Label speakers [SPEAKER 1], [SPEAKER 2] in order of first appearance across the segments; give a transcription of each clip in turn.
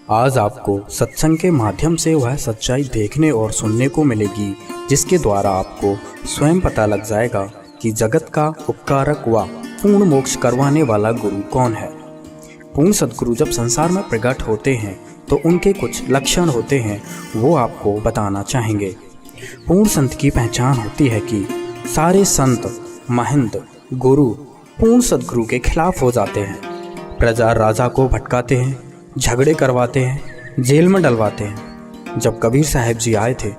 [SPEAKER 1] आज आपको सत्संग के माध्यम से वह सच्चाई देखने और सुनने को मिलेगी जिसके द्वारा आपको स्वयं पता लग जाएगा कि जगत का उपकारक व पूर्ण मोक्ष करवाने वाला गुरु कौन है। पूर्ण सद्गुरु जब संसार में प्रकट होते हैं तो उनके कुछ लक्षण होते हैं, वो आपको बताना चाहेंगे। पूर्ण संत की पहचान होती है कि सारे संत महंत गुरु पूर्ण सद्गुरु के खिलाफ हो जाते हैं। प्रजा राजा को भटकाते हैं, झगड़े करवाते हैं, जेल में डलवाते हैं। जब कबीर साहब जी आए थे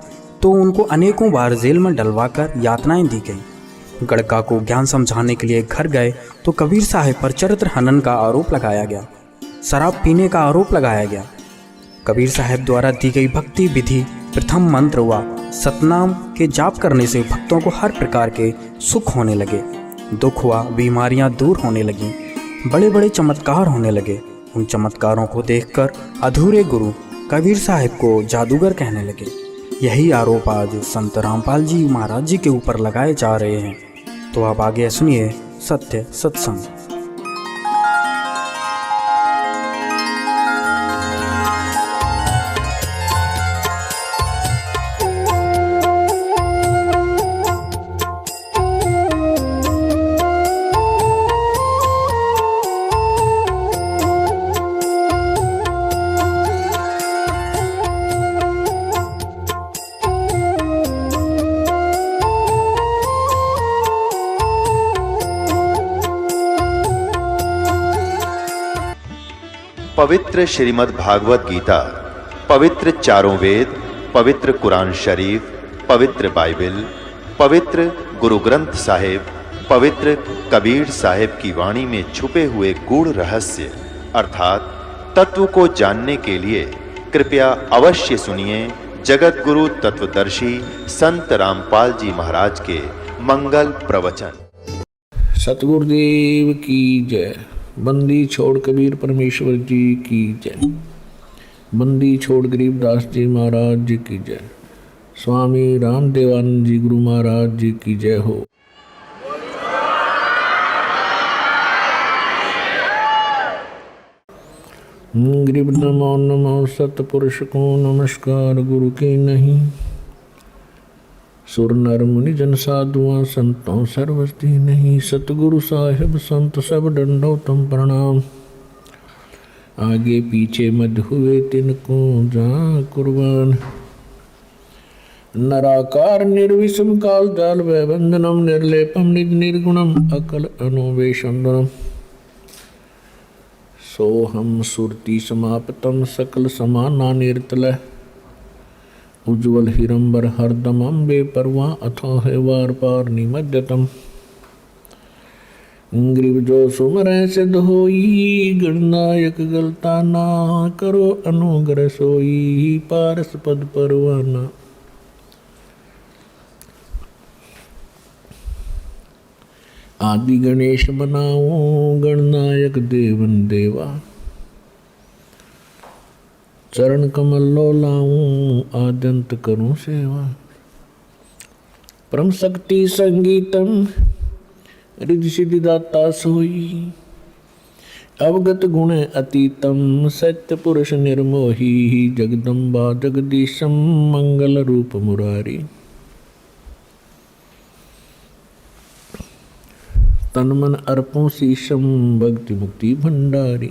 [SPEAKER 1] तो उनको अनेकों बार जेल में डलवाकर यातनाएं दी गई। गड़का को ज्ञान समझाने के लिए घर गए तो कबीर साहब पर चरित्र हनन का आरोप लगाया गया, शराब पीने का आरोप लगाया गया। कबीर साहब द्वारा दी गई भक्ति विधि प्रथम मंत्र व सतनाम के जाप करने से भक्तों को हर प्रकार के सुख होने लगे, दुख हुआ, बीमारियां दूर होने लगीं, बड़े बड़े चमत्कार होने लगे। उन चमत्कारों को देखकर अधूरे गुरु कबीर साहब को जादूगर कहने लगे। यही आरोप आज संत रामपाल जी महाराज जी के ऊपर लगाए जा रहे हैं। तो आप आगे सुनिए सत्य सत्संग।
[SPEAKER 2] पवित्र श्रीमद् भागवत गीता, पवित्र चारों वेद, पवित्र कुरान शरीफ, पवित्र बाइबल, पवित्र गुरु ग्रंथ साहिब, पवित्र कबीर साहिब की वाणी में छुपे हुए गूढ़ रहस्य अर्थात तत्व को जानने के लिए कृपया अवश्य सुनिए जगत गुरु तत्वदर्शी संत रामपाल जी महाराज के मंगल प्रवचन।
[SPEAKER 3] सतगुरुदेव की जय। बंदी छोड़ कबीर परमेश्वर जी की जय। बंदी छोड़ गरीबदास जी महाराज जी की जय। स्वामी रामदेवानंद जी गुरु महाराज जी की जय हो। गरीब नमो नमो सतपुरुष को नमस्कार गुरु के नहीं। सुर नर मुनि जन साधुआं संतों सर्वस्ती नहीं। सतगुरु साहिब संत सब दंडोतम प्रणाम। आगे पीछे मध्य हुए तिनको जा कुर्बान। नराकार निर्विषम काल जाल वैबंधनम निर्लेपम निज निर्गुणम अकल अनुवेशंदनम। सोहम सुरति समाप्तम सकल समाना निर्तल। उज्ज्वल हिरंबर हरदम अम्बे परवा अथाह वार पार निमज्जतम। ग्रीव जो सुमर सिद्ध होई गणनायक गलता ना। करो अनुग्रह सोई पारस पद परवाना। आदि गणेश बनाओ गणनायक देवन देवा। चरण कमल लो लाऊं आद्यंत करूं सेवा। परम शक्ति संगीतम रिद्धि सिद्धि दाता सोई। अवगत गुण अतीतम सत्य पुरुष निर्मोही। जगदम्बा जगदीशम मंगल रूप मुरारी। तन मन अर्पों शीशम भक्ति मुक्ति भंडारी।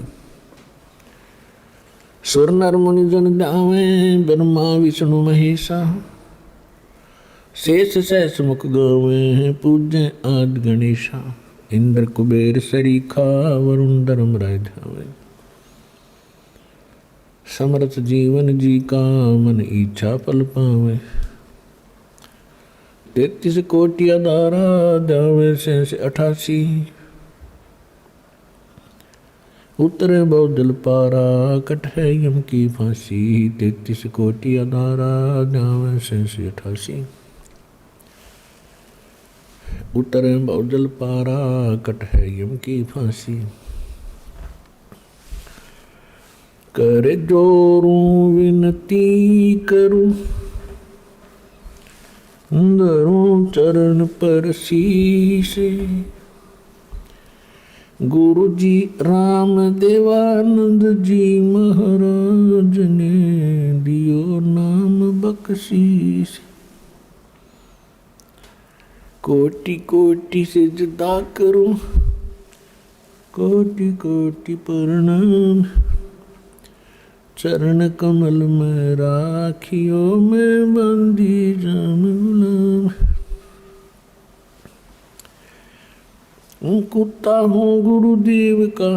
[SPEAKER 3] सुर नर मुनि जन ध्यावे ब्रह्मा विष्णु महेशा। शेष सहस मुख गावे पूज्य आदि गणेशा। इंद्र कुबेर सरीखा वरुण धर्म राय ध्यावे। समरथ जीवन जी का मन इच्छा फल पावे। 33 कोटि अधारा ध्यावे शेष 88। उतरे बहुदल पारा कट है यम की फांसी। 33 कोटि अधारा ध्यावे शेष 88। उतरे बहुदल पारा कट है यम की फांसी। कर जोरूं विनती करूं धरूं चरण पर शीश। गुरु जी राम देवानंद जी महाराज ने दियो नाम बख्शीश। कोटि कोटि सिजदा करूं, कोटि कोटि प्रणाम, चरण कमल में राखियो मैं बंदी जान गुलाम। कुत्ता हूँ गुरुदेव का,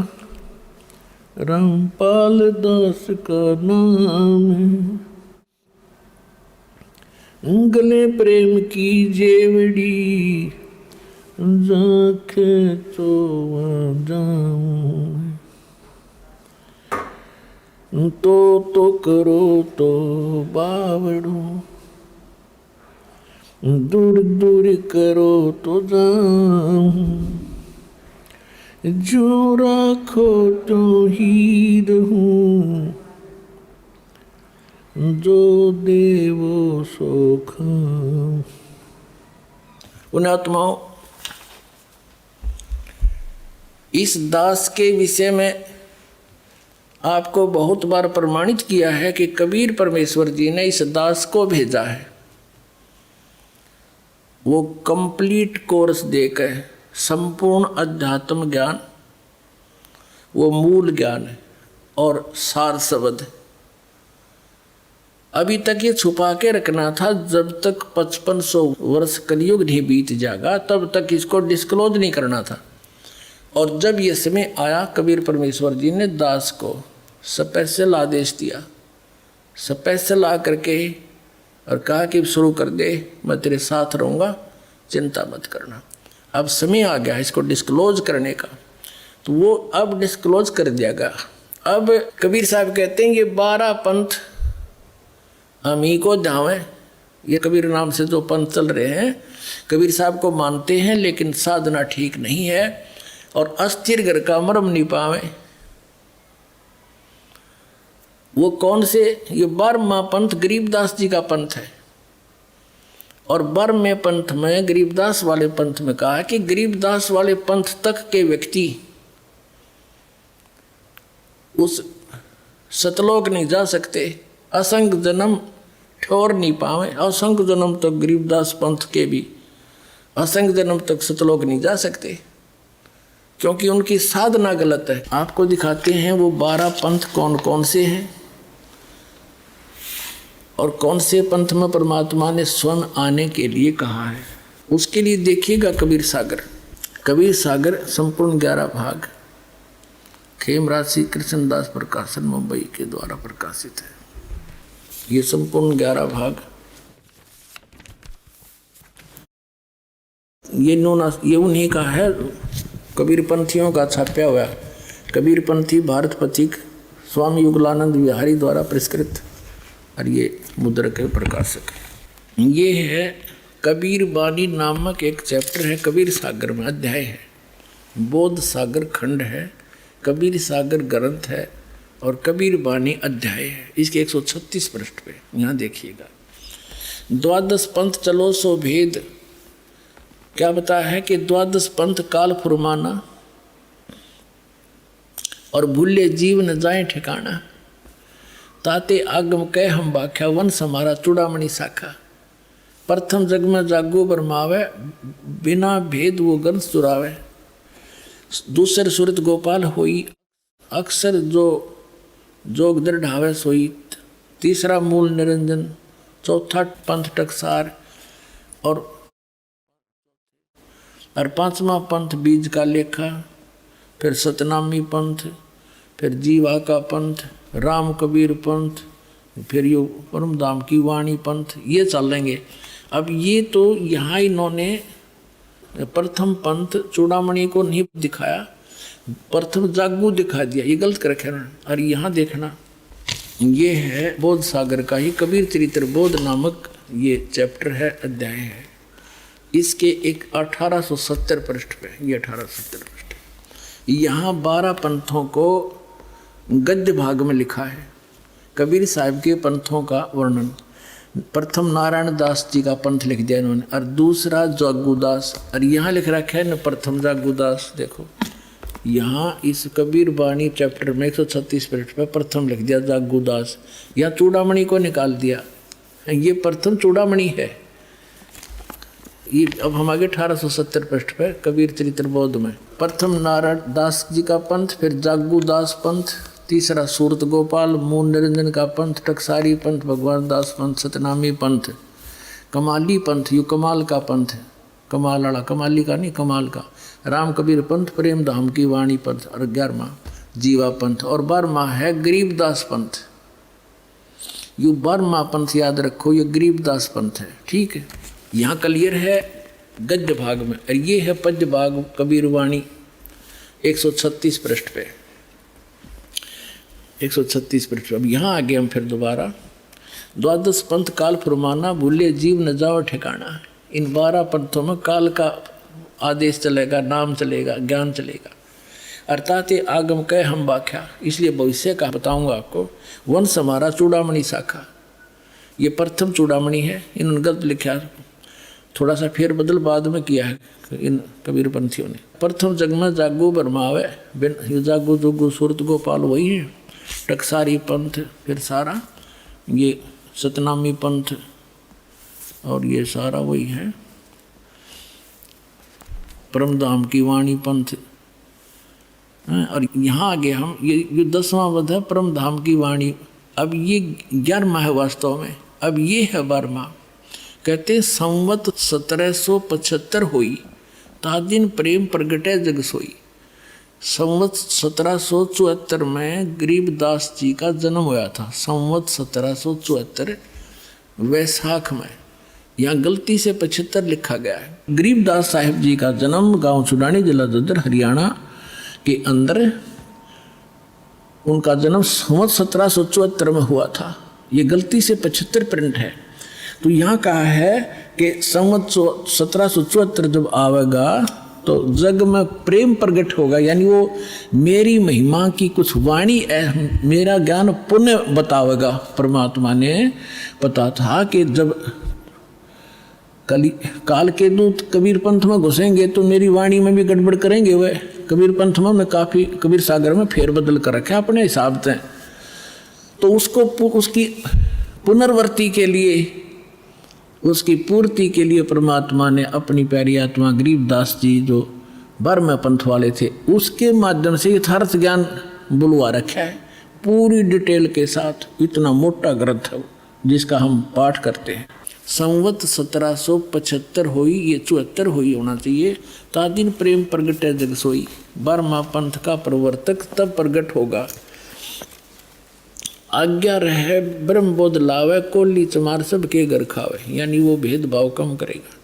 [SPEAKER 3] रामपाल दास का नाम है। गले प्रेम की जेवड़ी, जाके तो जाऊं। तो करो तो बावड़ो, दूर दूर करो तो जाऊं। जो राखो तो ही रहूं, जो देवो सो खाऊं। पुण्यात्माओं, इस दास के विषय में आपको बहुत बार प्रमाणित किया है कि कबीर परमेश्वर जी ने इस दास को भेजा है। वो कंप्लीट कोर्स देकर संपूर्ण अध्यात्म ज्ञान, वो मूल ज्ञान है और सार शब्द है। अभी तक ये छुपा के रखना था, जब तक 5500 वर्ष कलयुग नहीं बीत जाएगा तब तक इसको डिस्क्लोज नहीं करना था। और जब ये समय आया, कबीर परमेश्वर जी ने दास को स्पेशल आदेश दिया, स्पेशल आ करके और कहा कि शुरू कर दे, मैं तेरे साथ रहूँगा, चिंता मत करना। अब समय आ गया इसको डिस्क्लोज करने का, तो वो अब डिस्क्लोज कर दियागा। अब कबीर साहब कहते हैं ये 12 पंथ हम ही को जावें। ये कबीर नाम से जो पंथ चल रहे हैं, कबीर साहब को मानते हैं लेकिन साधना ठीक नहीं है और अस्थिर घर का मरम नहीं पावे। वो कौन से? ये 12वां पंथ गरीबदास जी का पंथ है। और 12वें पंथ में, गरीबदास वाले पंथ में कहा है कि गरीबदास वाले पंथ तक के व्यक्ति उस सतलोक नहीं जा सकते, असंख्य जन्म ठोर नहीं पावे। असंख्य जन्म तक गरीबदास पंथ के भी असंख्य जन्म तक सतलोक नहीं जा सकते, क्योंकि उनकी साधना गलत है। आपको दिखाते हैं वो 12 पंथ कौन कौन से हैं और कौन से पंथ में परमात्मा ने स्वयं आने के लिए कहा है। उसके लिए देखिएगा कबीर सागर। कबीर सागर संपूर्ण 11 भाग खेमराज श्री कृष्णदास प्रकाशन मुंबई के द्वारा प्रकाशित है। ये संपूर्ण 11 भाग ये उन्हीं का है, कबीर पंथियों का छापा हुआ। कबीर पंथी भारत पथिक स्वामी युगलानंद विहारी द्वारा पुरस्कृत, और ये मुद्रक के प्रकाशक है। ये है कबीर बानी नामक एक चैप्टर है, कबीर सागर में अध्याय है। बोध सागर खंड है, कबीर सागर ग्रंथ है और कबीर बानी अध्याय है। इसके 136 पृष्ठ पे यहाँ देखिएगा। 12 पंथ चलो सो भेद, क्या बताया है कि 12 पंथ काल फुरमाना और भूले जीव न जाए ठिकाना। ताते आगम कह हम बाख्या, वन समारा चूड़ामणि शाखा। प्रथम जग में जागो बरमावे, बिना भेद वो गंध चुरावे। दूसर सुरत गोपाल होई, अक्सर जो जोग दृढ़ावे सोई। तीसरा मूल निरंजन, चौथा पंथ टकसार और 5वां पंथ बीज का लेखा। फिर सतनामी पंथ, फिर जीवा का पंथ, राम कबीर पंथ, फिर यो परमधाम की वाणी पंथ, ये चलेंगे। अब ये तो यहाँ इन्होंने प्रथम पंथ चूड़ामणि को नहीं दिखाया, प्रथम जागू दिखा दिया, ये गलत कर रखे ना। और यहाँ देखना, ये है बोध सागर का ही कबीर चरित्र बोध नामक ये चैप्टर है, अध्याय है। इसके एक 1870 पृष्ठ पे, ये 1870 पृष्ठ, यहाँ 12 पंथों को गद्य भाग में लिखा है। कबीर साहब के पंथों का वर्णन। प्रथम नारायण दास जी का पंथ लिख दिया इन्होंने, और दूसरा जागूदास, और यहाँ लिख रखा है न प्रथम जागूदास। देखो यहाँ इस कबीर वाणी चैप्टर में 136 पृष्ठ पर प्रथम लिख दिया जागूदास, यहाँ चूड़ामणि को निकाल दिया। ये प्रथम चूड़ामणि है। ये अब हम आगे 1870 पृष्ठ पर कबीर चरित्र बोध में प्रथम नारायण दास जी का पंथ, फिर जागूदास पंथ, तीसरा सूरत गोपाल मूल निरंजन का पंथ, टकसारी पंथ, भगवान दास पंथ, सतनामी पंथ, कमाली पंथ, यू कमाल का पंथ, कमाल वाला, कमाली का नहीं कमाल का, राम कबीर पंथ, प्रेम धाम की वाणी पंथ, और 11वां जीवा पंथ, और 12वां है गरीबदास पंथ। यू 12वां पंथ याद रखो, ये गरीबदास पंथ है। ठीक है, यहाँ क्लियर है गद्य भाग में, और ये है पद्य भाग कबीर वाणी 136 पृष्ठ पे, 136 पृष्ठ। अब यहाँ आगे हम फिर दोबारा द्वादश पंथ काल फरमाना, भूले जीव न जाओ ठिकाना। इन 12 पंथों में काल का आदेश चलेगा, नाम चलेगा, ज्ञान चलेगा, अर्थात ये आगम कह हम व्याख्या, इसलिए भविष्य का बताऊंगा आपको। वंश हमारा चूड़ामणि शाखा, ये प्रथम चूड़ामणि है। इन्होंने गलत लिखा, थोड़ा सा फेर बदल बाद में किया है इन कबीर पंथियों ने। प्रथम जग में जागो बरमावे, बिन जागो जोगो सूरत गोपाल वही है। टकसारी पंथ, फिर सारा ये सतनामी पंथ, और ये सारा वही है परमधाम की वाणी पंथ। और यहाँ आगे हम ये 10वां वध है परमधाम की वाणी। अब ये 11वां है वास्तव में, अब ये है 12वां। कहते संवत 1775 हुई, ता दिन प्रेम प्रगटे जग सोई। संवत 1774 में गरीबदास जी का जन्म हुआ था, संवत 1774 वैशाख में। यहाँ गलती से 75 लिखा गया है। गरीबदास साहिब जी का जन्म गांव चुडानी, जिला ददर, हरियाणा के अंदर उनका जन्म संवत 1774 में हुआ था। ये गलती से 75 प्रिंट है। तो यहाँ कहा है कि संवत 1774 जब आवेगा तो जग में प्रेम प्रकट होगा, यानी वो मेरी महिमा की कुछ वाणी, मेरा ज्ञान पुण्य बतावेगा। परमात्मा ने पता था कि जब काल के दूत कबीर पंथ में घुसेंगे तो मेरी वाणी में भी गड़बड़ करेंगे। वह कबीर पंथ में हमने काफ़ी कबीर सागर में फेर बदल कर रखा अपने हिसाब से। तो उसको उसकी पुनर्वर्ती के लिए, उसकी पूर्ति के लिए परमात्मा ने अपनी प्यारी आत्मा गरीबदास जी जो 12वें पंथ वाले थे, उसके माध्यम से यथार्थ ज्ञान बुलवा रखा है पूरी डिटेल के साथ। इतना मोटा ग्रंथ है जिसका हम पाठ करते हैं। संवत 1775 हुई, ये 74 हुई होना चाहिए। तादिन प्रेम प्रगट है जग सोई, 12वां पंथ का प्रवर्तक तब प्रगट होगा। आज्ञा रहे ब्रह्म बोध लावे, कोली चमार सब के घर खावे, यानी वो भेदभाव कम करेगा।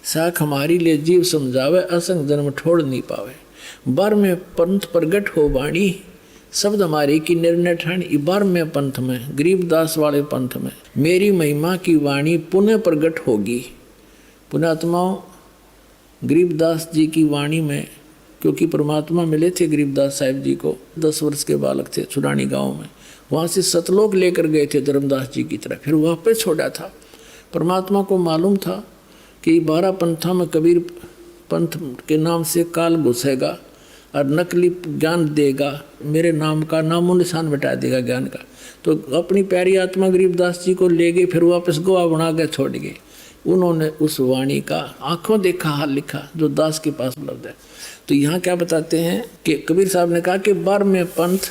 [SPEAKER 3] साख हमारी ले जीव समझावे, असंग जन्म छोड़ नहीं पावे। 12वें पंथ प्रगट हो वाणी, शब्द हमारी की निर्णय ठानी। 12वें पंथ में, गरीबदास वाले पंथ में, मेरी महिमा की वाणी पुनः प्रगट होगी। पुण्यात्माओं, गरीबदास जी की वाणी में, क्योंकि परमात्मा मिले थे गरीबदास साहिब जी को, 10 वर्ष के बालक थे, चुडानी गांव में। वहाँ से सतलोक लेकर गए थे धर्मदास जी की तरह, फिर वापस छोड़ा था। परमात्मा को मालूम था कि 12 पंथों में कबीर पंथ के नाम से काल घुसेगा और नकली ज्ञान देगा, मेरे नाम का नामो निशान मिटा देगा ज्ञान का। तो अपनी प्यारी आत्मा गरीबदास जी को ले गए, फिर वापस गोवा बना के छोड़ गए। उन्होंने उस वाणी का आंखों देखा हाल लिखा जो दास के पास उपलब्ध है। तो यहाँ क्या बताते हैं कि कबीर साहब ने कहा कि 12वें पंथ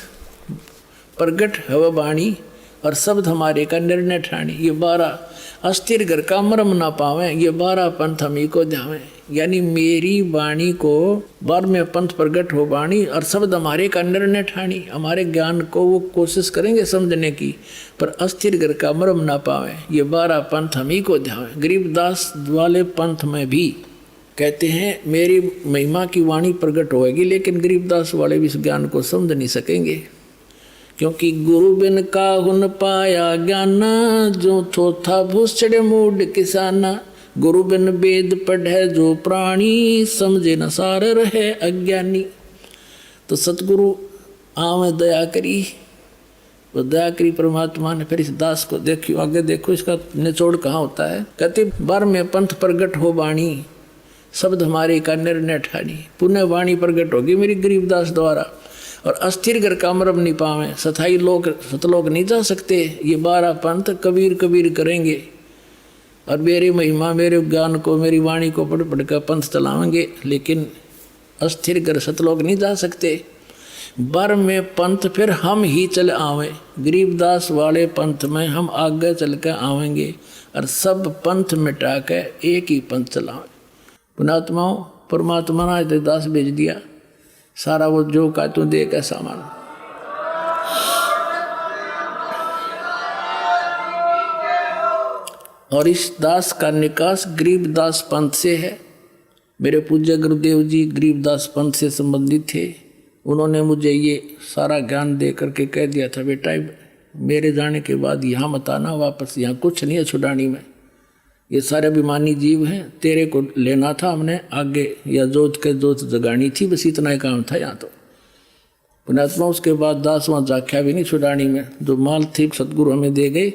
[SPEAKER 3] प्रगट हव वाणी और शब्द हमारे का निर्णय ठाणी। ये 12 अस्थिर घर का मरम ना पावे, ये 12 पंथ हम ही को ध्यावे। यानी मेरी वाणी को 12वें पंथ प्रगट हो वाणी और शब्द हमारे का निर्णय ठाणी। हमारे ज्ञान को वो कोशिश करेंगे समझने की, पर अस्थिर घर का मरम ना पावे, ये 12 पंथ हम ही को ध्यावे। गरीबदास वाले पंथ में भी कहते हैं मेरी महिमा की वाणी प्रकट होएगी, लेकिन गरीबदास वाले भी इस ज्ञान को समझ नहीं सकेंगे, क्योंकि गुरु बिन का हुन पाया ज्ञाना, जो थोथा भूसड़े मूड किसाना। गुरु बिन वेद पढ़े जो प्राणी, समझे न सार रहे अज्ञानी। तो सतगुरु आवे दया करी, वो दया करी परमात्मा ने। फिर इस दास को देखियो, आगे देखो इसका निचोड़ कहाँ होता है। कहते 12वें पंथ प्रगट हो वाणी, शब्द हमारे का निर्णय ठानी, पुण्य वाणी प्रगट होगी मेरी गरीबदास द्वारा। और अस्थिर घर का मरम नहीं पावे, सथाई लोग सतलोक नहीं जा सकते। ये 12 पंथ कबीर कबीर करेंगे और मेरी महिमा मेरे ज्ञान को मेरी वाणी को पढ़ पढ़ कर पंथ चलाएंगे, लेकिन अस्थिर घर सतलोक नहीं जा सकते। बर में पंथ फिर हम ही चल आवे, गरीबदास वाले पंथ में हम आगे चल कर आवेंगे और सब पंथ मिटा के एक ही पंथ चलावे। पुणात्माओं, परमात्मा ने दास भेज दिया, सारा वो जो का तू दे का सामान। और इस दास का निकास गरीबदास पंथ से है। मेरे पूज्य गुरुदेव जी गरीबदास पंथ से संबंधित थे। उन्होंने मुझे ये सारा ज्ञान दे करके कह दिया था, बेटा मेरे जाने के बाद यहाँ मत आना वापस, यहाँ कुछ नहीं है छुड़ानी में, ये सारे अभिमानी जीव हैं, तेरे को लेना था हमने आगे, या जोत के जोत जगानी थी, बस इतना ही काम था यहाँ तो। पुण्यात्मा उसके बाद दास वहाँ जाख्या भी नहीं छुड़ानी में, जो माल थी सतगुरु हमें दे गए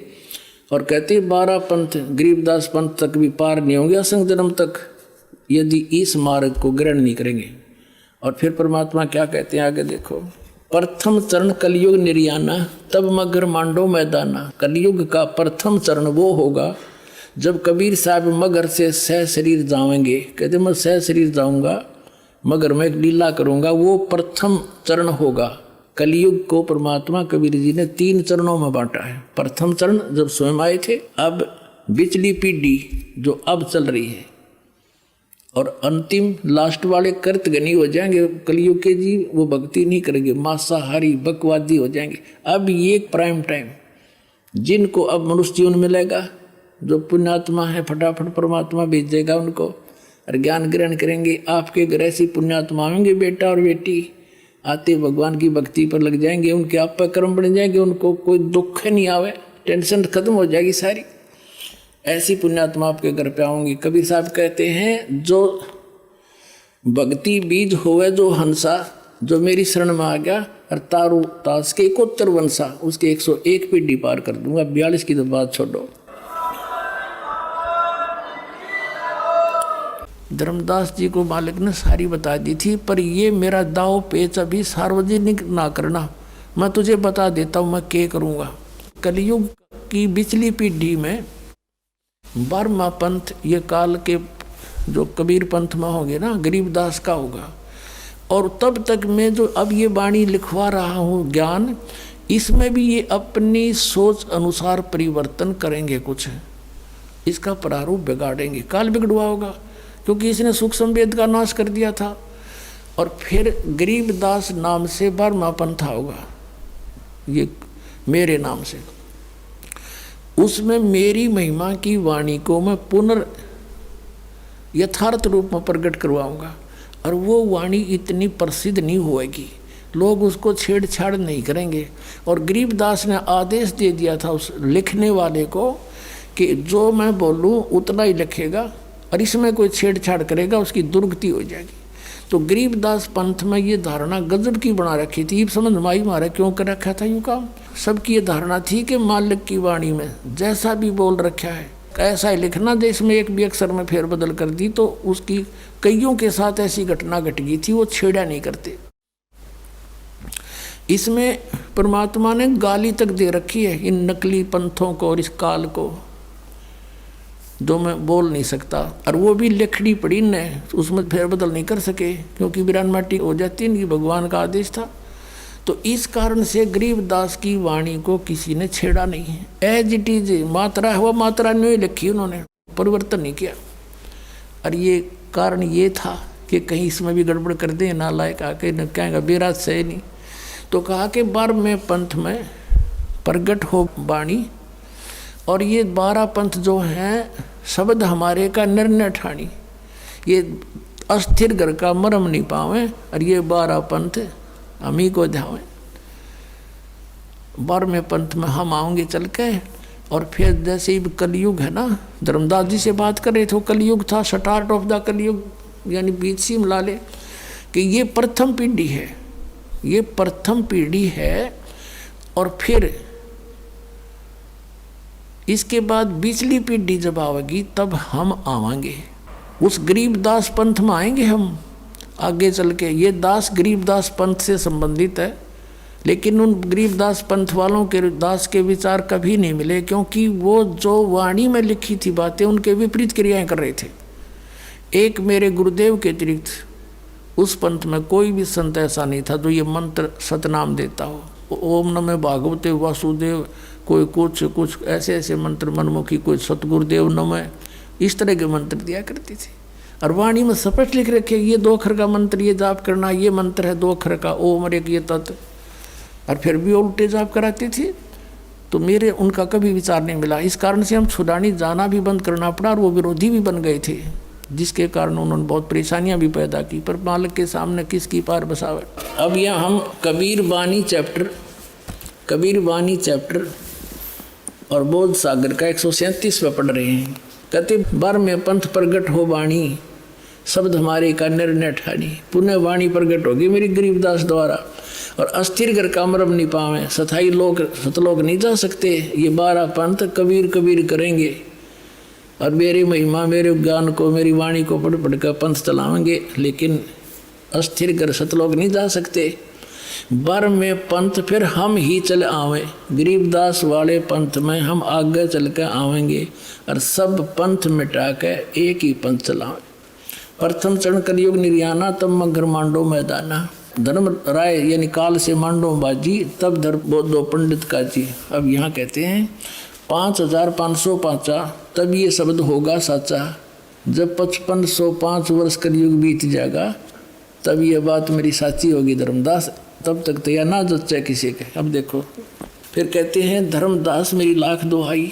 [SPEAKER 3] और कहते 12 पंथ गरीबदास पंथ तक भी पार नहीं होंगे असंग जन्म तक, यदि इस मार्ग को ग्रहण नहीं करेंगे। और फिर परमात्मा क्या कहते हैं आगे देखो, प्रथम चरण कलयुग निर्याना तब मगर मांडो मैदाना। कलयुग का प्रथम चरण वो होगा जब कबीर साहब मगर से सह शरीर जाएंगे। कहते मैं सह शरीर जाऊंगा, मगर मैं एक लीला करूंगा, वो प्रथम चरण होगा। कलयुग को परमात्मा कबीर जी ने 3 चरणों में बांटा है। प्रथम चरण जब स्वयं आए थे, अब बिचली पीढ़ी जो अब चल रही है, और अंतिम लास्ट वाले कर्तगनी हो जाएंगे कलयुग के जीव, वो भक्ति नहीं करेंगे, मांसाहारी बकवादी हो जाएंगे। अब ये प्राइम टाइम जिनको अब मनुष्य जीवन मिलेगा, जो पुण्यात्मा है फटाफट परमात्मा भेजेगा उनको और ज्ञान ग्रहण करेंगे। आपके घर ऐसी पुण्यात्मा होंगे बेटा और बेटी, आते भगवान की भक्ति पर लग जाएंगे, उनके आप पर कर्म बन जाएंगे, उनको कोई दुख नहीं आवे, टेंशन खत्म हो जाएगी सारी। ऐसी पुण्यात्मा आपके घर पे आऊंगी। कबीर साहब कहते हैं जो भक्ति बीज होवे जो हंसा, जो मेरी शरण में आ गया और तारू तास के 71 वंशा, उसके 101 पीढ़ी पार कर दूंगा। 42 की तो बात छोड़ो। धर्मदास जी को मालिक ने सारी बता दी थी, पर ये मेरा दाव पेच अभी सार्वजनिक ना करना, मैं तुझे बता देता हूँ मैं क्या करूँगा। कलयुग की बिचली पीढ़ी में 12वां पंथ ये काल के जो कबीर पंथ में होंगे ना, गरीबदास का होगा। और तब तक मैं जो अब ये वाणी लिखवा रहा हूँ ज्ञान, इसमें भी ये अपनी सोच अनुसार परिवर्तन करेंगे, कुछ इसका प्रारूप बिगाड़ेंगे। काल बिगड़ुआ होगा क्योंकि इसने सूक्ष्म वेद का नाश कर दिया था। और फिर गरीबदास नाम से 12वां पंथ होगा, ये मेरे नाम से, उसमें मेरी महिमा की वाणी को मैं पुनर् यथार्थ रूप में प्रकट करवाऊंगा। और वो वाणी इतनी प्रसिद्ध नहीं होएगी, लोग उसको छेड़छाड़ नहीं करेंगे। और गरीबदास ने आदेश दे दिया था उस लिखने वाले को कि जो मैं बोलूँ उतना ही लिखेगा, और इसमें कोई छेड़छाड़ करेगा उसकी दुर्गति हो जाएगी। तो गरीबदास पंथ में ये धारणा गजब की बना रखी थी। समझ में आई मारा क्यों कर रखा था यूँ काम। सबकी ये धारणा थी कि मालिक की वाणी में जैसा भी बोल रखा है ऐसा ही लिखना, देश में एक भी अक्षर में फेरबदल कर दी तो उसकी कईयों के साथ ऐसी घटना घट गई थी, वो छेड़ा नहीं करते। इसमें परमात्मा ने गाली तक दे रखी है इन नकली पंथों को और इस काल को, जो मैं बोल नहीं सकता। और वो भी लिखनी पड़ी न, उसमें फेरबदल नहीं कर सके क्योंकि बिरान माटी हो जाती है, भगवान का आदेश था। तो इस कारण से गरीबदास की वाणी को किसी ने छेड़ा नहीं है। एज इट इज मात्रा है वो मात्रा नहीं लिखी, उन्होंने परिवर्तन नहीं किया। और ये कारण ये था कि कहीं इसमें भी गड़बड़ कर दे, ना लायक आके न कहेगा बेराज से नहीं। तो कहा कि 12वें पंथ में प्रगट हो वाणी, और ये 12 पंथ जो हैं शब्द हमारे का निर्णय ठानी, ये अस्थिर घर का मरम नहीं पावे, और ये 12 पंथ हम ही को ध्यावे। 12वें पंथ में हम आएंगे चल के। और फिर जैसे ही कलयुग है ना, धर्मदास जी से बात कर रहे थे, कलयुग था, स्टार्ट ऑफ द कलयुग, यानी बीच सी मिला ले कि ये प्रथम पीढ़ी है, ये प्रथम पीढ़ी है। और फिर इसके बाद बिचली पीढ़ी जब आवेगी तब हम आवांगे। उस गरीबदास पंथ में आएंगे हम आगे चल के। ये दास गरीबदास पंथ से संबंधित है, लेकिन उन गरीबदास पंथ वालों के दास के विचार कभी नहीं मिले, क्योंकि वो जो वाणी में लिखी थी बातें उनके विपरीत क्रियाएं कर रहे थे। एक मेरे गुरुदेव के अतिरिक्त उस पंथ में कोई भी संत ऐसा नहीं था जो ये मंत्र सतनाम देता हो। ओम नमः भागवते वासुदेव, कोई कुछ ऐसे ऐसे मंत्र मनमुखी, कोई सतगुरुदेव नमः, इस तरह के मंत्र दिया करती थी। और वाणी में स्पष्ट लिख रखे ये 2 अक्षर का मंत्र ये जाप करना, ये मंत्र है 2 अक्षर का ओम और एक ये तत्, और फिर भी उल्टे जाप कराती थी। तो मेरे उनका कभी विचार नहीं मिला। इस कारण से हम छुड़ानी जाना भी बंद करना पड़ा और वो विरोधी भी बन गए थे, जिसके कारण उन्होंने बहुत परेशानियां भी पैदा की। पर मालिक के सामने किसकी पार बसावे। अब यह हम कबीर बानी चैप्टर और बोध सागर का 137 पे पढ़ रहे हैं। कहते बार में पंथ प्रगट हो वाणी, शब्द हमारे का निर्णय ठानी। पुण्य वाणी प्रगट होगी मेरी गरीबदास द्वारा, और अस्थिर घर का मरम नहीं पावे, सथाई लोग सतलोक नहीं जा सकते। ये 12 पंथ कबीर करेंगे, और मेरी महिमा मेरे ज्ञान को मेरी वाणी को पढ़ पढ़ कर पंथ चलाएंगे, लेकिन अस्थिर कर सतलोक नहीं जा सकते। बर में पंथ फिर हम ही चल आवे, गरीबदास वाले पंथ में हम आगे चल कर आवेंगे, और सब पंथ मिटा के एक ही पंथ चलावे। प्रथम चरण कलयुग निर्याना, तब मगर मांडो मैदाना। धर्म राय यानी काल से मांडो बाजी, तब धर्म बोधो पंडित का जी। अब यहाँ कहते हैं 5505 तब ये शब्द होगा साचा, जब 5505 वर्ष कलयुग बीत जाएगा, तब ये बात मेरी साची होगी धर्मदास, तब तक तो यह ना जच्चा किसी के। अब देखो फिर कहते हैं धर्मदास मेरी लाख दुहाई,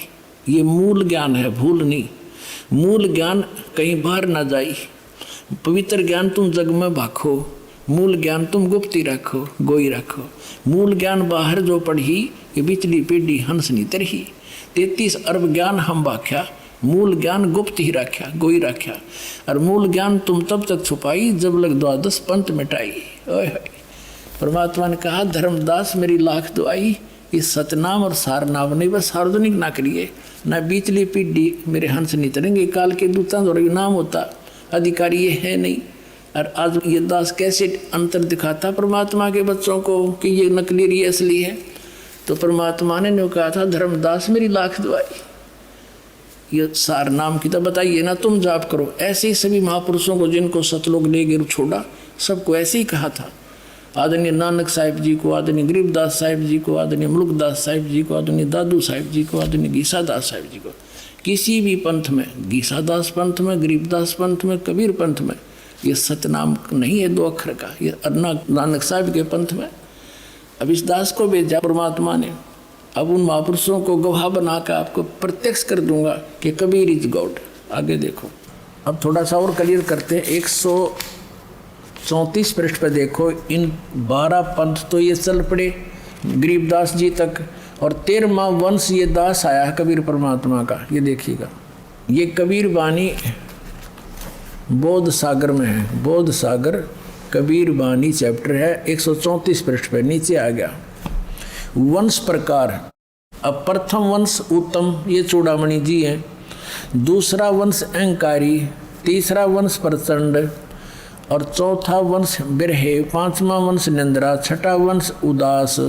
[SPEAKER 3] ये मूल ज्ञान है, भूल नहीं। मूल ज्ञान कहीं बाहर ना जाई, पवित्र ज्ञान तुम जग में भाखो, मूल ज्ञान तुम गुप्ती रखो, गोई रखो। मूल ज्ञान बाहर जो पढ़ी, ये बिचली पीढ़ी हंस नी तरही। 33 अरब ज्ञान हम बाख्या, मूल ज्ञान गुप्त ही रख्या, गोई रख्या। और मूल ज्ञान तुम तब तक छुपाई, जब लग 12 पंथ मिटाई। ओए परमात्मा ने कहा धर्मदास मेरी लाख दुआई, इस सतनाम और सारनाम नहीं, बस सार्वजनिक ना करिए, ना बीचली पीढ़ी मेरे हंस नहीं तरेंगे। काल के दूता और नाम होता, अधिकारी ये है नहीं। और आज ये दास कैसे अंतर दिखाता परमात्मा के बच्चों को कि ये नकली ये असली है। तो परमात्मा ने कहा था धर्मदास मेरी लाख दुआई, ये सार नाम की तो बताइए ना, तुम जाप करो। ऐसे ही सभी महापुरुषों को जिनको सतलोक ले गिर छोड़ा, सबको ऐसे ही कहा था। आदरणीय नानक साहिब जी को, आदरणीय गरीबदास साहिब जी को, आदरणीय मुल्कदास साहिब जी को, आदरणीय दादू साहिब जी को, आदरणीय गीसादास साहिब जी को। किसी भी पंथ में, गीसादास पंथ में, गरीबदास पंथ में, कबीर पंथ में, ये सतनाम नहीं है 2 अक्षर का, ये नानक साहिब के पंथ में। अब इस दास को भेजा परमात्मा ने, अब उन महापुरुषों को गवाह बनाकर आपको प्रत्यक्ष कर दूंगा कि कबीर इज गॉड। आगे देखो, अब थोड़ा सा और क्लियर करते हैं। 134 पृष्ठ पर देखो, इन 12 पंथ तो ये चल पड़े गरीबदास जी तक, और 13वां वंश ये दास आया है कबीर परमात्मा का। ये देखिएगा, ये कबीर बानी बोध सागर में है, बोध सागर कबीर बानी चैप्टर है, 134 पृष्ठ पर नीचे आ गया। वंश प्रकार, अब प्रथम वंश उत्तम, ये चूड़ामणि जी हैं। दूसरा वंश अहंकारी, तीसरा वंश प्रचंड, और चौथा वंश बिरहे, 5वां वंश निंद्रा, 6ठा वंश उदास,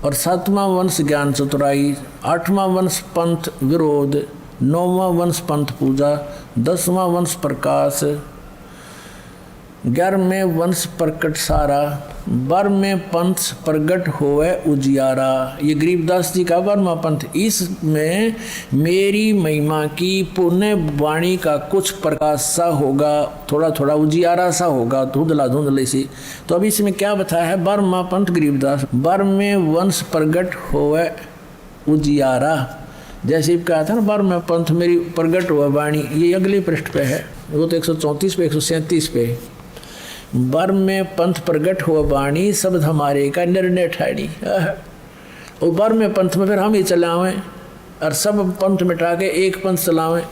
[SPEAKER 3] और 7वां वंश ज्ञान चतुराई, 8वां वंश पंथ विरोध, 9वां वंश पंथ पूजा, 10वां वंश प्रकाश, 11वें वंश प्रकट सारा, 12वें पंथ प्रगट होवे उजियारा। ये गरीबदास जी का 12वां पंथ। इसमें मेरी महिमा की पुण्य वाणी का कुछ प्रकाश सा होगा, थोड़ा थोड़ा उजियारा सा होगा, धुंधला धुंधले सी। तो अब इसमें क्या बताया है? 12वां पंथ गरीबदास, 12वें वंश प्रगट होवे उजियारा। जैसे कहा था ना 12वें पंथ मेरी प्रगट हुआ वाणी, ये अगले पृष्ठ पे है, वो तो 134 पे 137 पे। 12वें पंथ प्रगट हुआ वाणी, शब्द हमारे का निर्णय ठाड़ी। और 12वें पंथ में फिर हम ही चलावें और सब पंथ मिटा के एक पंथ चलावें।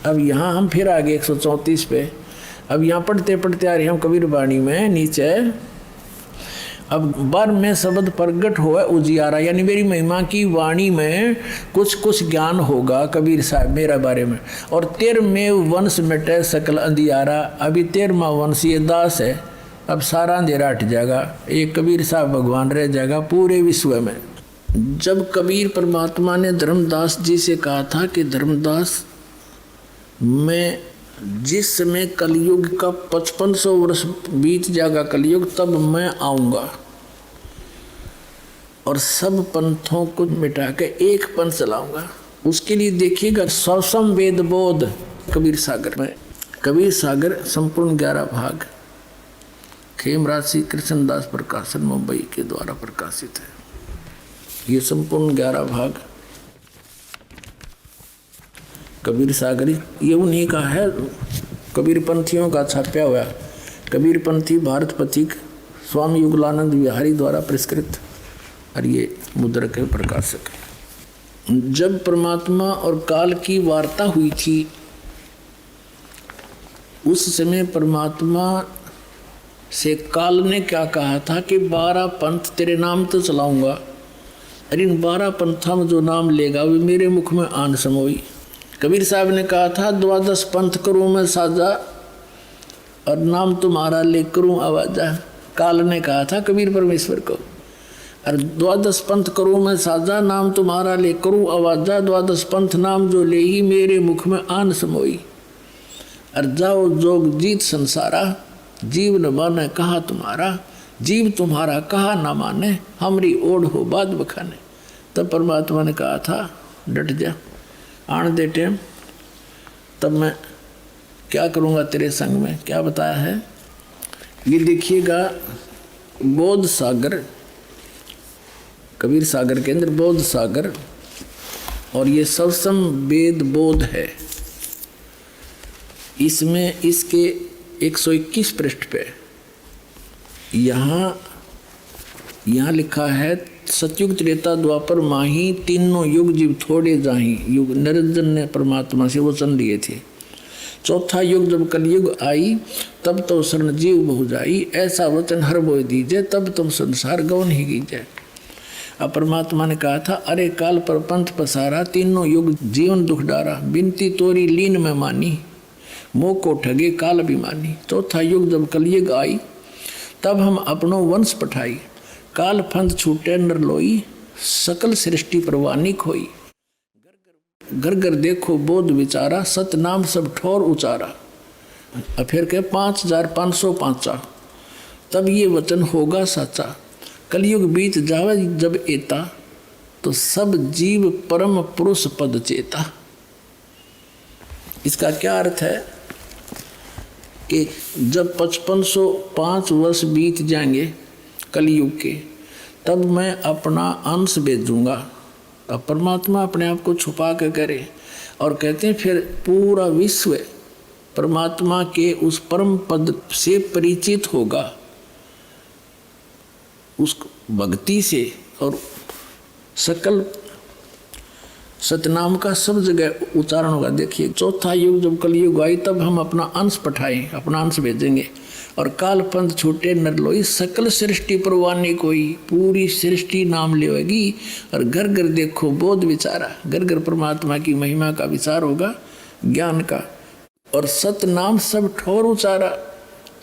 [SPEAKER 3] अब यहाँ हम फिर आगे 134 पे, अब यहाँ पढ़ते पढ़ते आ रहे हम कबीर वाणी में नीचे, अब बर में शब्द प्रगट हुआ उजियारा, यानी मेरी महिमा की वाणी में कुछ कुछ ज्ञान होगा कबीर साहब मेरा बारे में। और 13वें वंश मिटे सकल अंधियारा, अभी 13वां वंश ये दास है, अब सारा अंधेरा हट जाएगा, एक कबीर साहब भगवान रह जाएगा पूरे विश्व में। जब कबीर परमात्मा ने धर्मदास जी से कहा था कि धर्मदास मैं जिस समय कलयुग का 5500 वर्ष बीत जाएगा कलयुग, तब मैं आऊँगा और सब पंथों को मिटा के एक पंथ चलाऊँगा। उसके लिए देखिएगा सौसम वेद बोध कबीर सागर में, कबीर सागर संपूर्ण 11 भाग खेमराज श्री कृष्णदास प्रकाशन मुंबई के द्वारा प्रकाशित है। ये संपूर्ण 11 भाग कबीर सागर ये उन्हीं का है, कबीर पंथियों का छापा हुआ। कबीर पंथी भारत पथिक स्वामी युगलानंद विहारी द्वारा पुरस्कृत, और ये मुद्रक के प्रकाशक है। जब परमात्मा और काल की वार्ता हुई थी उस समय परमात्मा से काल ने क्या कहा था कि 12 पंथ तेरे नाम तो चलाऊंगा, और इन 12 पंथा में जो नाम लेगा वे मेरे मुख में आन समोई। कबीर साहब ने कहा था 12 पंथ करूँ मैं साजा और नाम तुम्हारा ले करूँ आवाजा। काल ने कहा था कबीर परमेश्वर को, और 12 पंथ करूँ मैं साजा नाम तुम्हारा ले करूँ आवाजा, 12 पंथ नाम जो ले ही मेरे मुख में आन समोई। और जाओ जोग जीत संसारा, जीव न माने कहा तुम्हारा, जीव तुम्हारा कहा ना माने, हमरी ओढ़ हो बाद बखाने। तब परमात्मा ने कहा था डट जा, आन दे टेम, तब मैं क्या करूँगा तेरे संग में। क्या बताया है ये देखिएगा, बोध सागर, कबीर सागर के अंदर बोध सागर, और ये सवसम वेद बोध है। इसमें इसके 121 पृष्ठ पे यहाँ लिखा है सतयुग त्रेता द्वापर माही, तीनों युग जीव थोड़े जाही। युग निरंजन ने परमात्मा से वचन लिए थे। चौथा युग जब कलयुग आई तब तो शरण जीव बहु जाई, ऐसा वचन हर बोए दीजिए तब तुम संसार गौन ही कीजिए। अब परमात्मा ने कहा था अरे काल पर पंथ पसारा, तीनों युग जीवन दुख डारा, बिनती तोरी लीन में मानी, मोह को ठगे काल अभिमानी। चौथा युग जब कलयुग आई तब हम अपनो वंश पठाई, काल फंद छूटे नर लोई, सकल सृष्टि परवानी खोई। घर घर देखो बोध विचारा, सत नाम सब ठोर उचारा। फिर के 5505 तब ये वचन होगा साचा, कलयुग बीत जावे जब एता, तो सब जीव परम पुरुष पद चेता। इसका क्या अर्थ है कि जब 5505 वर्ष बीत जाएंगे कलयुग के, तब मैं अपना अंश भेजूंगा। अब परमात्मा अपने आप को छुपा के करे और कहते हैं फिर पूरा विश्व परमात्मा के उस परम पद से परिचित होगा, उस भक्ति से, और सकल सतनाम का सब जगह उच्चारण होगा। देखिए चौथा युग जब कलयुग आई तब हम अपना अंश पठाएं, अपना अंश भेजेंगे, और काल पंथ छूटे नर लोई, सकल सृष्टि परवानी कोई, पूरी सृष्टि नाम लेगी। और घर घर देखो बोध विचारा, घर घर परमात्मा की महिमा का विचार होगा, ज्ञान का। और सतनाम सब ठोर उचारा,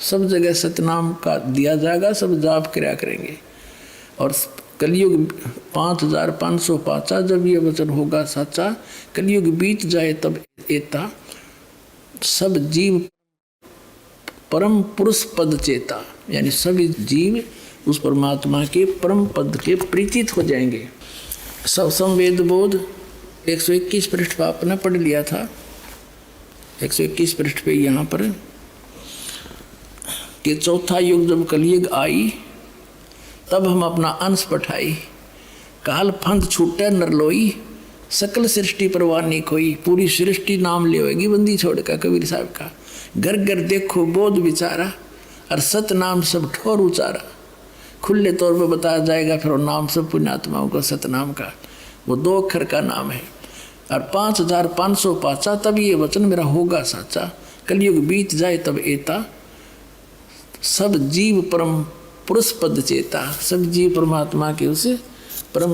[SPEAKER 3] सब जगह सतनाम का दिया जाएगा, सब जाप किया करेंगे। और कलयुग 5505 जब ये वचन होगा साचा, कलयुग बीत जाए तब एता, सब जीव परम पुरुष पद चेता, यानी सभी जीव उस परमात्मा के परम पद के परिचित हो जाएंगे। सवसम वेद बोध 121 पृष्ठ पर आपने पढ़ लिया था, 121 पृष्ठ पे यहाँ पर कि चौथा युग जब कलयुग आई तब हम अपना अंश पठाई, काल फंद छूटे नर लोई, सकल सृष्टि परवानी कोई, पूरी सृष्टि नाम लेगी बंदी छोड़ का। कबीर साहब का घर घर देखो बोध विचारा, और सत नाम सब ठोर उचारा। खुले तौर पर बताया जाएगा फिर नाम सब पुण्यात्माओं का सतनाम का, वो 2 अक्षर का नाम है। और 5505 तब ये वचन मेरा होगा साचा, कलयुग बीत जाए तब एता, सब जीव परम पुरुष पद चेता, सब जीव परमात्मा के उस परम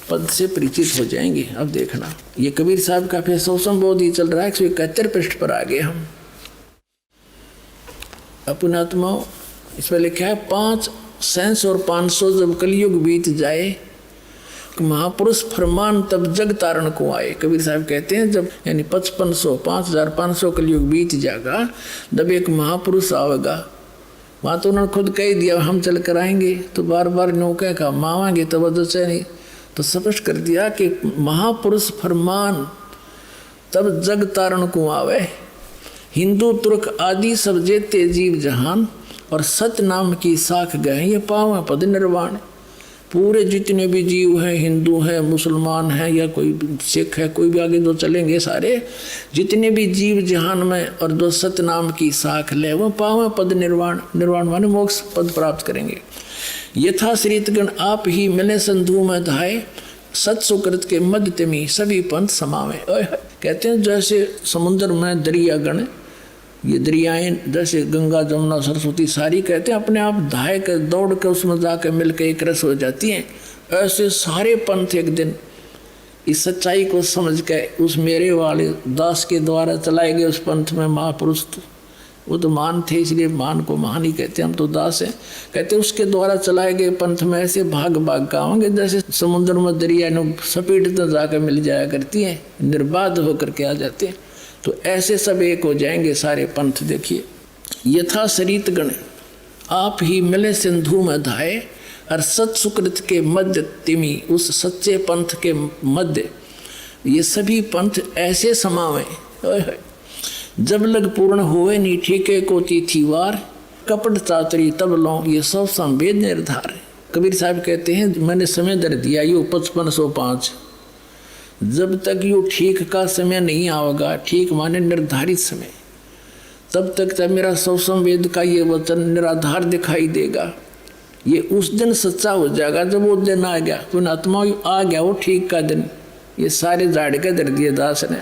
[SPEAKER 3] पद से परिचित हो जाएंगे। अब देखना, ये कबीर साहब का फिर 100 संबोधि चल रहा है, 171 पृष्ठ पर आ गए हम। अपने आत्मा इसमें लिखा है 5 सैंस और 500 जब कलयुग बीत जाए, महापुरुष फरमान तब जग तारण को आए। कबीर साहब कहते हैं जब यानी 5500 5500 कलयुग बीत जाएगा, जब एक महापुरुष आवेगा, वहाँ तो उन्होंने खुद कह दिया हम चल कर आएंगे, तो बार बार नौके का मावांगे तो वजह नहीं, तो स्पष्ट कर दिया कि महापुरुष फरमान तब जग तारण को आवे। हिंदू तुर्क आदि सब जेते जीव जहान, और सत्य नाम की साख गए ये पावे पद निर्वाण। पूरे जितने भी जीव हैं, हिंदू हैं, मुसलमान हैं, या कोई सिख है, कोई भी आगे जो चलेंगे सारे, जितने भी जीव जहान में और जो सत्य नाम की साख ले वो पावे पद निर्वाण। निर्वाण माने मोक्ष पद प्राप्त करेंगे। यथा श्रीतगण आप ही मिले संधु में धाये, सत सुकृत के मध्य तिमी सभी पंथ समावे। कहते हैं जैसे समुद्र में दरियागण, ये दरियाएं जैसे गंगा जमुना सरस्वती सारी कहते हैं अपने आप धाय कर दौड़ कर उसमें जाकर मिल के एक रस हो जाती हैं, ऐसे सारे पंथ एक दिन इस सच्चाई को समझ के उस मेरे वाले दास के द्वारा चलाए गए उस पंथ में महापुरुष, वो तो महान थे इसलिए महान को महान ही कहते हैं, हम तो दास हैं। कहते उसके द्वारा चलाए गए पंथ में ऐसे भाग भाग का होंगे जैसे समुद्र में दरिया सपेट तो जाकर मिल जाया करती हैं, निर्बाध होकर के आ जाते हैं, तो ऐसे सब एक हो जाएंगे सारे पंथ। देखिए यथा सरित गण आप ही मिले सिंधु में धाये, और सत सुकृत के मध्य तिमी उस सच्चे पंथ के मध्य ये सभी पंथ ऐसे समावे। जब लग पूर्ण होए नी ठीके को तिथि वार, कपट चातरी तब लो ये सब संवेद निर्धार। कबीर साहब कहते हैं मैंने समय दर दिया यो 5505, जब तक यो ठीक का समय नहीं आवेगा, ठीक माने निर्धारित समय, तब तक मेरा सब संवेद का ये वचन निराधार दिखाई देगा। ये उस दिन सच्चा हो जाएगा जब वो दिन आ गया, तो आत्मा आ गया वो ठीक का दिन। ये सारे झाड़ के दर दिए दास ने।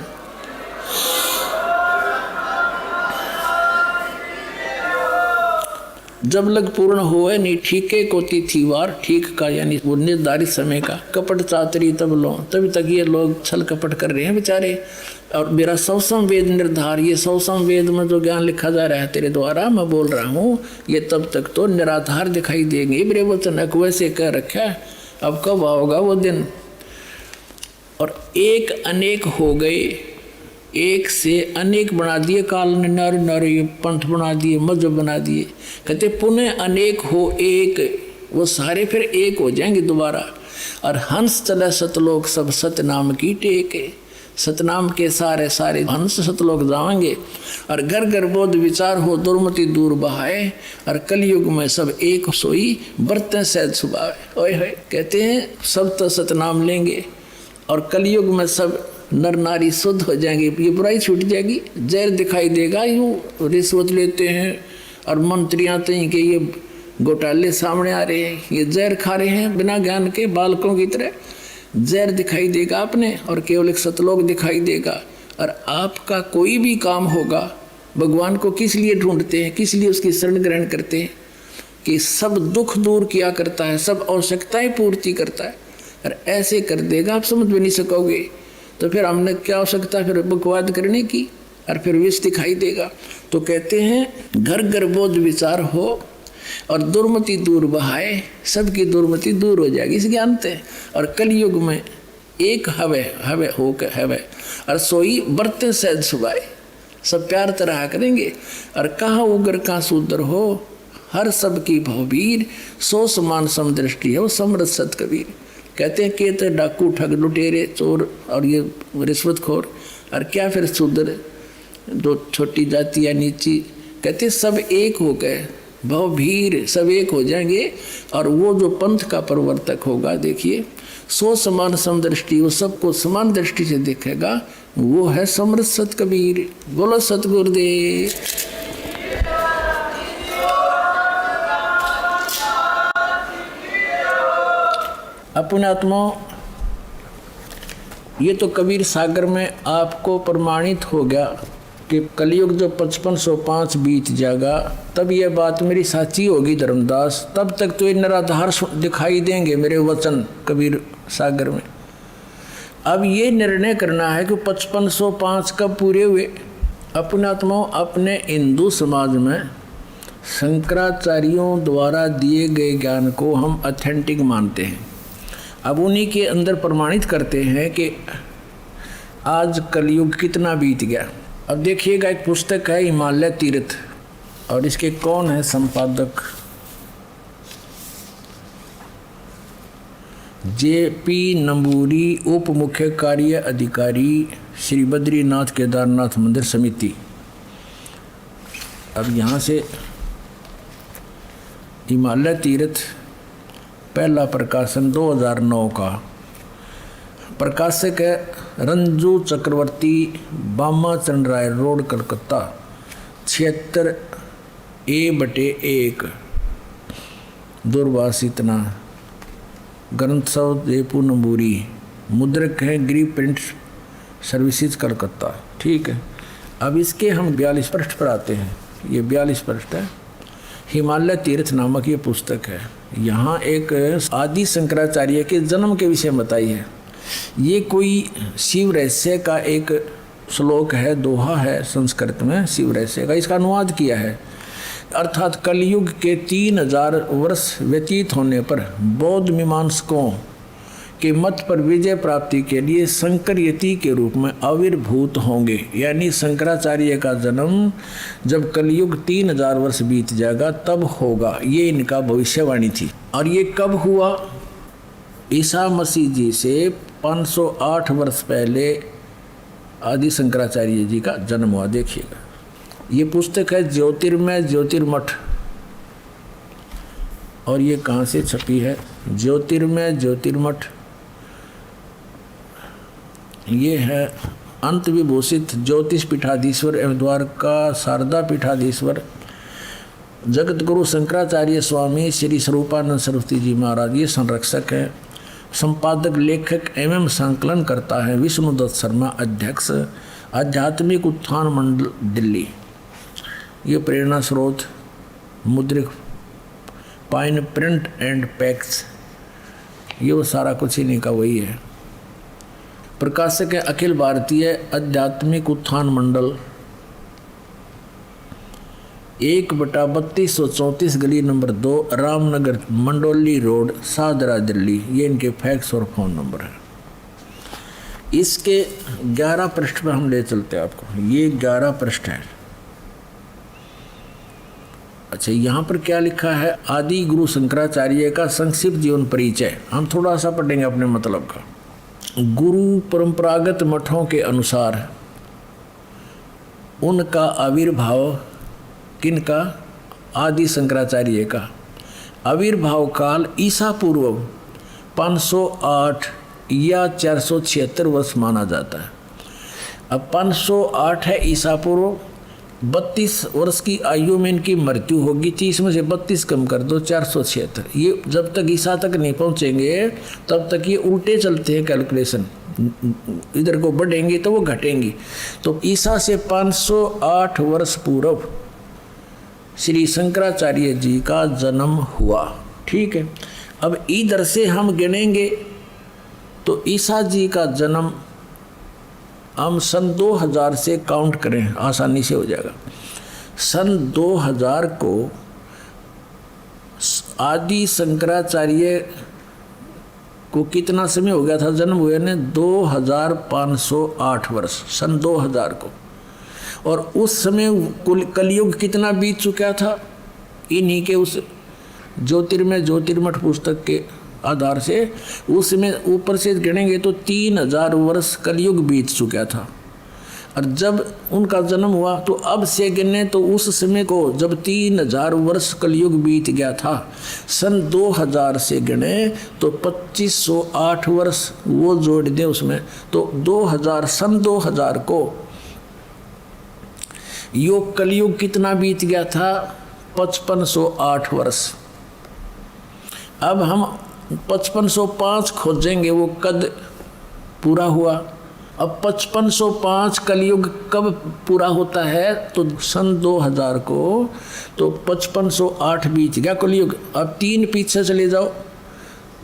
[SPEAKER 3] जब लग पूर्ण होए नहीं ठीके को तिथि वार, ठीक का यानी वो निर्धारित समय का, कपट चातरी तब लो, तभी तक ये लोग छल कपट कर रहे हैं बेचारे। और मेरा सौ संवेद निर्धार, ये सौ संवेद में जो ज्ञान लिखा जा रहा है तेरे द्वारा मैं बोल रहा हूँ, ये तब तक तो निराधार दिखाई देंगे। मेरे वचन वैसे कह रखा है, अब कब आओगा वो दिन। और एक अनेक हो गए, एक से अनेक बना दिए, काल ने नर नर पंथ बना दिए, मजहब बना दिए। कहते पुनः अनेक हो एक, वो सारे फिर एक हो जाएंगे दोबारा। और हंस चले सतलोक सब सतनाम की टेके, सतनाम के सारे सारे हंस सतलोक जाएंगे। और घर घर बोध विचार हो दुर्मति दूर बहाए, और कलयुग में सब एक सोई बरतें सहज सुभावे। ओए होए कहते हैं सब तो सतनाम लेंगे और कलयुग में सब नर नारी शुद्ध हो जाएंगे, ये बुराई छूट जाएगी। जहर दिखाई देगा, यूँ रिश्वत लेते हैं और मंत्रियाँ तो के ये घोटाले सामने आ रहे हैं, ये जहर खा रहे हैं बिना ज्ञान के बालकों की तरह। जहर दिखाई देगा आपने और केवल एक सतलोक दिखाई देगा। और आपका कोई भी काम होगा, भगवान को किस लिए ढूंढते हैं, किस लिए उसकी शरण ग्रहण करते हैं? कि सब दुख दूर किया करता है, सब आवश्यकताएं पूर्ति करता है। और ऐसे कर देगा आप समझ भी नहीं सकोगे। तो फिर हमने क्या आवश्यकता फिर बकवाद करने की, और फिर विष दिखाई देगा। तो कहते हैं घर घर बोध विचार हो और दुर्मति दूर बहाए, सबकी दुर्मति दूर हो जाएगी इस ज्ञान से। और कलयुग में एक हवे हवे हो के हवे, और सोई बरते सहज सुभाए, सब प्यार तरह करेंगे। और कहाँ उगर कहाँ सूदर हो, हर सब की भवबीर, सो समान समदृष्टि है वो समृद्ध सत कबीर। कहते हैं कि तो डाकू ठग लुटेरे चोर और ये रिश्वतखोर, और क्या फिर शूद्र जो छोटी जाति या नीची, कहते सब एक हो गए, भवभीर सब एक हो जाएंगे। और वो जो पंथ का प्रवर्तक होगा, देखिए सो समान समदृष्टि, वो सबको समान दृष्टि से देखेगा, वो है समृद्ध सत कबीर। बोलो सतगुरुदेव। अपने आत्मा, ये तो कबीर सागर में आपको प्रमाणित हो गया कि कलयुग जो 5505 बीत जाएगा तब ये बात मेरी साची होगी धर्मदास, तब तक तो ये निराधार दिखाई देंगे मेरे वचन कबीर सागर में। अब ये निर्णय करना है कि 5505 कब पूरे हुए। अपने आत्माओं, अपने हिंदू समाज में शंकराचार्यों द्वारा दिए गए ज्ञान को हम ऑथेंटिक मानते हैं। अब उन्हीं के अंदर प्रमाणित करते हैं कि आज कलयुग कितना बीत गया। अब देखिएगा, एक पुस्तक है हिमालय तीर्थ, और इसके कौन है संपादक? JP नंबूरी, उप मुख्य कार्य अधिकारी, श्री बद्रीनाथ केदारनाथ मंदिर समिति। अब यहाँ से हिमालय तीर्थ पहला प्रकाशन 2009 का, प्रकाशक है रंजू चक्रवर्ती, बामाचरण राय रोड, कलकत्ता, 76A/1। दूरभाषितना ग्रंथोत्सव जयपुर नंबूरी, मुद्रक है गिरी प्रिंट सर्विसेज कलकत्ता। ठीक है, अब इसके हम 42 पृष्ठ पर आते हैं। ये 42 पृष्ठ है, हिमालय तीर्थ नामक ये पुस्तक है। यहाँ एक आदि शंकराचार्य के जन्म के विषय बताई है। ये कोई शिव रहस्य का एक श्लोक है, दोहा है संस्कृत में शिव रहस्य का, इसका अनुवाद किया है। अर्थात कलयुग के 3000 वर्ष व्यतीत होने पर बौद्ध मीमांसकों के मत पर विजय प्राप्ति के लिए शंकर यति के रूप में आविर्भूत होंगे। यानी शंकराचार्य का जन्म जब कलयुग 3000 वर्ष बीत जाएगा तब होगा, ये इनका भविष्यवाणी थी। और ये कब हुआ? ईसा मसीह जी से 508 वर्ष पहले आदि शंकराचार्य जी का जन्म हुआ। देखिएगा, ये पुस्तक है ज्योतिर्मय ज्योतिर्मठ, और ये कहाँ से छपी है? ज्योतिर्मय ज्योतिर्मठ। ये है अंत विभूषित ज्योतिष पीठाधीश्वर एवं द्वारका शारदा पीठाधीश्वर जगत गुरु शंकराचार्य स्वामी श्री स्वरूपानंद सरस्वती जी महाराज, ये संरक्षक है। संपादक, लेखक एवं संकलन करता है विष्णुदत्त शर्मा, अध्यक्ष आध्यात्मिक उत्थान मंडल दिल्ली। ये प्रेरणा स्रोत Mudryk pine print and PACS, ये वो सारा कुछ इन्हीं का वही है। प्रकाशक है अखिल भारतीय आध्यात्मिक उत्थान मंडल, 1/3234 गली नंबर 2, रामनगर मंडोली रोड, सादरा दिल्ली। ये इनके फैक्स और फ़ोन नंबर है। इसके 11 पृष्ठ पर हम ले चलते हैं आपको। ये 11 पृष्ठ है। अच्छा, यहाँ पर क्या लिखा है? आदि गुरु शंकराचार्य का संक्षिप्त जीवन परिचय। हम थोड़ा सा पढ़ेंगे अपने मतलब का। गुरु परंपरागत मठों के अनुसार उनका आविर्भाव, किनका? आदि शंकराचार्य का आविर्भाव काल ईसा पूर्व 508 या 476 वर्ष माना जाता है। अब 508 है ईसा पूर्व, 32 वर्ष की आयु में इनकी मृत्यु होगी। 30 में से 32 कम कर दो, 476। ये जब तक ईसा तक नहीं पहुंचेंगे तब तक ये उल्टे चलते हैं कैलकुलेशन, इधर को बढ़ेंगे तो वो घटेंगी। तो ईसा से 508 वर्ष पूर्व श्री शंकराचार्य जी का जन्म हुआ। ठीक है, अब इधर से हम गिनेंगे तो ईसा जी का जन्म हम सन 2000 से काउंट करें, आसानी से हो जाएगा। सन 2000 को आदि शंकराचार्य को कितना समय हो गया था जन्म हुए ने? 2508 वर्ष, सन 2000 को। और उस समय कलयुग कितना बीत चुका था? इन्हीं के उस ज्योतिर्मय ज्योतिर्मठ पुस्तक के आधार से उसमें ऊपर से गिनेंगे तो 3000 वर्ष कलयुग बीत चुका था। और जब उनका जन्म हुआ तो अब से गिने तो उस समय को जब 3000 वर्ष कलयुग बीत गया था, सन 2000 से गिने तो 2508 वर्ष वो जोड़ दें उसमें, तो 2000 सन 2000 को योग कलयुग कितना बीत गया था? 5508 वर्ष। अब हम 5505 खोजेंगे वो कद पूरा हुआ, अब 5505 कलयुग कब पूरा होता है? तो सन 2000 को, तो 5508 बीत गया कलयुग। अब 3 पीछे चले जाओ,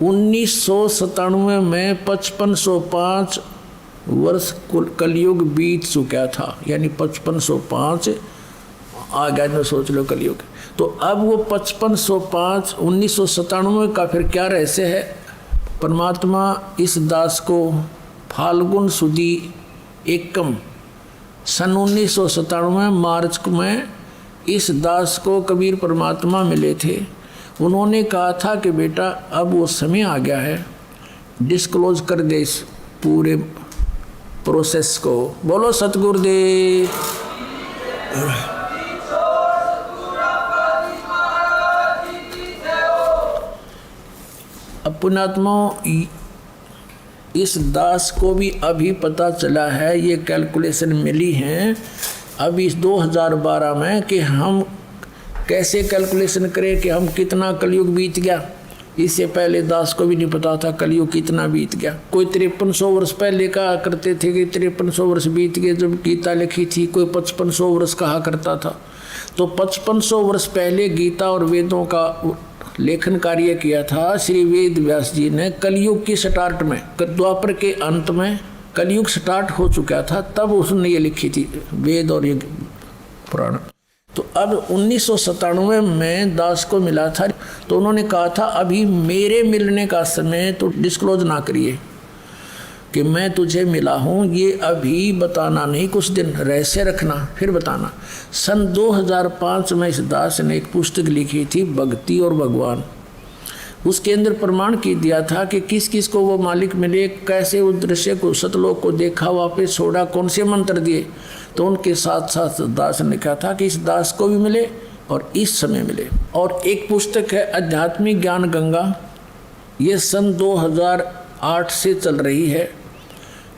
[SPEAKER 3] 1997 में 5505 वर्ष कलयुग बीत चुका था, यानी 5505 आ गया ना, सोच लो कलयुग। तो अब वो 5505 1997 का फिर क्या रहस्य है? परमात्मा इस दास को फाल्गुन सुदी एकम सन 1997 मार्च में इस दास को कबीर परमात्मा मिले थे। उन्होंने कहा था कि बेटा अब वो समय आ गया है, डिस्क्लोज कर दे इस पूरे प्रोसेस को। बोलो सतगुरुदेव। अब पुण्यात्मा, इस दास को भी अभी पता चला है, ये कैलकुलेशन मिली हैं अभी इस 2012 में कि हम कैसे कैलकुलेशन करें कि हम कितना कलयुग बीत गया। इससे पहले दास को भी नहीं पता था कलयुग कितना बीत गया। कोई 5300 वर्ष पहले कहा करते थे कि 5300 वर्ष बीत गए जब गीता लिखी थी, कोई 5500 वर्ष कहा करता था। तो 5500 वर्ष पहले गीता और वेदों का लेखन कार्य किया था श्री वेद व्यास जी ने कलयुग की स्टार्ट में, द्वापर के अंत में कलयुग स्टार्ट हो चुका था, तब उसने ये लिखी थी वेद और ये पुराण। तो अब 1997 में दास को मिला था, तो उन्होंने कहा था अभी मेरे मिलने का समय तो डिस्क्लोज ना करिए कि मैं तुझे मिला हूँ, ये अभी बताना नहीं, कुछ दिन रहस्य रखना फिर बताना। सन 2005 में इस दास ने एक पुस्तक लिखी थी भक्ति और भगवान। उसके अंदर प्रमाण की दिया था कि किस किस को वो मालिक मिले, कैसे उस दृश्य को सतलोक को देखा, वापस छोड़ा, कौन से मंत्र दिए। तो उनके साथ साथ दास ने कहा था कि इस दास को भी मिले और इस समय मिले। और एक पुस्तक है आध्यात्मिक ज्ञान गंगा, ये सन 2008 से चल रही है।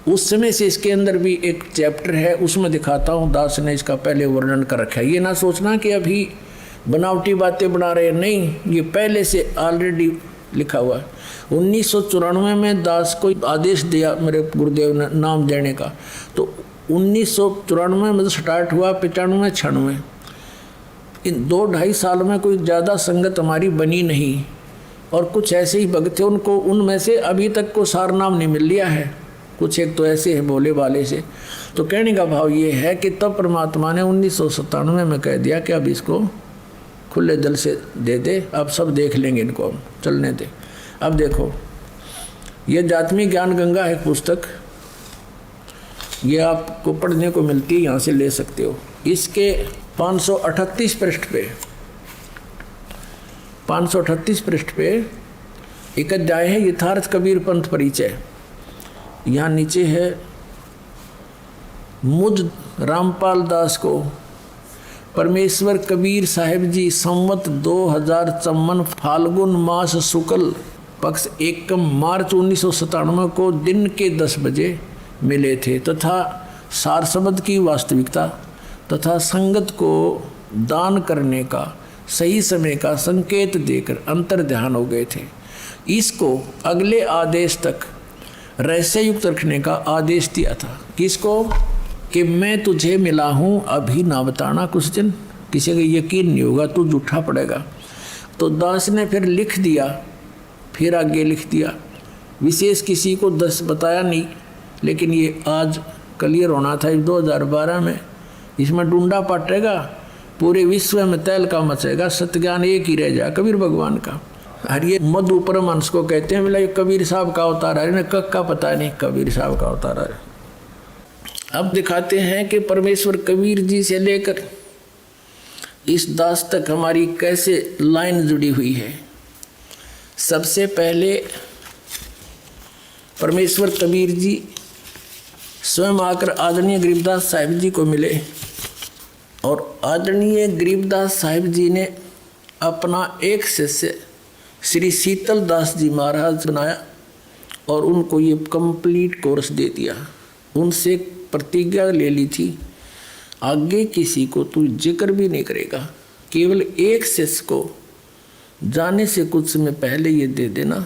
[SPEAKER 3] उस समय से इसके अंदर भी एक चैप्टर है, उसमें दिखाता हूँ दास ने इसका पहले वर्णन कर रखा है। ये ना सोचना कि अभी बनावटी बातें बना रहे, नहीं, ये पहले से ऑलरेडी लिखा हुआ है। 1994 में दास को आदेश दिया मेरे गुरुदेव ने नाम देने का, तो 1994 में स्टार्ट हुआ, 95 96, इन 2-2.5 साल में कोई ज़्यादा संगत हमारी बनी नहीं। और कुछ ऐसे ही भक्त थे, उनको उनमें से अभी तक को सार नाम नहीं मिल लिया है, कुछ एक तो ऐसे है बोले वाले से। तो कहने का भाव ये है कि तब परमात्मा ने 1997 में कह दिया कि अब इसको खुले दिल से दे दे, अब सब देख लेंगे, इनको हम चलने दे। अब देखो, ये आध्यात्मिक ज्ञान गंगा है पुस्तक, ये आपको पढ़ने को मिलती है, यहाँ से ले सकते हो। इसके 538 पृष्ठ पे 538 पृष्ठ पे एक अध्याय है यथार्थ कबीर पंथ परिचय। यहाँ नीचे है मुझ रामपाल दास को परमेश्वर कबीर साहिब जी संवत 2054 फाल्गुन मास शुक्ल पक्ष एकम मार्च 1997 को दिन के 10 बजे मिले थे, तथा सार शब्द की वास्तविकता तथा संगत को दान करने का सही समय का संकेत देकर अंतर ध्यान हो गए थे। इसको अगले आदेश तक रहस्य युक्त रखने का आदेश दिया था। किसको? कि मैं तुझे मिला हूँ, अभी ना बताना, कुछ दिन किसी का यकीन नहीं होगा, तू झूठा पड़ेगा। तो दास ने फिर लिख दिया, फिर आगे लिख दिया, विशेष किसी को 10 बताया नहीं, लेकिन ये आज क्लियर होना था 2012 में। इसमें डूंडा पटेगा, पूरे विश्व में तहलका मचेगा, सत्य ज्ञान एक ही रह जाए कबीर भगवान का। और ये मधु परमहंस को कहते हैं, बोला ये कबीर साहब का अवतार है, इन्हें कब का पता नहीं, कबीर साहब का अवतार है। अब दिखाते हैं कि परमेश्वर कबीर जी से लेकर इस दास तक हमारी कैसे लाइन जुड़ी हुई है। सबसे पहले परमेश्वर कबीर जी स्वयं आकर आदरणीय गरीबदास साहिब जी को मिले, और आदरणीय गरीबदास साहिब जी ने अपना एक शिष्य श्री शीतल दास जी महाराज बनाया और उनको ये कंप्लीट कोर्स दे दिया। उनसे प्रतिज्ञा ले ली थी, आगे किसी को तू जिक्र भी नहीं करेगा, केवल एक शिष्य को जाने से कुछ समय पहले ये दे देना,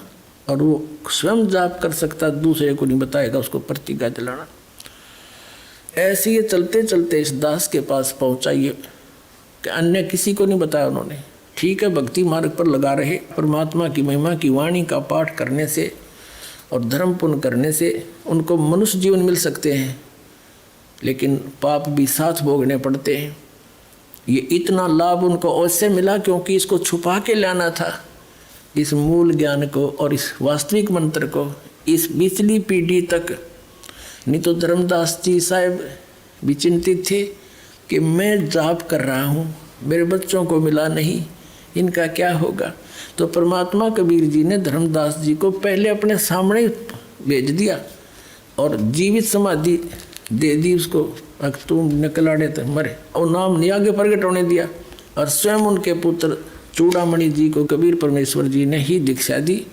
[SPEAKER 3] और वो स्वयं जाप कर सकता, दूसरे को नहीं बताएगा, उसको प्रतिज्ञा दिलाना। ऐसे ये चलते चलते इस दास के पास पहुंचा, ये कि अन्य किसी को नहीं बताया उन्होंने। ठीक है, भक्ति मार्ग पर लगा रहे, परमात्मा की महिमा की वाणी का पाठ करने से और धर्म पुण्य करने से उनको मनुष्य जीवन मिल सकते हैं, लेकिन पाप भी साथ भोगने पड़ते हैं। ये इतना लाभ उनको अवश्य मिला क्योंकि इसको छुपा के लाना था, इस मूल ज्ञान को और इस वास्तविक मंत्र को इस पिछली पीढ़ी तक। नहीं तो धर्मदास जी साहब भी चिंतित थे कि मैं जाप कर रहा हूँ, मेरे बच्चों को मिला नहीं, इनका क्या होगा। तो परमात्मा कबीर जी ने धर्मदास जी को पहले अपने सामने भेज दिया और जीवित समाधि दे दी उसको। अगर तुम निकलाड़े तो मरे, और नाम नहीं आगे प्रकट होने दिया। और स्वयं उनके पुत्र चूड़ामणि जी को कबीर परमेश्वर जी ने ही दीक्षा दी,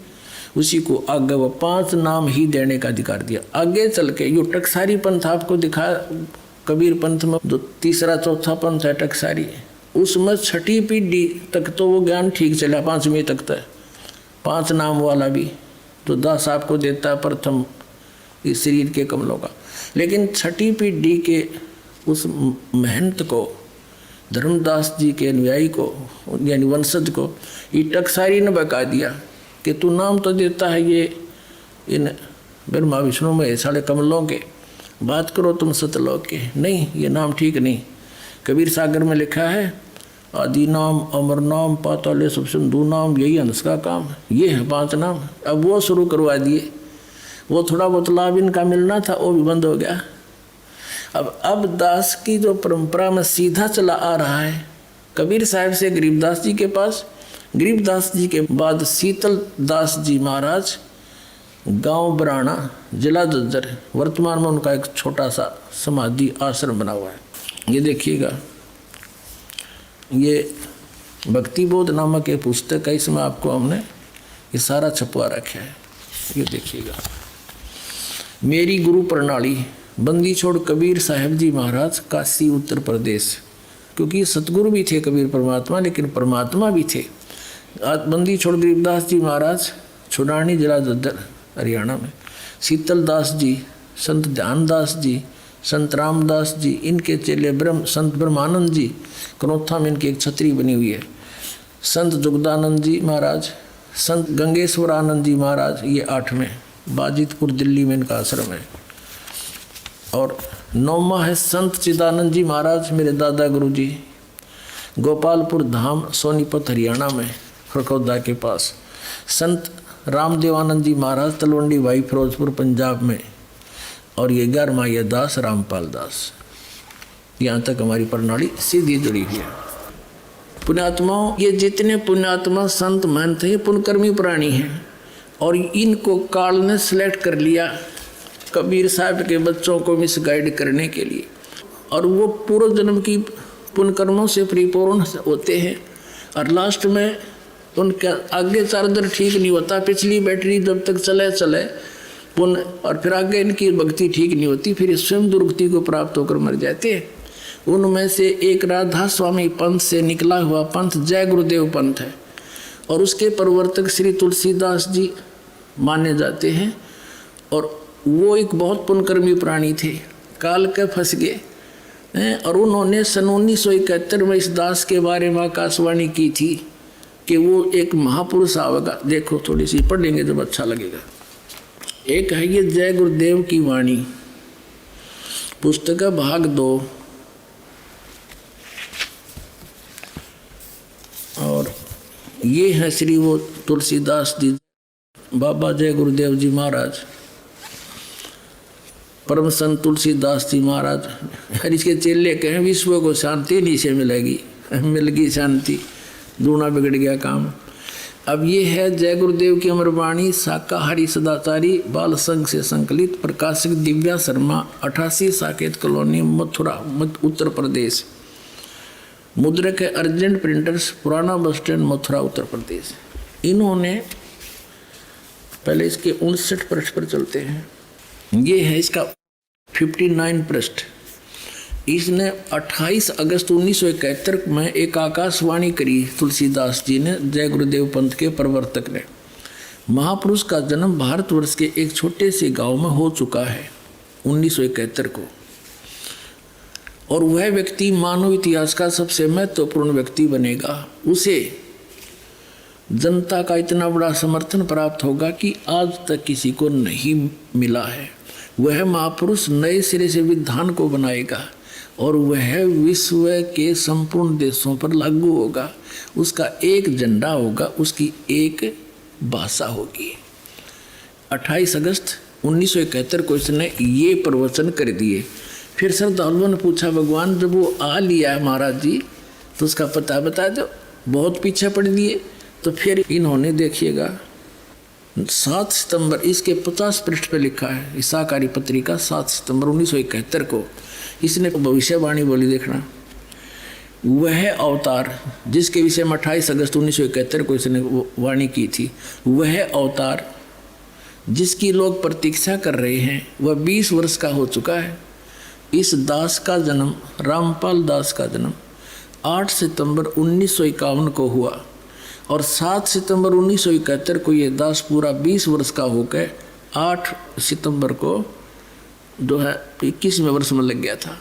[SPEAKER 3] उसी को आगे वो 5 नाम ही देने का अधिकार दिया। आगे चल के यो टकसारी पंथ आपको दिखा, कबीर पंथ में जो तीसरा चौथा पंथ है टकसारी, उसमें 6ठी पीढ़ी तक तो वो ज्ञान ठीक चला, 5वीं तक तो 5 नाम वाला भी तो दास आपको देता है प्रथम इस शरीर के कमलों का। लेकिन 6ठी पीढ़ी के उस महंत को, धर्मदास जी के अनुयायी को यानी वंशज को, ये टकसारी ने बका दिया कि तू नाम तो देता है ये इन ब्रह्मा विष्णु में साढ़े कमलों के, बात करो तुम सतलोक के। नहीं, ये नाम ठीक नहीं। कबीर सागर में लिखा है आदि नाम, अमर नाम, पाताले सब सिंधु नाम, यही हंस का काम। ये है 5 नाम। अब वो शुरू करवा दिए, वो थोड़ा बहुत लाभ इनका मिलना था वो भी बंद हो गया। अब दास की जो परंपरा में सीधा चला आ रहा है, कबीर साहब से गरीबदास जी के पास, गरीबदास जी के बाद शीतल दास जी महाराज, गांव बराना, जिला जज्जर, वर्तमान में उनका एक छोटा सा समाधि आश्रम बना हुआ है। ये देखिएगा, ये भक्ति बोध नामक एक पुस्तक है, इसमें आपको हमने ये सारा छपवा रखा है। ये देखिएगा, मेरी गुरु प्रणाली, बंदी छोड़ कबीर साहब जी महाराज, काशी उत्तर प्रदेश। क्योंकि सतगुरु भी थे कबीर परमात्मा, लेकिन परमात्मा भी थे। बंदी छोड़ गरीबदास जी महाराज, छुड़ानी जिला जज्जर हरियाणा में। शीतल दास जी, संत ध्यानदास जी, संत रामदास जी, इनके चेले संत ब्रह्मानंद जी, कनौथा में इनकी एक छतरी बनी हुई है। संत जुगदानंद जी महाराज, संत गंगेश्वरानंद जी महाराज, ये 8 में, बाजितपुर दिल्ली में इनका आश्रम है। और 9वां है संत चिदानंद जी महाराज, मेरे दादा गुरु जी, गोपालपुर धाम, सोनीपत हरियाणा में, खड़कौदा के पास। संत रामदेवानंद जी महाराज, तलवंडी भाई, फिरोजपुर पंजाब में। और ये 11वां ये दास रामपाल दास। यहाँ तक हमारी प्रणाली सीधी जुड़ी हुई है। पुण्यात्माओं, ये जितने पुण्यात्मा संत महंत हैं, ये पुण्यकर्मी प्राणी हैं, और इनको काल ने सिलेक्ट कर लिया कबीर साहब के बच्चों को मिसगाइड करने के लिए। और वो पूर्व जन्म की पुण्यकर्मों से परिपूर्ण होते हैं, और लास्ट में उनका आगे चार्जर ठीक नहीं होता, पिछली बैटरी जब तक चले पुण्य, और फिर आगे इनकी भक्ति ठीक नहीं होती, फिर स्वयं दुर्गति को प्राप्त होकर मर जाते हैं। उनमें से एक राधा स्वामी पंथ से निकला हुआ पंथ जय गुरुदेव पंथ है, और उसके प्रवर्तक श्री तुलसीदास जी माने जाते हैं। और वो एक बहुत पुण्यकर्मी प्राणी थे, काल के फंस गए हैं। और उन्होंने सन 1971 में इस दास के बारे में आकाशवाणी की थी कि वो एक महापुरुष आवेगा। देखो, थोड़ी सी पढ़ लेंगे जब अच्छा लगेगा। एक है ये जय गुरुदेव की वाणी, पुस्तक भाग 2, और ये है श्री वो तुलसीदास जी, बाबा जय गुरुदेव जी महाराज, परम संत तुलसीदास जी महाराज। हर इसके चेले कहें विश्व को शांति नहीं से मिलेगी, मिल गई शांति, दूना बिगड़ गया काम। अब ये है जय गुरुदेव की अमरवाणी, शाकाहारी सदाचारी, बाल संघ से संकलित, प्रकाशक दिव्या शर्मा, 88 साकेत कॉलोनी, मथुरा, उत्तर प्रदेश। मुद्रक है अर्जेंट प्रिंटर्स, पुराना बस स्टैंड, मथुरा, उत्तर प्रदेश। इन्होंने पहले इसके 59 पृष्ठ पर चलते हैं। ये है इसका 59 पृष्ठ। इसने 28 अगस्त 1971 में एक आकाशवाणी करी तुलसीदास जी ने, जय गुरुदेव पंथ के प्रवर्तक ने। महापुरुष का जन्म भारतवर्ष के एक छोटे से गांव में हो चुका है 1971 को। और वह व्यक्ति मानव इतिहास का सबसे महत्वपूर्ण व्यक्ति बनेगा। उसे जनता का इतना बड़ा समर्थन प्राप्त होगा कि आज तक किसी को नहीं मिला है। वह महापुरुष नए सिरे से विधान को बनाएगा और वह विश्व के संपूर्ण देशों पर लागू होगा। उसका एक झंडा होगा, उसकी एक भाषा होगी। 28 अगस्त 1971 को इसने ये प्रवचन कर दिए। फिर श्रद्धालुओं ने पूछा, भगवान जब वो आ लिया है महाराज जी तो उसका पता बता दो, बहुत पीछे पड़ दिए। तो फिर इन्होंने देखिएगा 7 सितंबर, इसके 50 पृष्ठ पे लिखा है, इस सहकारी पत्रिका 7 सितंबर 1971 को इसने भविष्यवाणी बोली। देखना, वह अवतार जिसके विषय में 28 अगस्त 1971 को इसने वाणी की थी, वह अवतार जिसकी लोग प्रतीक्षा कर रहे हैं वह 20 वर्ष का हो चुका है। इस दास का जन्म, रामपाल दास का जन्म 8 सितंबर 1951 को हुआ और 7 सितंबर 1971 को ये दास पूरा 20 वर्ष का होकर 8 सितंबर को 21वें वर्ष में लग गया था।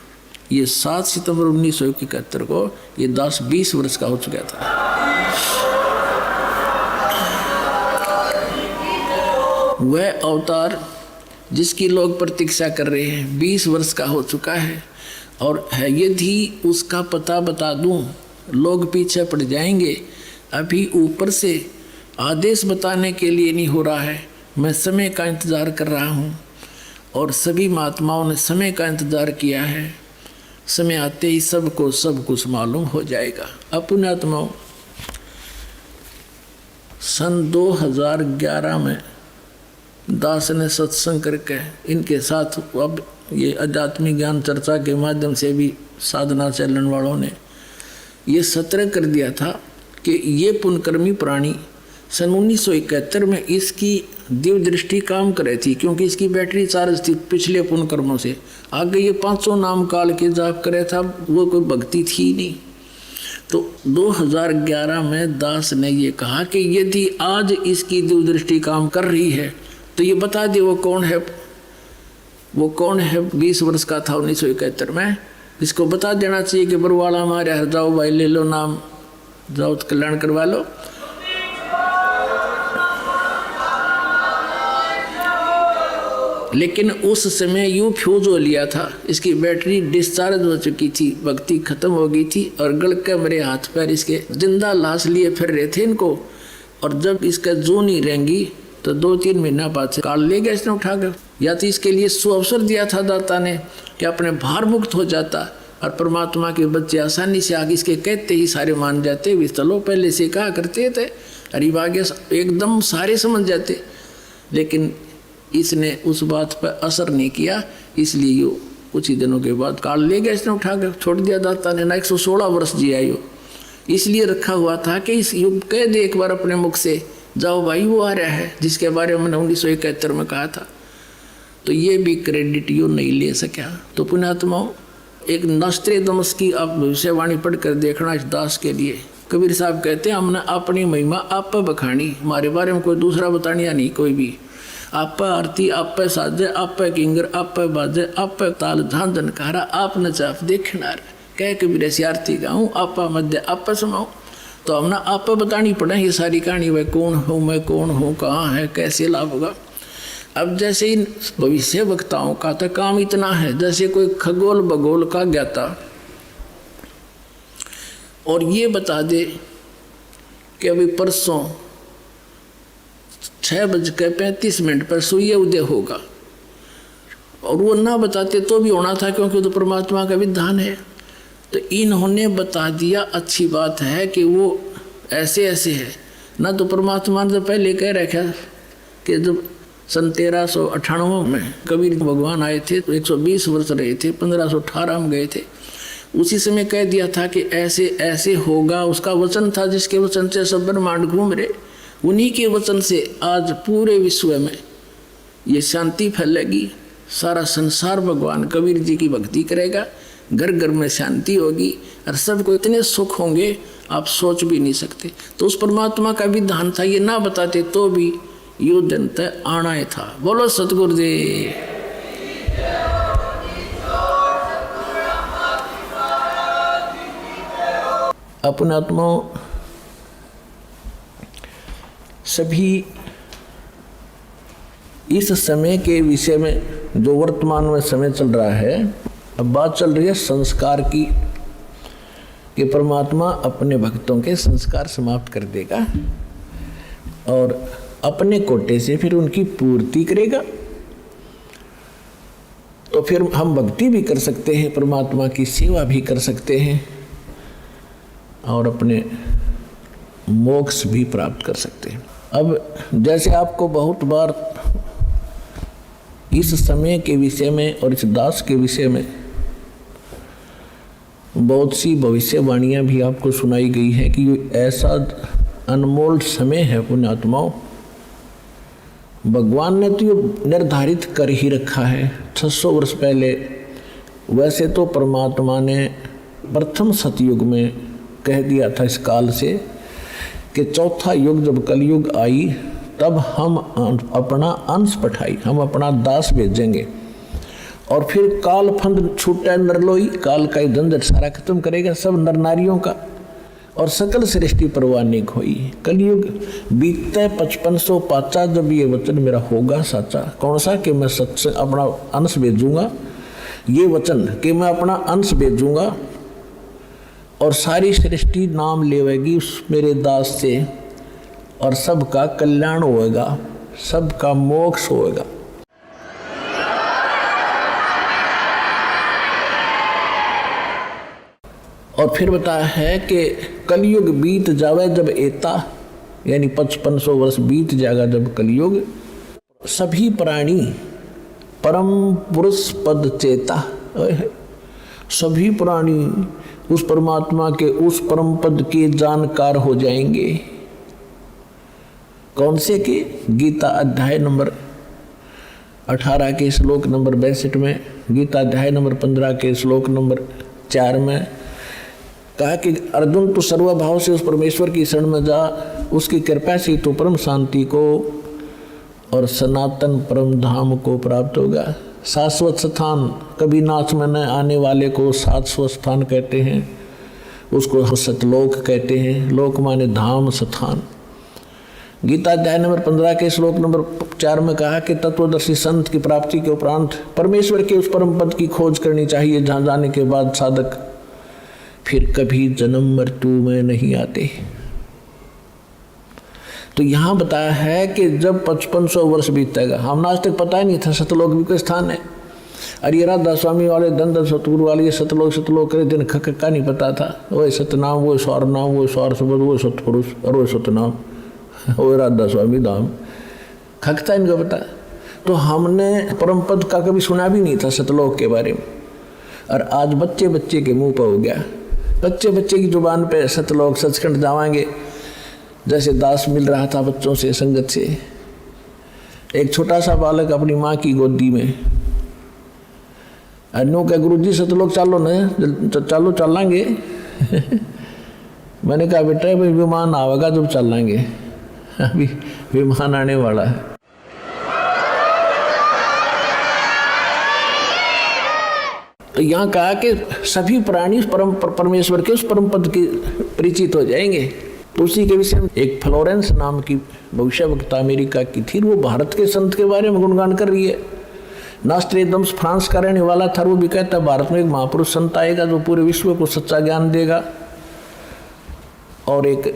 [SPEAKER 3] ये 7 सितंबर 1971 को ये दास 20 वर्ष का हो चुका था। वह अवतार जिसकी लोग प्रतीक्षा कर रहे हैं 20 वर्ष का हो चुका है और है, यदि उसका पता बता दूं लोग पीछे पड़ जाएंगे। अभी ऊपर से आदेश बताने के लिए नहीं हो रहा है, मैं समय का इंतज़ार कर रहा हूं और सभी महात्माओं ने समय का इंतज़ार किया है। समय आते ही सबको सब कुछ मालूम हो जाएगा। अपने आत्माओं, सन 2011 में दास ने सत्संग करके इनके साथ, अब ये आध्यात्मिक ज्ञान चर्चा के माध्यम से भी साधना चलन वालों ने ये सत्र कर दिया था कि ये पुण्यकर्मी प्राणी सन 1971 में इसकी दिव्य दृष्टि काम कर रही थी, क्योंकि इसकी बैटरी चार्ज थी पिछले पुण्यकर्मों से। आगे ये 500 नाम काल के जाप करे था, वो कोई भक्ति थी नहीं। तो 2011 में दास ने ये कहा कि यदि आज इसकी दिव्य दृष्टि काम कर रही है तो ये बता दे वो कौन है। वो कौन है 20 वर्ष का था 1971 में, इसको बता देना चाहिए कि बरवाला हमारे हर जाओ भाई, ले लो नाम, जाओ तो कल्याण करवा लो। लेकिन उस समय यूं फ्यूज हो लिया था, इसकी बैटरी डिस्चार्ज हो चुकी थी, भक्ति खत्म हो गई थी और गल के मेरे हाथ पैर इसके जिंदा लाश लिए फिर रहे थे इनको। और जब इसका जो नहीं रहेंगी तो 2-3 महीना बाद से काल ले गया इसने उठा कर। या तो इसके लिए सुअवसर दिया था दाता ने कि अपने भार मुक्त हो जाता और परमात्मा के बच्चे आसानी से आगे इसके कहते ही सारे मान जाते। विस्तलो पहले से कहा करते थे, अरिवागे एकदम सारे समझ जाते। लेकिन इसने उस बात पर असर नहीं किया, इसलिए यो कुछ ही दिनों के बाद काल ले गया इसने उठा कर, छोड़ दिया दाता ने। ना 116 वर्ष जिया यो, इसलिए रखा हुआ था कि इस युग कह दे एक बार अपने मुख से, जाओ भाई वो आ रहा है जिसके बारे में मैंने 1971 में कहा था। तो ये भी क्रेडिट यो नहीं ले सका। तो पुण्यात्माओं, एक नस्त्रेदमस की आप भविष्यवाणी पढ़ कर देखना इस दास के लिए। कबीर साहब कहते हैं, हमने अपनी महिमा आप पे बखानी, हमारे बारे में कोई दूसरा बतानिया नहीं कोई भी। आप पे आरती, आप पे साजे, आप पे किंगर, आप पे बाजे, आप पे ताल झांझन कारा, आप नचाफ देखनार, कह कबीर ऐसी आरती गाऊँ, आप मध्य आप पे समाऊँ। तो हमने आप पे बतानी पड़े ये सारी कहानी, वह कौन हूँ, मैं कौन हूँ, कहाँ है, कैसे लाभ होगा। अब जैसे इन भविष्य वक्ताओं का तो काम इतना है, जैसे कोई खगोल भगोल का ज्ञाता और ये बता दे कि अभी परसों 6:35 पर सूर्य उदय होगा, और वो ना बताते तो भी होना था, क्योंकि तो परमात्मा का विधान है। तो इन्होंने बता दिया, अच्छी बात है कि वो ऐसे ऐसे है ना। तो परमात्मा ने तो पहले कह रखा कि जब सन 1398 में कबीर भगवान आए थे तो 120 वर्ष रहे थे, 1518 में गए थे। उसी समय कह दिया था कि ऐसे ऐसे होगा, उसका वचन था जिसके वचन से सब ब्रह्मांड घूम रहे। उन्हीं के वचन से आज पूरे विश्व में ये शांति फैलेगी, सारा संसार भगवान कबीर जी की भक्ति करेगा, घर घर में शांति होगी और सबको इतने सुख होंगे आप सोच भी नहीं सकते। तो उस परमात्मा का विधान था, ये ना बताते तो भी यो दिन तय आना ही था। बोलो सतगुरुदेव। अपने आत्माओं सभी इस समय के विषय में, जो वर्तमान में समय चल रहा है, अब बात चल रही है संस्कार की, कि परमात्मा अपने भक्तों के संस्कार समाप्त कर देगा और अपने कोटे से फिर उनकी पूर्ति करेगा। तो फिर हम भक्ति भी कर सकते हैं, परमात्मा की सेवा भी कर सकते हैं और अपने मोक्ष भी प्राप्त कर सकते हैं। अब जैसे आपको बहुत बार इस समय के विषय में और इस दास के विषय में बहुत सी भविष्यवाणियां भी आपको सुनाई गई है कि ऐसा अनमोल समय है पुण्यात्माओं, भगवान ने तो ये निर्धारित कर ही रखा है 600 वर्ष पहले। वैसे तो परमात्मा ने प्रथम सतयुग में कह दिया था इस काल से कि चौथा युग जब कलयुग आई तब हम अपना अंश पठाई, हम अपना दास भेजेंगे और फिर काल फंद छूटा नरलोई, काल का ही झंझट सारा खत्म करेगा सब नर नारियों का और सकल सृष्टि परवानिक हुई। कलयुग बीतते 5500 पाचा जब ये वचन मेरा होगा साचा, कौन सा कि मैं सत्संग अपना अंश भेजूंगा, ये वचन कि मैं अपना अंश भेजूंगा और सारी सृष्टि नाम लेवेगी उस मेरे दास से और सबका कल्याण होएगा, सबका मोक्ष होएगा। और फिर बताया है कि कलयुग बीत जावे जब एता, यानी 5500 वर्ष बीत जाएगा जब कलयुग, सभी प्राणी परम पुरुष पद चेता, सभी प्राणी उस परमात्मा के उस परम पद के जानकार हो जाएंगे। कौन से के? गीता अध्याय नंबर 18 के श्लोक नंबर 62 में, गीता अध्याय नंबर 15 के श्लोक नंबर 4 में कहा कि अर्जुन तू सर्वभाव से उस परमेश्वर की शरण में जा, उसकी कृपा से तो परम शांति को और सनातन परम धाम को प्राप्त होगा। शाश्वत स्थान, कभी नाश में न आने वाले को शाश्वत स्थान कहते हैं, उसको सतलोक कहते हैं, लोक माने धाम स्थान। गीता अध्याय नंबर 15 के श्लोक नंबर 4 में कहा कि तत्वदर्शी संत की प्राप्ति के उपरांत परमेश्वर के उस परम पद की खोज करनी चाहिए जहाँ जाने के बाद साधक फिर कभी जन्म मृत्यु में नहीं आते। तो यहाँ बताया है कि जब 5500 वर्ष बीतेगा, हम आज तक पता ही नहीं था सतलोक भी कोई स्थान है। अरे राधा स्वामी वाले दंड सतगुरु वाले ये सतलोक करे दिन खक का नहीं पता था। वो सतनाम, वो स्वर नाम, वो स्वर शब्द, वो सतपुरुष और वो सतनाम, वो राधा स्वामी धाम, खकता इनको पता। तो हमने परम पद का कभी सुना भी नहीं था सतलोक के बारे में, और आज बच्चे बच्चे के मुंह पर हो गया, बच्चे बच्चे की जुबान पे सतलोक सचखंड जावांगे। जैसे दास मिल रहा था बच्चों से संगत से, एक छोटा सा बालक अपनी माँ की गोदी में, अन्यों के गुरु जी सतलोक चालो न, चालो चलांगे। मैंने कहा बेटा भाई विमान आवेगा जब चलांगे, अभी विमान आने वाला है। तो यहाँ कहा कि सभी प्राणी परमेश्वर के उस परम पद के परिचित हो जाएंगे। तो उसी के विषय में एक फ्लोरेंस नाम की भविष्यवक्ता अमेरिका की थी, वो भारत के संत के बारे में गुणगान कर रही है। नास्ट्रेडम्स फ्रांस का रहने वाला था, वो भी कहता है भारत में एक महापुरुष संत आएगा जो पूरे विश्व को सच्चा ज्ञान देगा और एक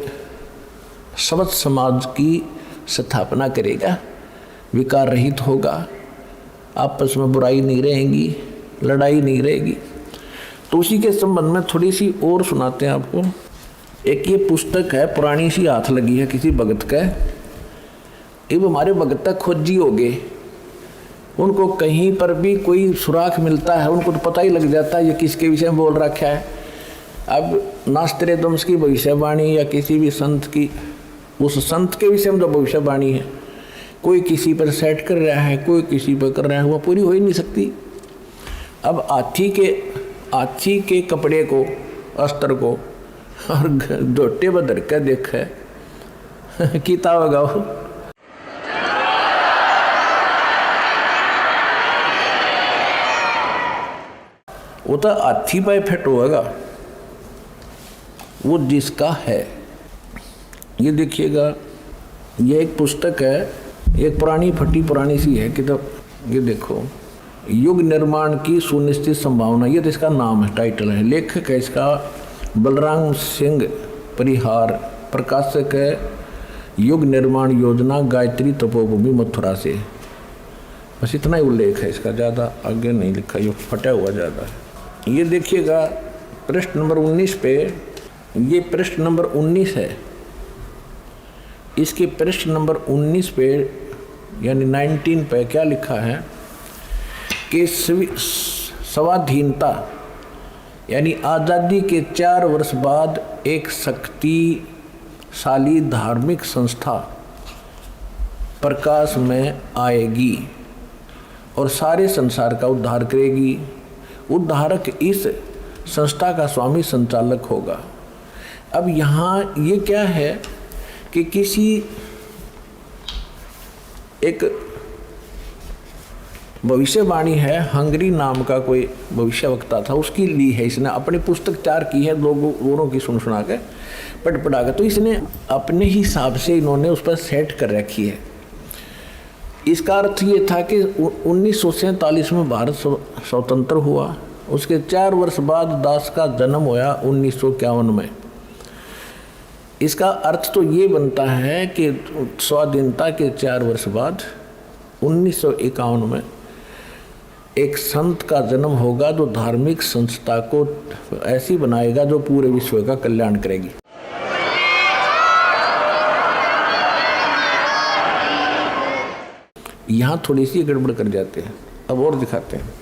[SPEAKER 3] सबत समाज की स्थापना करेगा, विकार रहित होगा, आपस में बुराई नहीं रहेगी, लड़ाई नहीं रहेगी। तो उसी के संबंध में थोड़ी सी और सुनाते हैं आपको। एक ये पुस्तक है, पुरानी सी हाथ लगी है किसी भगत का, ये हमारे भगत तक खोजी हो गए, उनको कहीं पर भी कोई सुराख मिलता है उनको तो पता ही लग जाता है ये किसके विषय में बोल रखा है। अब नास्ट्रेडम्स की भविष्यवाणी या किसी भी संत की, उस संत के विषय में जो भविष्यवाणी है, कोई किसी पर सेट कर रहा है, कोई किसी पर कर रहा है, वो पूरी हो ही नहीं सकती। अब हाथी के कपड़े को, अस्त्र को और डोटे बदर के देखे कीता होगा वो तो हाथी पे फिट होगा, वो जिसका है। ये देखिएगा, ये एक पुस्तक है, एक पुरानी फटी पुरानी सी है किताब। ये देखो, युग निर्माण की सुनिश्चित संभावना, ये तो इसका नाम है, टाइटल है। लेखक है इसका बलराम सिंह परिहार, प्रकाशक है युग निर्माण योजना, गायत्री तपोभूमि मथुरा से। बस इतना ही उल्लेख है इसका, ज़्यादा आगे नहीं लिखा, ये फटा हुआ ज़्यादा है। ये देखिएगा पृष्ठ नंबर 19 पे, ये पृष्ठ नंबर 19 है। इसके पृष्ठ नंबर 19 पे यानी 19 पे क्या लिखा है कि स्वाधीनता यानी आज़ादी के 4 वर्ष बाद एक शक्तिशाली धार्मिक संस्था प्रकाश में आएगी और सारे संसार का उद्धार करेगी। उद्धारक इस संस्था का स्वामी संचालक होगा। अब यहाँ ये क्या है कि किसी एक भविष्यवाणी है, हंगरी नाम का कोई भविष्यवक्ता था, उसकी ली है इसने, अपनी पुस्तक तैयार की है, लोगों की सुना के पढ़ा के, तो इसने अपने हिसाब से इन्होंने उस पर सेट कर रखी है। इसका अर्थ ये था कि 1947 में भारत स्वतंत्र हुआ, उसके 4 वर्ष बाद दास का जन्म होया 1951 में। इसका अर्थ तो ये बनता है कि स्वाधीनता के 4 वर्ष बाद 1951 में एक संत का जन्म होगा जो धार्मिक संस्था को ऐसी बनाएगा जो पूरे विश्व का कल्याण करेगी। यहाँ थोड़ी सी गड़बड़ कर जाते हैं, अब और दिखाते हैं।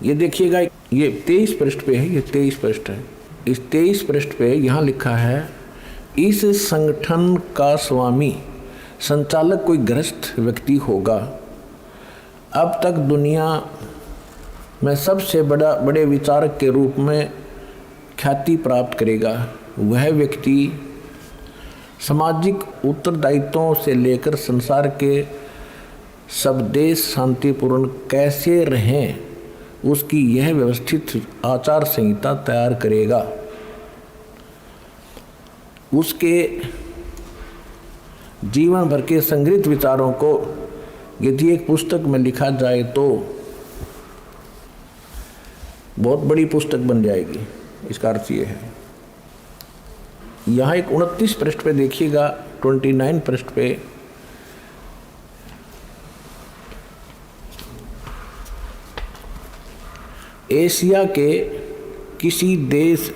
[SPEAKER 3] ये देखिएगा, ये 23 पृष्ठ पे है, ये 23 पृष्ठ है। इस 23 पृष्ठ पे यहाँ लिखा है, इस संगठन का स्वामी संचालक कोई गृहस्थ व्यक्ति होगा। अब तक दुनिया में सबसे बड़े विचारक के रूप में ख्याति प्राप्त करेगा। वह व्यक्ति सामाजिक उत्तरदायित्वों से लेकर संसार के सब देश शांतिपूर्ण कैसे रहें उसकी यह व्यवस्थित आचार संहिता तैयार करेगा। उसके जीवन भर के संग्रहित विचारों को यदि एक पुस्तक में लिखा जाए तो बहुत बड़ी पुस्तक बन जाएगी। इसका अर्थ ये है। यहाँ एक 29 पृष्ठ पे देखिएगा, 29 पृष्ठ पे एशिया के किसी देश,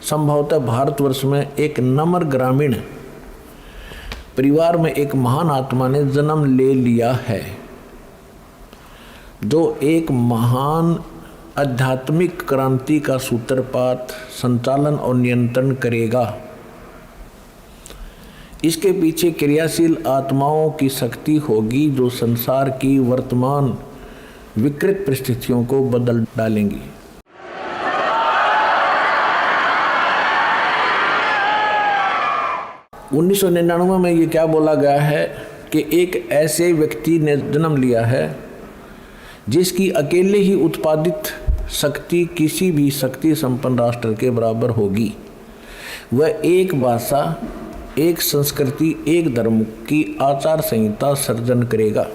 [SPEAKER 3] संभवतः भारतवर्ष में, एक नम्र ग्रामीण परिवार में एक महान आत्मा ने जन्म ले लिया है जो एक महान आध्यात्मिक क्रांति का सूत्रपात, संचालन और नियंत्रण करेगा। इसके पीछे क्रियाशील आत्माओं की शक्ति होगी जो संसार की वर्तमान विकृत परिस्थितियों को बदल डालेंगी। उन्नीस 1999 में ये क्या बोला गया है कि एक ऐसे व्यक्ति ने जन्म लिया है जिसकी अकेले ही उत्पादित शक्ति किसी भी शक्ति संपन्न राष्ट्र के बराबर होगी। वह एक भाषा, एक संस्कृति, एक धर्म की आचार संहिता सर्जन करेगा।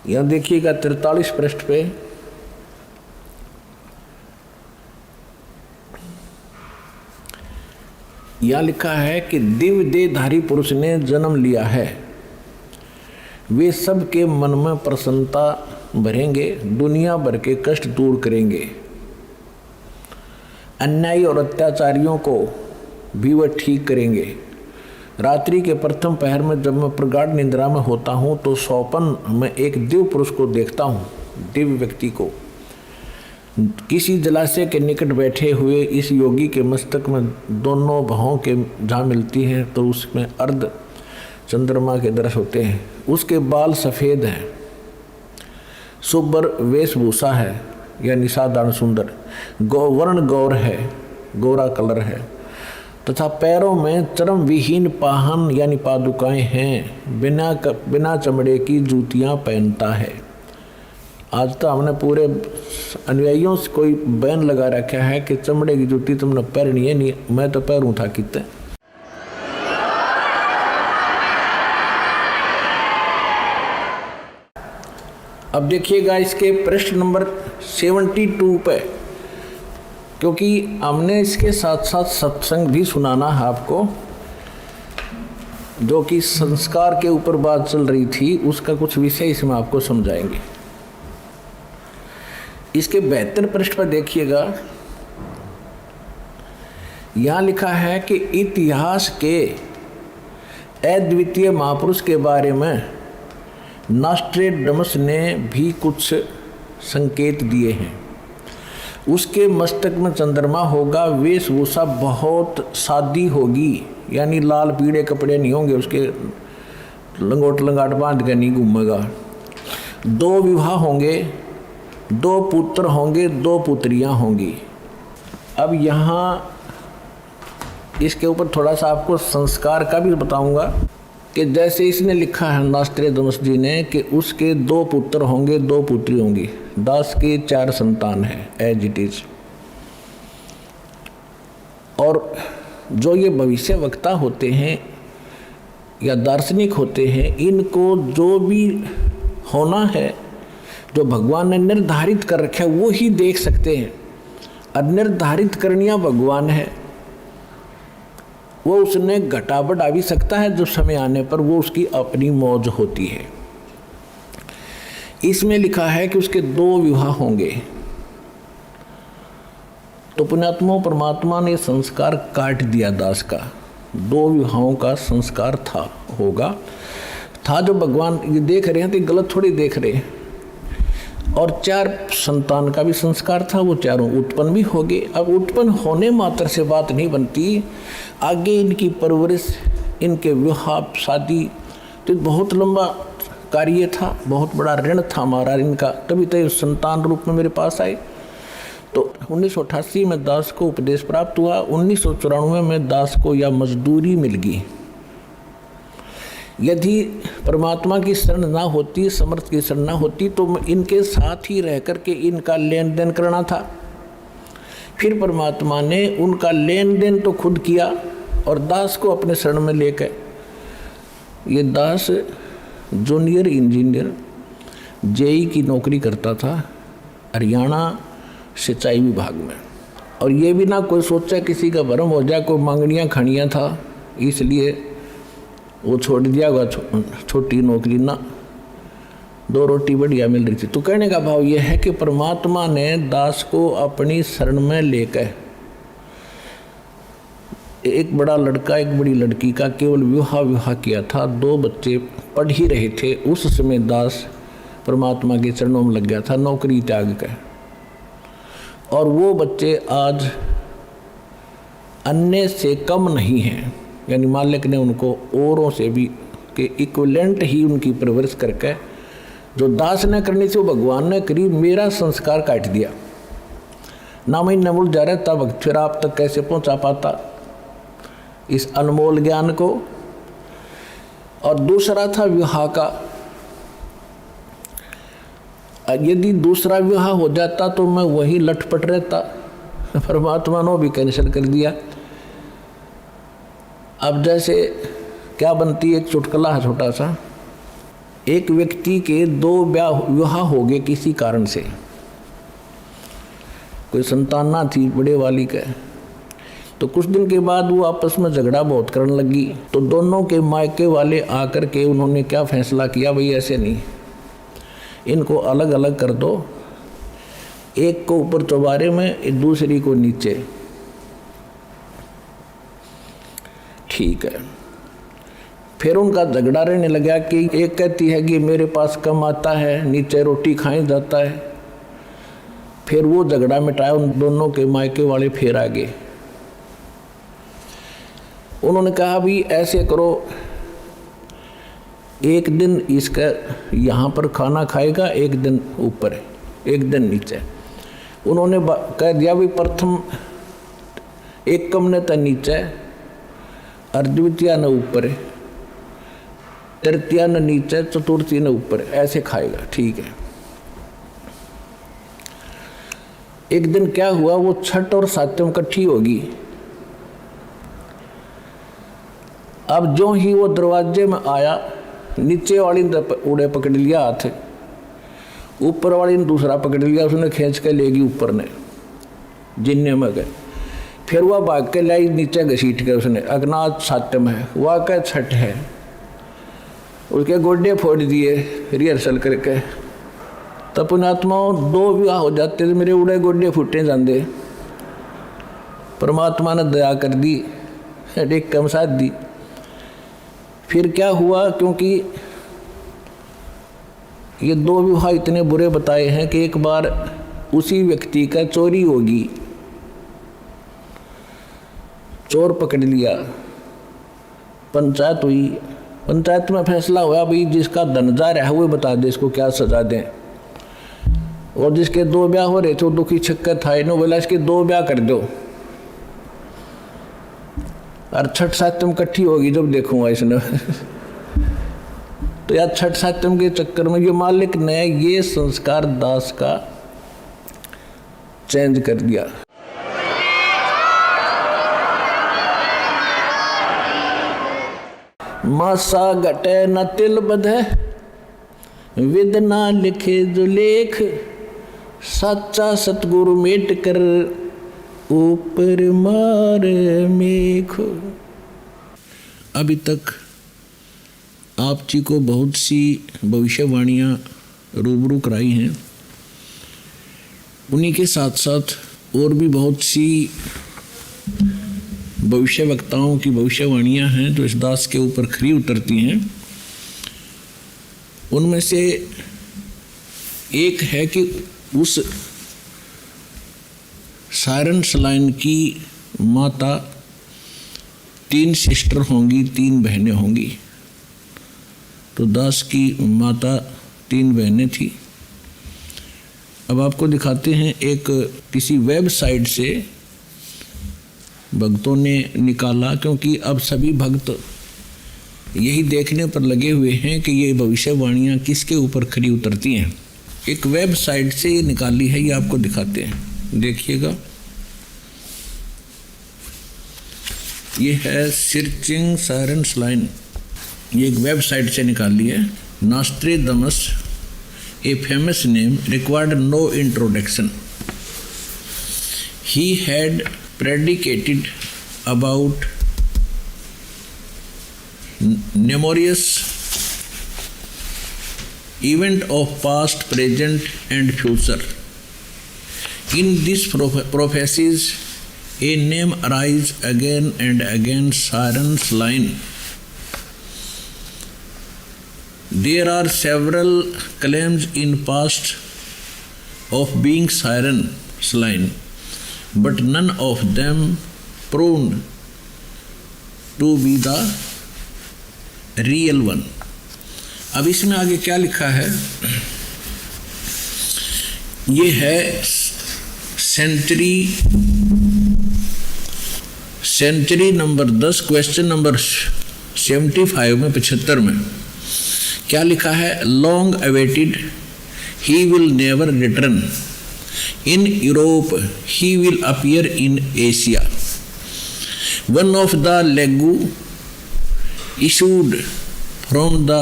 [SPEAKER 3] यहाँ देखिएगा 43 पृष्ठ पे यह लिखा है कि दिव्य देहधारी पुरुष ने जन्म लिया है। वे सबके मन में प्रसन्नता भरेंगे, दुनिया भर के कष्ट दूर करेंगे। अन्यायी और अत्याचारियों को भी वह ठीक करेंगे। रात्रि के प्रथम पहर में जब मैं प्रगाढ़ निद्रा में होता हूँ तो स्वप्न में एक दिव्य पुरुष को देखता हूँ। दिव्य व्यक्ति को किसी जलाशय के निकट बैठे हुए इस योगी के मस्तक में दोनों भौं के जहाँ मिलती हैं तो उसमें अर्ध चंद्रमा के दृश्य होते हैं। उसके बाल सफ़ेद हैं, सुब्बर वेशभूषा है यानी साधारण सुंदर, गौवर्ण गौर है, गोरा कलर है, तथा पैरों में चर्म विहीन पाहन यानी पादुकाएं हैं। बिना चमड़े की जूतियाँ पहनता है। आज तो हमने पूरे अनुयायियों से कोई बैन लगा रखा है कि चमड़े की जूती तुमने पहननी है नहीं, मैं तो पैरूं था कितने। अब देखिएगा इसके प्रश्न नंबर 72 पे, क्योंकि हमने इसके साथ साथ सत्संग भी सुनाना है आपको, जो कि संस्कार के ऊपर बात चल रही थी, उसका कुछ विषय इसमें आपको समझाएंगे। इसके 72 पृष्ठ पर देखिएगा, यहाँ लिखा है कि इतिहास के अद्वितीय महापुरुष के बारे में नॉस्ट्रेडमस ने भी कुछ संकेत दिए हैं। उसके मस्तक में चंद्रमा होगा, वेशभूषा बहुत सादी होगी, यानी लाल पीले कपड़े नहीं होंगे, उसके लंगोट लंगाट बांध के नहीं घूमेगा। 2 विवाह होंगे, 2 पुत्र होंगे, 2 पुत्रियां होंगी। अब यहाँ इसके ऊपर थोड़ा सा आपको संस्कार का भी बताऊंगा कि जैसे इसने लिखा है नॉस्ट्रेडमस जी ने कि उसके 2 पुत्र होंगे, 2 पुत्री होंगी, 10 के 4 संतान है, एज इट इज। और जो ये भविष्य वक्ता होते हैं या दार्शनिक होते हैं, इनको जो भी होना है, जो भगवान ने निर्धारित कर रखा है, वो ही देख सकते हैं। और निर्धारित करनिया भगवान है, वो उसने घटा बढ़ा भी सकता है, जो समय आने पर वो उसकी अपनी मौज होती है। इसमें लिखा है कि उसके 2 विवाह होंगे, तो पुण्यात्मा परमात्मा ने संस्कार काट दिया दास का। 2 विवाहों का संस्कार था जो भगवान ये देख रहे हैं, तो गलत थोड़ी देख रहे हैं। और 4 संतान का भी संस्कार था, वो चारों उत्पन्न भी हो गए। अब उत्पन्न होने मात्र से बात नहीं बनती, आगे इनकी परवरिश, इनके विवाह शादी, तो बहुत लंबा कार्य था, बहुत बड़ा ऋण था हमारा इनका, तभी तो संतान रूप में मेरे पास आए। तो 1988 में दास को उपदेश प्राप्त हुआ, 1994 में दास को यह मजदूरी मिल गई। यदि परमात्मा की शरण ना होती, समर्थ की शरण ना होती, तो इनके साथ ही रह कर के इनका लेन देन करना था। फिर परमात्मा ने उनका लेन देन तो खुद किया और दास को अपने शरण में लेकर, ये दास जूनियर इंजीनियर जेई की नौकरी करता था हरियाणा सिंचाई विभाग में। और ये भी ना कोई सोचा किसी का भरम हो जाए, कोई मांगनियाँ खानियाँ था, इसलिए वो छोड़ दिया होगा छोटी नौकरी ना, 2 रोटी बढ़िया मिल रही थी। तो कहने का भाव यह है कि परमात्मा ने दास को अपनी शरण में लेकर, एक बड़ा लड़का एक बड़ी लड़की का केवल विवाह किया था, 2 बच्चे पढ़ ही रहे थे, उस समय दास परमात्मा के चरणों में लग गया था नौकरी त्याग कर। और वो बच्चे आज अन्य से कम नहीं हैं, यानी मालिक ने उनको औरों से भी के इक्विवेलेंट ही उनकी परवरिश करके, जो दास ने करनी थी वो भगवान ने करीब मेरा संस्कार काट दिया। ना मैं नमुल जा रहा तब फिर आप तक कैसे पहुंचा पाता इस अनमोल ज्ञान को। और दूसरा था विवाह का, यदि दूसरा विवाह हो जाता तो मैं वही लटपट रहता, परमात्मा ने भी कैंसिल कर दिया। अब जैसे क्या बनती है, एक चुटकुला है छोटा सा, एक व्यक्ति के 2 विवाह हो गए किसी कारण से, कोई संतान ना थी बड़े वाली का, तो कुछ दिन के बाद वो आपस में झगड़ा बहुत करने लगी। तो दोनों के मायके वाले आकर के उन्होंने क्या फैसला किया, भाई ऐसे नहीं, इनको अलग अलग कर दो, एक को ऊपर चौबारे में, दूसरी को नीचे। ठीक है। फिर उनका झगड़ा रहने लगा कि एक कहती है कि मेरे पास कम आता है, नीचे रोटी खाई जाता है। फिर वो झगड़ा मिटाया, उन दोनों के मायके वाले फिर आ गए। उन्होंने कहा भी ऐसे करो, एक दिन इसका यहाँ पर खाना खाएगा, एक दिन ऊपर, एक दिन नीचे। उन्होंने कह दिया भी प्रथम एक कम ने तो नीचे, और द्वितीय न ऊपर, तृतीय न नीचे, चतुर्थी न ऊपर, ऐसे खाएगा। ठीक है। एक दिन क्या हुआ, वो छठ और सातम इकट्ठी होगी। अब जो ही वो दरवाजे में आया, नीचे वाली ने उड़े पकड़ लिया हाथ, ऊपर वाली ने दूसरा पकड़ लिया, उसने खींच के लेगी ऊपर ने जिन्ने में गए। फिर वह भाग के लाई नीचे घसीट के उसने, अगनाथ सातम है, वह क्या छठ है, उसके गोड्डे फोड़ दिए रिहर्सल करके। तब पुण्यात्माओं 2 विवाह हो जाते थे, मेरे उड़े गोड्डे फूटे जाते। परमात्मा ने दया कर दी, एक कम साथ दी। फिर क्या हुआ, क्योंकि ये 2 विवाह इतने बुरे बताए हैं कि एक बार उसी व्यक्ति का चोरी होगी, चोर पकड़ लिया, पंचायत हुई, पंचायत में फैसला हुआ भाई जिसका धन जा रहा है वो बता दे इसको क्या सजा दें। और जिसके 2 ब्याह हो रहे थे वो दुखी छक्कर था, इन्होंने बोला इसके 2 ब्याह कर दो, और छठ सातम इकट्ठी होगी जब देखूंगा इसने। तो यार छठ सातम के चक्कर में ये मालिक ने ये संस्कार दास का चेंज कर दिया। मासा घटे न तिल बधे, विद ना लिखे जो लेख, सच्चा सतगुरु मेट कर ऊपर मार मेख। अभी तक आप जी को बहुत सी भविष्यवाणियाँ रूबरू कराई हैं, उन्हीं के साथ साथ और भी बहुत सी भविष्य वक्ताओं की भविष्यवाणियाँ हैं जो इस दास के ऊपर खरी उतरती हैं। उनमें से एक है कि उस सायरन सलाइन की माता 3 सिस्टर होंगी, 3 बहनें होंगी। तो दास की माता 3 बहनें थी। अब आपको दिखाते हैं, एक किसी वेबसाइट से भक्तों ने निकाला, क्योंकि अब सभी भक्त यही देखने पर लगे हुए हैं कि ये भविष्यवाणियाँ किसके ऊपर खरी उतरती हैं। एक वेबसाइट से ये निकाली है, ये आपको दिखाते हैं, देखिएगा। ये है सर्चिंग सायरन सलाइन, ये एक वेबसाइट से निकाली है। Nostradamus, a famous name, required no introduction. He had predicated about numerous event of past, present and future. In these prophecies, a name arises again and again, Saran's line. There are several claims in past of being Saran's line, but none of them proved to be the real one. अब इसमें आगे क्या लिखा है, ये है century number 10, question number 75 में 75 में क्या लिखा है, long awaited, he will never return, in Europe he will appear in Asia. One of the legu issued from the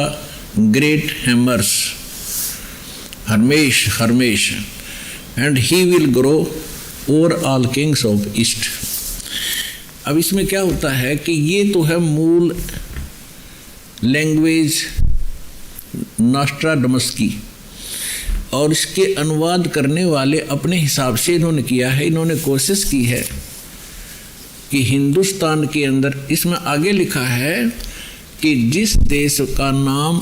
[SPEAKER 3] great hammers, Hermes, and he will grow over all kings of East. अब इसमें क्या होता है कि ये तो है मूल लैंग्वेज नॉस्ट्राडमस की, और इसके अनुवाद करने वाले अपने हिसाब से इन्होंने किया है। इन्होंने कोशिश की है कि हिंदुस्तान के अंदर, इसमें आगे लिखा है कि जिस देश का नाम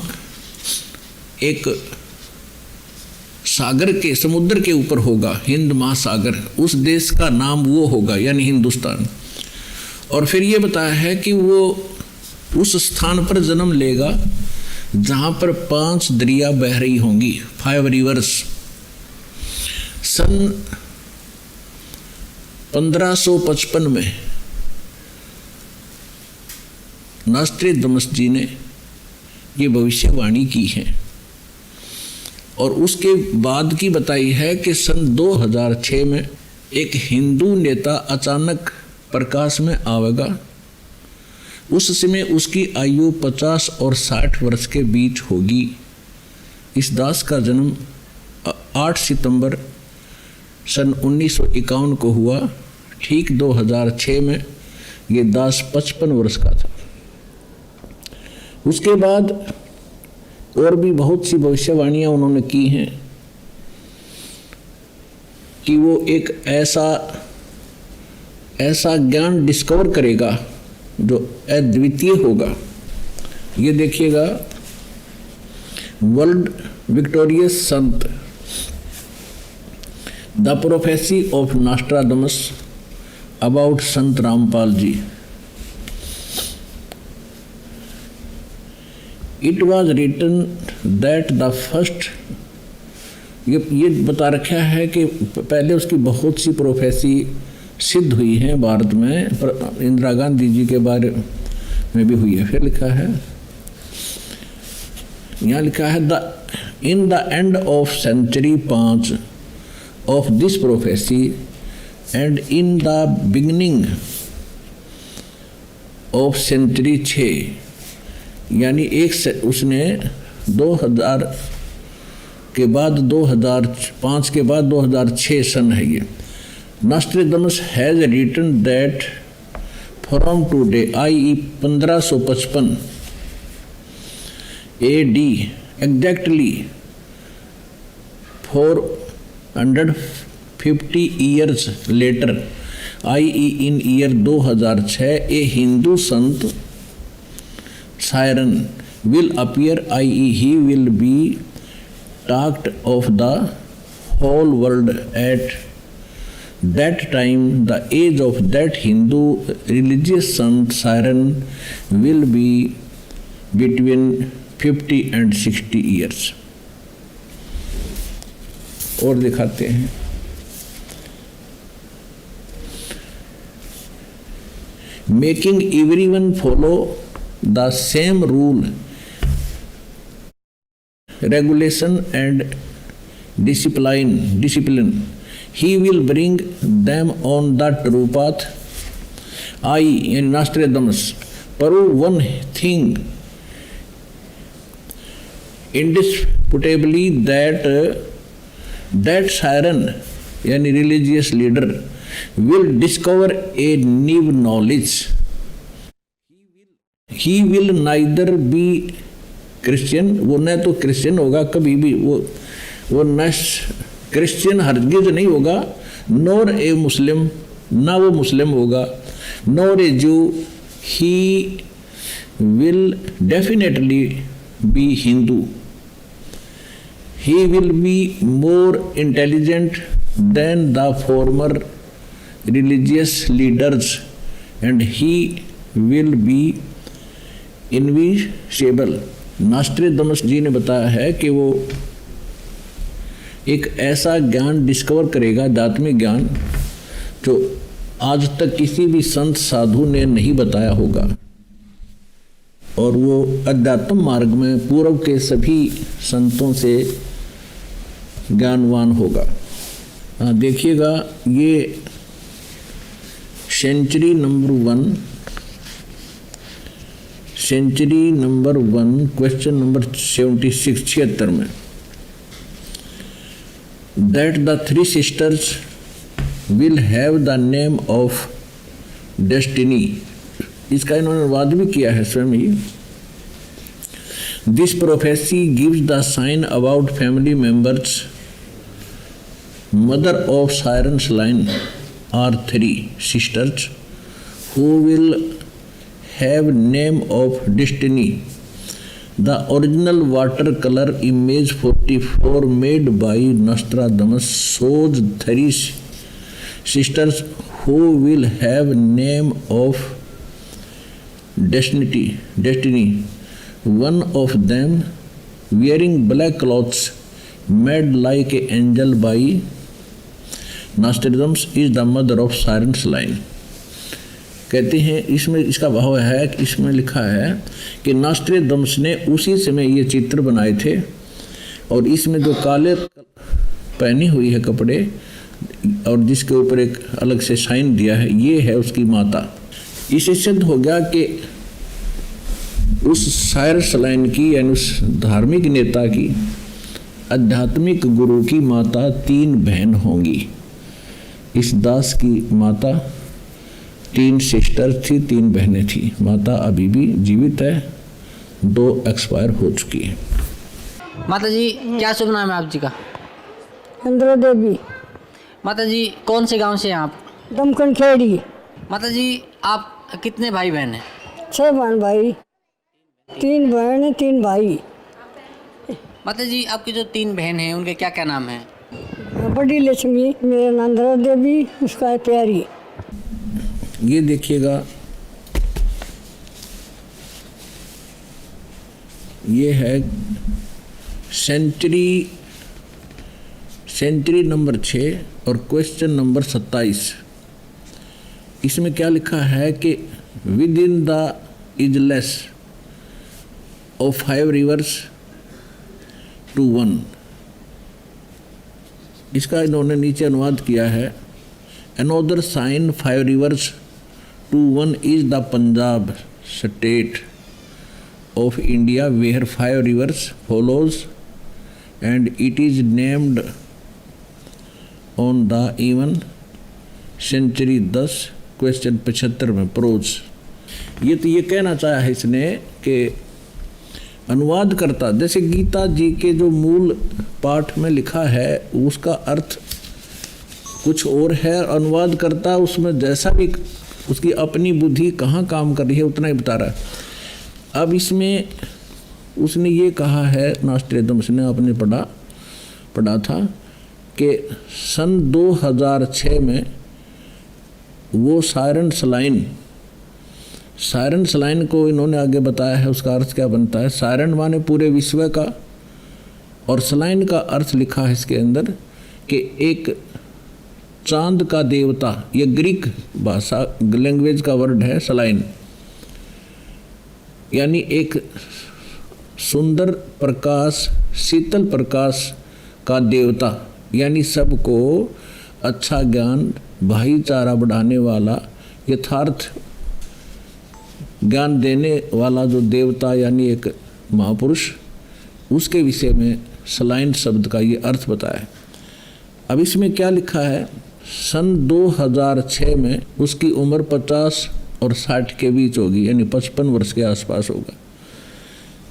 [SPEAKER 3] एक सागर के, समुद्र के ऊपर होगा, हिंद महासागर, उस देश का नाम वो होगा, यानी हिंदुस्तान। और फिर ये बताया है कि वो उस स्थान पर जन्म लेगा जहाँ पर 5 दरिया बह रही होंगी, 5 रिवर्स। सन 1555 में नॉस्ट्रेडमस जी ने ये भविष्यवाणी की है। और उसके बाद की बताई है कि सन 2006 में एक हिंदू नेता अचानक प्रकाश में आवेगा। उस समय उसकी आयु 50 और 60 वर्ष के बीच होगी। इस दास का जन्म 8 सितंबर सन 1951 को हुआ। ठीक 2006 में ये दास 55 वर्ष का था। उसके बाद और भी बहुत सी भविष्यवाणियां उन्होंने की हैं कि वो एक ऐसा ज्ञान डिस्कवर करेगा जो अद्वितीय होगा। ये देखिएगा, world victorious sant, the prophecy of Nostradamus about Sant Rampal ji. It was written that the first, ये बता रखा है कि पहले उसकी बहुत सी प्रोफेसी सिद्ध हुई हैं भारत में, इंदिरा गांधी जी के बारे में भी हुई है। फिर लिखा है, यहाँ लिखा है, in the end of century 5 of this prophecy and in the beginning of century 6, यानी उसने 2000 के बाद 2005 के बाद 2006 सन है ये। Nostradamus has written that from today, i.e. 1555 AD, exactly 450 years later, i.e. in year 2006, a Hindu sant Siren will appear, i.e. he will be talked of the whole world at that time. The age of that Hindu religious sant Siren will be between 50 and 60 years. और दिखाते हैं, making everyone follow the same rule, regulation and discipline. He will bring them on the true path. I, in Nostradamus, prove one thing indisputably, that Siren, यानी religious leader, will discover a new knowledge. He will neither be Christian, वो न तो Christian होगा कभी भी, वो न Christian हरगिज नहीं होगा, नॉर ए मुस्लिम, ना वो मुस्लिम होगा, nor a Jew, he will definitely be Hindu. He will be more intelligent than the former religious leaders and he will be invisible. Nostradamus ji ने बताया है कि वो एक ऐसा ज्ञान डिस्कवर करेगा, आध्यात्मिक ज्ञान, जो आज तक किसी भी संत साधु ने नहीं बताया होगा, और वो अध्यात्म मार्ग में पूर्व के सभी संतों से ज्ञानवान होगा। देखिएगा, ये सेंचुरी नंबर 1 क्वेश्चन नंबर 76 में, that the 3 sisters will have the name of destiny, इसका इन्होंने अनुवाद भी किया है स्वयं ही। This prophecy gives the sign about family members. Mother of Siren's line are 3 sisters who will have name of destiny. The original watercolor image 44 made by Nostradamus shows 3 sisters who will have name of destiny. One of them wearing black clothes made like an angel by Nostradamus is the mother of Siren's line. कहते हैं इसमें इसका भाव है कि इसमें लिखा है कि नॉस्ट्रेडमस ने उसी समय ये चित्र बनाए थे और इसमें जो काले पहनी हुई है कपड़े और जिसके ऊपर एक अलग से साइन दिया है, ये है उसकी माता। इससे सिद्ध हो गया कि उस शायर सलाइन की यानी उस धार्मिक नेता की आध्यात्मिक गुरु की माता 3 बहन होंगी। इस दास की माता 3 सिस्टर थी, 3 बहनें थी। माता अभी भी जीवित है, 2 एक्सपायर हो चुकी है।
[SPEAKER 4] माता जी क्या शुभ नाम है आप जी का?
[SPEAKER 5] इंद्रा देवी,
[SPEAKER 4] माता जी कौन से गांव से हैं आप?
[SPEAKER 5] दमकन खेड़ी।
[SPEAKER 4] माता जी आप कितने भाई बहन हैं?
[SPEAKER 5] 6 बहन भाई, 3 बहन 3 भाई।
[SPEAKER 4] माता जी आपकी जो 3 बहन हैं उनके क्या क्या नाम हैं?
[SPEAKER 5] बड़ी लक्ष्मी, मेरा नाम इंद्रा देवी, उसका है प्यारी।
[SPEAKER 3] ये देखिएगा, ये है सेंचुरी नंबर 6 और क्वेश्चन नंबर 27। इसमें क्या लिखा है कि within the isles of 5 rivers to 1। इसका इन्होंने नीचे अनुवाद किया है, another sign 5 rivers to 1 is the Punjab state of India where 5 rivers follows and it is named on the even century 10 question 75 में प्रोज। ये तो ये कहना चाहा है इसने कि अनुवाद करता, जैसे गीता जी के जो मूल पाठ में लिखा है उसका अर्थ कुछ और है, अनुवाद करता उसमें जैसा भी उसकी अपनी बुद्धि कहाँ काम कर रही है उतना ही बता रहा है। अब इसमें उसने ये कहा है, नॉस्ट्रेडमस ने आपने पढ़ा था कि सन 2006 में वो सायरन सलाइन को इन्होंने आगे बताया है। उसका अर्थ क्या बनता है? सायरन माने पूरे विश्व का, और सलाइन का अर्थ लिखा है इसके अंदर कि एक चांद का देवता। ये ग्रीक भाषा लैंग्वेज का वर्ड है सलाइन, यानी एक सुंदर प्रकाश, शीतल प्रकाश का देवता, यानी सबको अच्छा ज्ञान, भाईचारा बढ़ाने वाला, यथार्थ ज्ञान देने वाला जो देवता यानी एक महापुरुष, उसके विषय में सलाइन शब्द का ये अर्थ बताया। अब इसमें क्या लिखा है? सन 2006 में उसकी उम्र 50 और 60 के बीच होगी, यानी 55 वर्ष के आसपास होगा।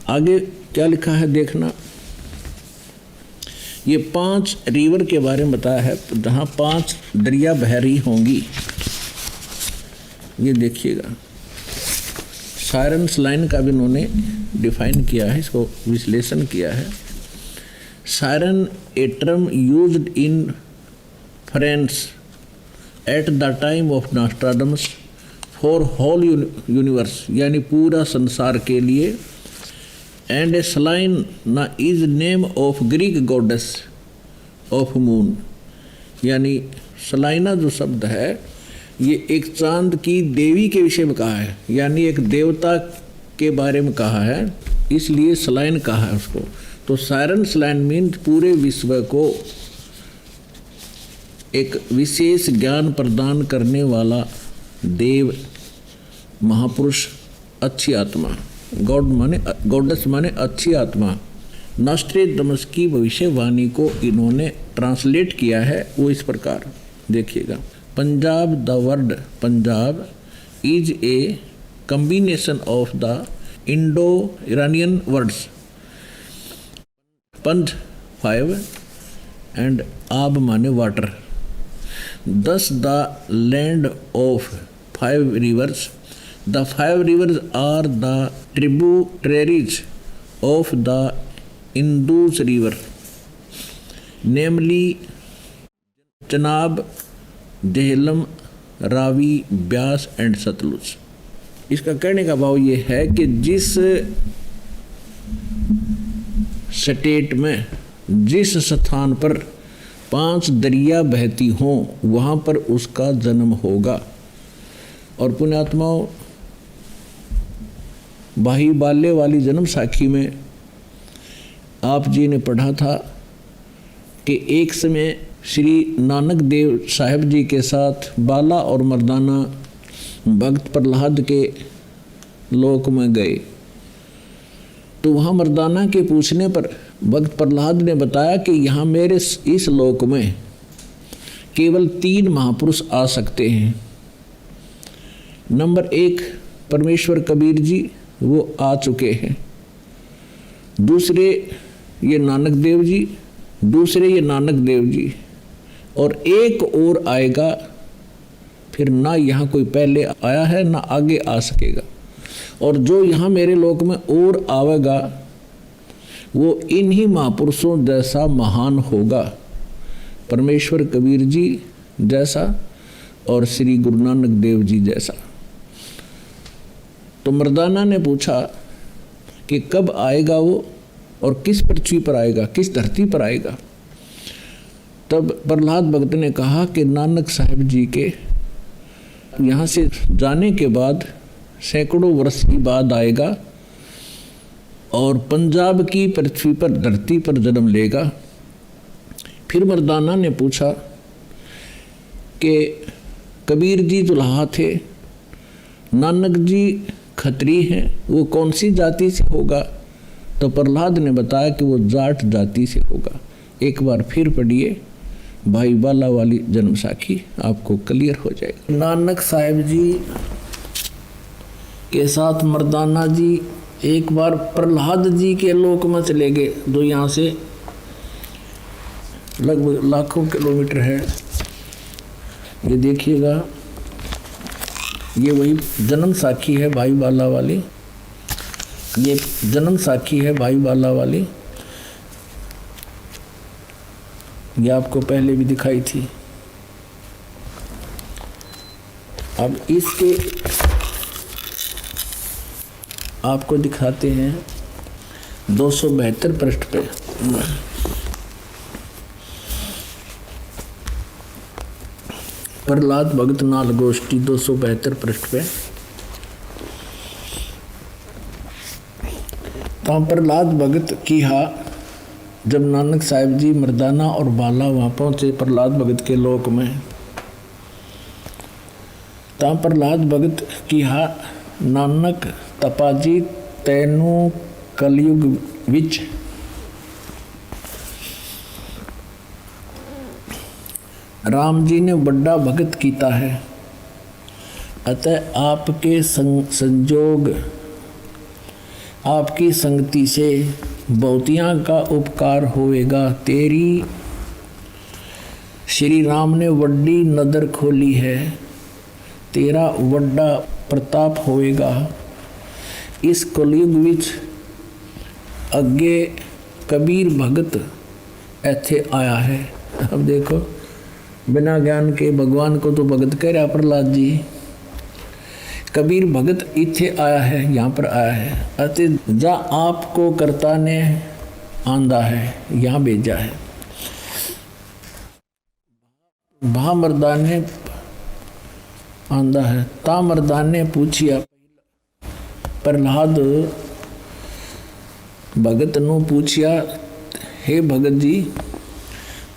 [SPEAKER 3] आगे क्या लिखा है देखना। ये 5 रिवर के बारे में बताया है, जहाँ 5 दरिया बह रही होंगी। ये देखिएगा, सायरन सलाइन का भी उन्होंने डिफाइन किया है, इसको विश्लेषण किया है। Chyren a term used in France at the time of Nostradamus for whole universe, यानी पूरा संसार के लिए। And a Selene is name of Greek goddess of moon, यानी सलाइना जो शब्द है ये एक चांद की देवी के विषय में कहा है, यानी एक देवता के बारे में कहा है, इसलिए सलाइन कहा है उसको। तो सायरन सलाइन मीन्स पूरे विश्व को एक विशेष ज्ञान प्रदान करने वाला देव, महापुरुष, अच्छी आत्मा। गॉडेस माने अच्छी आत्मा। नॉस्ट्रेडमस की भविष्यवाणी को इन्होंने ट्रांसलेट किया है, वो इस प्रकार देखिएगा। Punjab, the word Punjab is a combination of the Indo Iranian words पंथ 5 एंड आब माने water. Thus the land of 5 rivers. The 5 rivers are the tributaries of the Indus river, namely Chenab, Jhelum, Ravi, Beas and Sutlej. इसका कहने का भाव ये है कि जिस स्टेट में, जिस स्थान पर 5 दरिया बहती हों वहाँ पर उसका जन्म होगा। और पुण्यात्माओं, बाही बाल्य वाली जन्म साखी में आप जी ने पढ़ा था कि एक समय श्री नानक देव साहब जी के साथ बाला और मर्दाना भक्त प्रहलाद के लोक में गए, तो वहाँ मर्दाना के पूछने पर भक्त प्रहलाद ने बताया कि यहाँ मेरे इस लोक में केवल 3 महापुरुष आ सकते हैं। नंबर 1 परमेश्वर कबीर जी, वो आ चुके हैं। दूसरे ये नानक देव जी, दूसरे ये नानक देव जी, और एक और आएगा, फिर ना यहाँ कोई पहले आया है ना आगे आ सकेगा, और जो यहाँ मेरे लोक में और आवेगा वो इन्हीं महापुरुषों जैसा महान होगा, परमेश्वर कबीर जी जैसा और श्री गुरु नानक देव जी जैसा। तो मर्दाना ने पूछा कि कब आएगा वो और किस पृथ्वी पर आएगा, किस धरती पर आएगा। तब प्रहलाद भगत ने कहा कि नानक साहब जी के यहाँ से जाने के बाद सैकड़ों वर्ष की बाद आएगा और पंजाब की पृथ्वी पर, धरती पर जन्म लेगा। फिर मर्दाना ने पूछा कि कबीर जी दुल्हा थे, नानक जी खत्री हैं, वो कौन सी जाति से होगा। तो प्रहलाद ने बताया कि वो जाट जाति से होगा। एक बार फिर पढ़िए भाई बाला वाली जन्म साखी, आपको क्लियर हो जाएगा। नानक साहब जी के साथ मर्दाना जी एक बार प्रहलाद जी के लोक में चले गए, जो यहाँ से लगभग लाखों किलोमीटर है। ये देखिएगा, ये वही जन्म साखी है भाई बाला वाली, ये जन्म साखी है भाई बाला वाली। ये आपको पहले भी दिखाई थी। अब इसके आपको दिखाते हैं 272 पृष्ठ पे। प्रहलाद भगत नाल गोष्ठी 272 पृष्ठ पे। तो प्रहलाद भगत की जब नानक साहब जी मर्दाना और बाला वहाँ पहुँचे प्रहलाद भगत के लोक में, तो प्रहलाद भगत की नानक तपाजी तैनू कलयुग विच राम जी ने बड़ा भगत कीता है, अतः आपके संजोग आपकी संगति से बहुतियाँ का उपकार होएगा। तेरी श्री राम ने वड्डी नदर खोली है, तेरा वड्डा प्रताप होएगा। इस कलयुग विच अगे कबीर भगत ऐथे आया है। अब देखो, बिना ज्ञान के भगवान को तो भगत कह रहा प्रहलाद जी, कबीर भगत इथे आया है, यहाँ पर आया है, अति जा आपको कर्ता ने आंदा है, यहाँ भेजा है। भा मर्दाने आंदा है, ता मर्दाने पूछिया प्रहलाद भगत नू पूछिया, हे भगत जी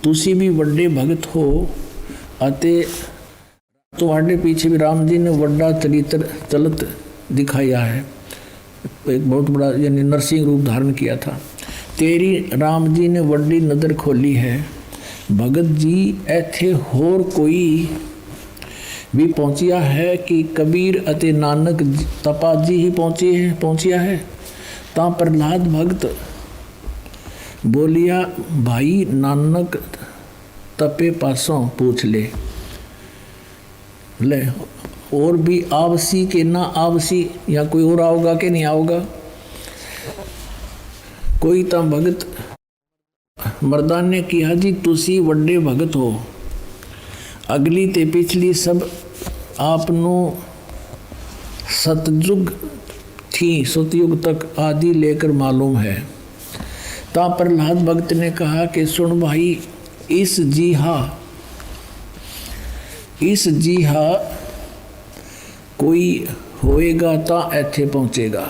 [SPEAKER 3] तुसी भी वड्डे भगत हो, अते तुम्हारे पीछे भी राम जी ने वड्डा चरित्र चलत दिखाया है, एक बहुत बड़ा यानी नरसिंह रूप धारण किया था। तेरी राम जी ने वड्डी नदर खोली है। भगत जी ऐथे होर कोई भी पहुँचिया है कि कबीर अते नानक तपाजी ही पहुँचिया है। ता प्रहलाद भगत बोलिया, भाई नानक तपे पासों पूछ ले और भी आवसी के ना आवसी, या कोई और आओगा कि नहीं आओगा। कोई ता भगत मर्दान ने किया, जी तुसी वड्डे भगत हो, अगली ते पिछली सब आपनो सतयुग थी, सतयुग तक आदि लेकर मालूम है। ता प्रहलाद भगत ने कहा कि सुन भाई, इस जी हा कोई होएगा ता ऐथे पहुँचेगा।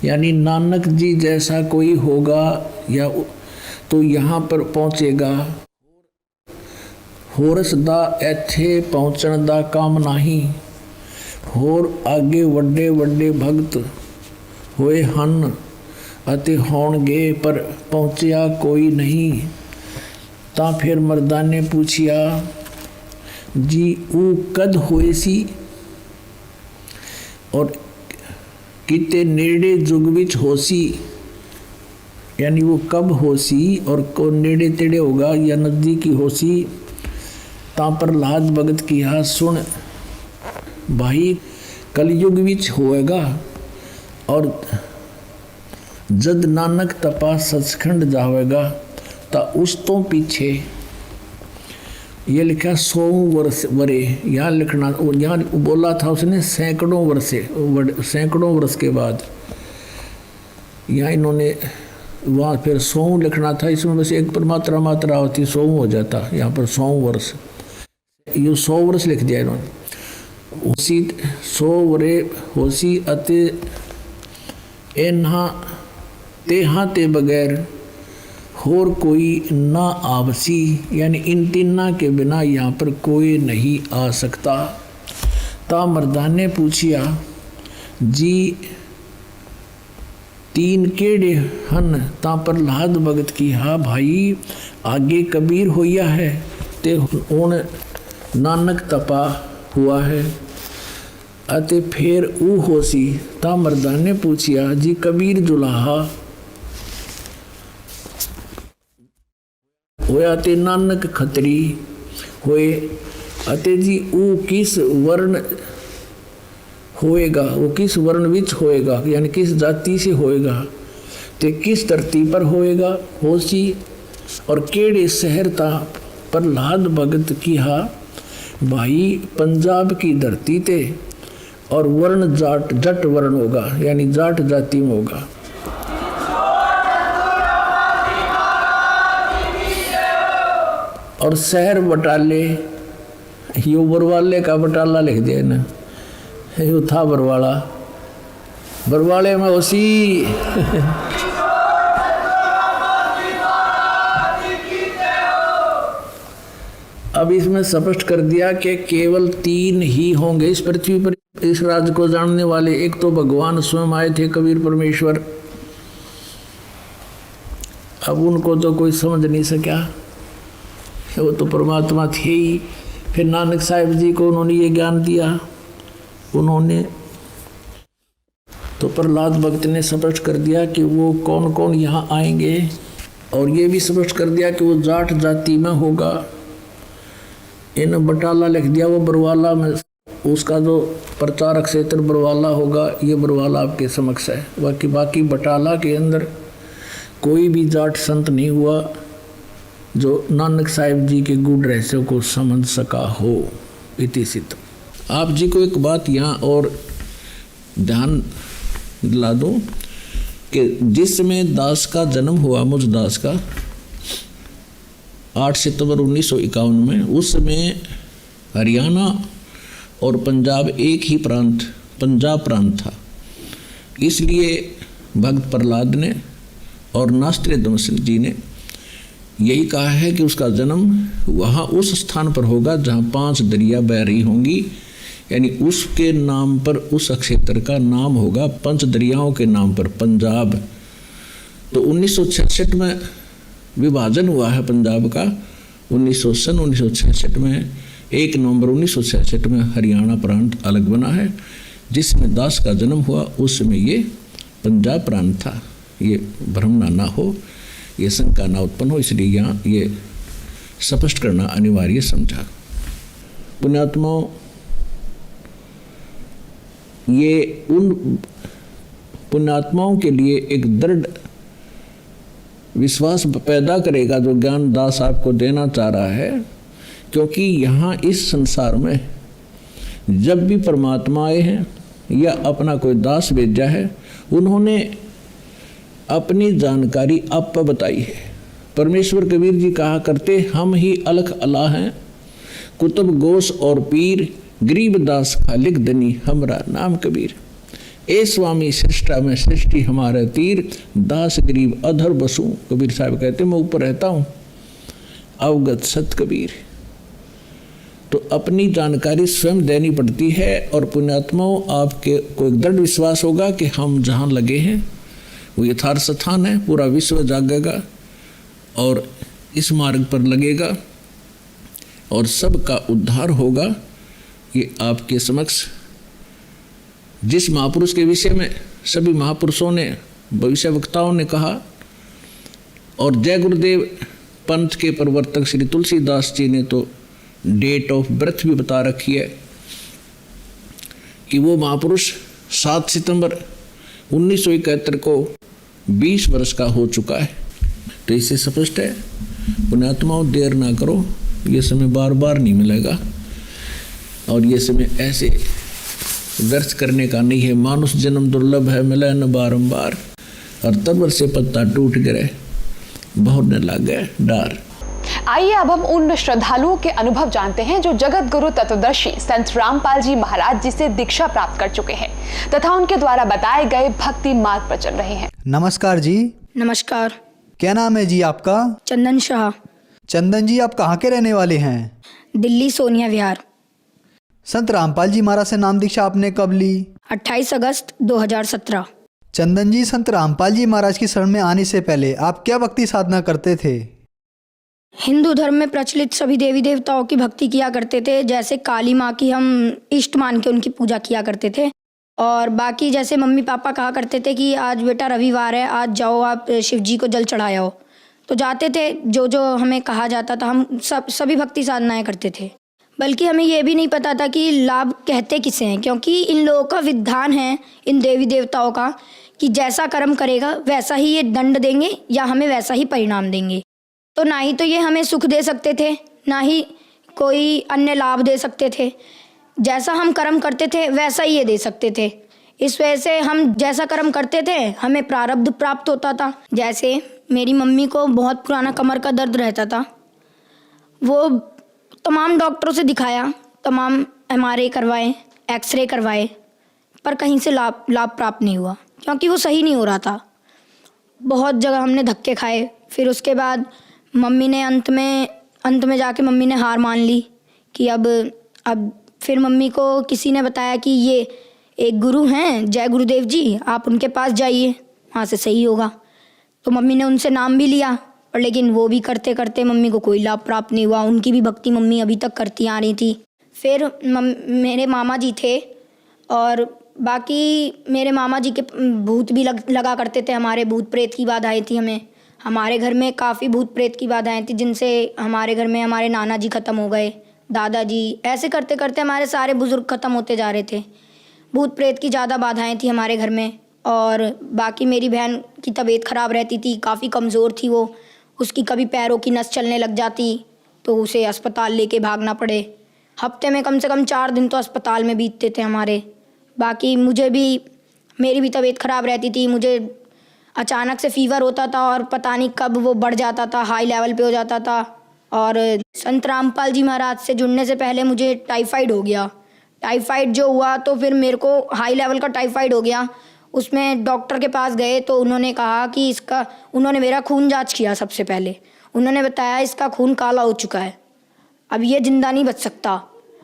[SPEAKER 3] यानी नानक जी जैसा कोई होगा या तो यहाँ पर पहुँचेगा। होरस दा ऐथे पहुँचण दा काम नहीं, होर आगे वड्डे वड्डे भगत होए हन अते होणगे पर पहुँचिया कोई नहीं। ता फिर मर्दा ने पूछिया जी ऊ कद होए सी और किते नेड़े जुग विच होसी, यानी वो कब होसी और को नेड़े तेड़े होगा या नज़दीकी होसी। ता प्रहलाद भगत की हा सुन भाई कलयुग विच होएगा और जद नानक तपा सचखंड जावेगा ता उस तो पीछे ये लिखा 100 वर्ष वरे, यहाँ लिखना यहाँ बोला था उसने सैकड़ों वर्ष के बाद, यहाँ इन्होंने वहाँ फिर 100 लिखना था, इसमें बस एक पर मात्रा होती 100 हो जाता, यहाँ पर 100 वर्ष, ये 100 वर्ष लिख दिया इन्होंने। होसी 100 वरे होसी अते एन्हा तेहा ते बगैर होर कोई ना आवसी, यानी इन तीना के बिना यहाँ पर कोई नहीं आ सकता। ता मर्दान ने पूछिया जी 3 केड़े हन। ता प्रहलाद भगत की हा भाई आगे कबीर होया है ते हुण नानक तपा हुआ है अते फिर ऊ होसी। ता मर्दान ने पूछिया जी कबीर जुलाहा होया ते नानक खतरी होए अते जी ऊ किस वर्ण होएगा, वो किस वर्ण विच होएगा, यानी किस जाति से होएगा, ते किस धरती पर होएगा होसी और केड़े शहर ता प्रहलाद भगत की हा भाई पंजाब की धरती ते और वर्ण जाट जट वर्ण होगा, यानी जाट जाति में होगा। और शहर बटाले, यो बरवाले का बटाला लिख दिया ना, यो था बरवाला, बरवाले में उसी अब इसमें स्पष्ट कर दिया कि केवल 3 ही होंगे इस पृथ्वी पर इस राज को जानने वाले। एक तो भगवान स्वयं आए थे कबीर परमेश्वर, अब उनको तो कोई समझ नहीं सका, वो तो परमात्मा थे ही। फिर नानक साहिब जी को उन्होंने ये ज्ञान दिया, उन्होंने तो प्रहलाद भक्त ने स्पष्ट कर दिया कि वो कौन कौन यहाँ आएंगे और ये भी स्पष्ट कर दिया कि वो जाट जाति में होगा। इन बटाला लिख दिया, वो बरवाला में उसका जो प्रचारक क्षेत्र बरवाला होगा, ये बरवाला आपके समक्ष है। बाकी बटाला के अंदर कोई भी जाट संत नहीं हुआ जो नानक साहिब जी के गुण रहस्यों को समझ सका हो। इति सिद्ध। आप जी को एक बात यहाँ और ध्यान दिला दूँ कि जिस समय दास का जन्म हुआ, मुझ दास का 8 सितंबर 1951 में, उस समय हरियाणा और पंजाब एक ही प्रांत पंजाब प्रांत था। इसलिए भक्त प्रहलाद ने और नास्त्रे दमसिंह जी ने यही कहा है कि उसका जन्म वहाँ उस स्थान पर होगा जहाँ 5 दरिया बह रही होंगी, यानी उसके नाम पर उस क्षेत्र का नाम होगा 5 दरियाओं के नाम पर पंजाब। तो 1966 में विभाजन हुआ है पंजाब का। 1966 में 1 नवंबर 1966 में हरियाणा प्रांत अलग बना है। जिसमें दास का जन्म हुआ उस समय ये पंजाब प्रांत था। ये भ्रम ना हो, ये शंका ना उत्पन्न हो, इसलिए यहाँ ये स्पष्ट करना अनिवार्य समझा। पुण्यात्माओं, ये उन पुण्यात्माओं के लिए एक दृढ़ विश्वास पैदा करेगा जो ज्ञान दास आपको देना चाह रहा है, क्योंकि यहाँ इस संसार में जब भी परमात्मा आए हैं या अपना कोई दास भेजा है, उन्होंने अपनी जानकारी आप पर बताई है। परमेश्वर कबीर जी कहा करते, हम ही अलख अला हैं, कुतुब गोस और पीर, गरीब दास खालिक दनी हमरा नाम कबीर। ए स्वामी सृष्टा में सृष्टि हमारे तीर, दास गरीब अधर बसूं। कबीर साहब कहते मैं ऊपर रहता हूँ, अवगत सत कबीर। तो अपनी जानकारी स्वयं देनी पड़ती है। और पुण्यात्माओं, आपके को एक दृढ़ विश्वास होगा कि हम जहाँ लगे हैं वो यथार्थ स्थान है, पूरा विश्व जागेगा और इस मार्ग पर लगेगा और सबका उद्धार होगा। ये आपके समक्ष जिस महापुरुष के विषय में सभी महापुरुषों ने, भविष्य वक्ताओं ने कहा, और जय गुरुदेव पंथ के प्रवर्तक श्री तुलसीदास जी ने तो डेट ऑफ बर्थ भी बता रखी है कि वो महापुरुष 7 सितंबर 1971 को 20 वर्ष का हो चुका है। तो इससे स्पष्ट है, पुण्यात्माओं देर ना करो, ये समय बार बार नहीं मिलेगा और ये समय ऐसे व्यर्थ करने का नहीं है। मानुष जन्म दुर्लभ है, मिला न बारंबार, और तब से पत्ता टूट गिरे बहुत न लग गए डार।
[SPEAKER 6] आइए अब हम उन श्रद्धालुओं के अनुभव जानते हैं जो जगत गुरु तत्वदर्शी संत रामपाल जी महाराज जी से दीक्षा प्राप्त कर चुके हैं तथा उनके द्वारा बताए गए भक्ति मार्ग पर चल रहे हैं।
[SPEAKER 7] नमस्कार जी।
[SPEAKER 5] नमस्कार।
[SPEAKER 7] क्या नाम है जी आपका?
[SPEAKER 5] चंदन शाह।
[SPEAKER 7] चंदन जी, आप कहाँ के रहने वाले हैं?
[SPEAKER 5] दिल्ली सोनिया विहार।
[SPEAKER 7] संत रामपाल जी महाराज से नाम दीक्षा आपने कब ली?
[SPEAKER 5] 28 अगस्त 2017।
[SPEAKER 7] चंदन जी, संत रामपाल जी महाराज की शरण में आने से पहले आप क्या भक्ति साधना करते थे?
[SPEAKER 5] हिंदू धर्म में प्रचलित सभी देवी देवताओं की भक्ति किया करते थे। जैसे काली माँ की हम इष्ट मान के उनकी पूजा किया करते थे। और बाकी जैसे मम्मी पापा कहा करते थे कि आज बेटा रविवार है, आज जाओ आप शिव जी को जल चढ़ाए आओ, तो जाते थे। जो जो हमें कहा जाता था हम सभी भक्ति साधनाएं करते थे। बल्कि हमें ये भी नहीं पता था कि लाभ कहते किसे हैं, क्योंकि इन लोगों का विधान है, इन देवी देवताओं का, कि जैसा कर्म करेगा वैसा ही ये दंड देंगे या हमें वैसा ही परिणाम देंगे। तो ना ही तो ये हमें सुख दे सकते थे, ना ही कोई अन्य लाभ दे सकते थे। जैसा हम कर्म करते थे वैसा ही ये दे सकते थे। इस वजह से हम जैसा कर्म करते थे हमें प्रारब्ध प्राप्त होता था। जैसे मेरी मम्मी को बहुत पुराना कमर का दर्द रहता था, वो तमाम डॉक्टरों से दिखाया, तमाम MRI करवाए, एक्सरे करवाए, पर कहीं से लाभ प्राप्त नहीं हुआ, क्योंकि वो सही नहीं हो रहा था। बहुत जगह हमने धक्के खाए। फिर उसके बाद मम्मी ने अंत में जाके मम्मी ने हार मान ली कि अब फिर मम्मी को किसी ने बताया कि ये एक गुरु हैं जय गुरुदेव जी, आप उनके पास जाइए, वहाँ से सही होगा। तो मम्मी ने उनसे नाम भी लिया, और लेकिन वो भी करते करते मम्मी को कोई लाभ प्राप्त नहीं हुआ। उनकी भी भक्ति मम्मी अभी तक करती आ रही थी। फिर मेरे मामा जी थे, और बाकी मेरे मामा जी के भूत भी लगा करते थे। हमारे भूत प्रेत की बाधाएं थी। हमारे घर में काफ़ी भूत प्रेत की बाधाएं थी, जिनसे हमारे घर में हमारे नाना जी ख़त्म हो गए, दादाजी, ऐसे करते करते हमारे सारे बुज़ुर्ग ख़त्म होते जा रहे थे। भूत प्रेत की ज़्यादा बाधाएं थी हमारे घर में। और बाकी मेरी बहन की तबीयत ख़राब रहती थी, काफ़ी कमज़ोर थी वो, उसकी कभी पैरों की नस चलने लग जाती तो उसे अस्पताल लेके भागना पड़े। हफ्ते में कम से कम 4 दिन तो अस्पताल में बीतते थे हमारे। बाकी मेरी भी तबीयत ख़राब रहती थी। मुझे अचानक से फीवर होता था और पता नहीं कब वो बढ़ जाता था, हाई लेवल पे हो जाता था। और संत रामपाल जी महाराज से जुड़ने से पहले मुझे टाइफाइड हो गया। टाइफाइड जो हुआ तो फिर मेरे को हाई लेवल का टाइफाइड हो गया। उसमें डॉक्टर के पास गए तो उन्होंने कहा कि उन्होंने मेरा खून जांच किया। सबसे पहले उन्होंने बताया इसका खून काला हो चुका है, अब ये ज़िंदा नहीं बच सकता,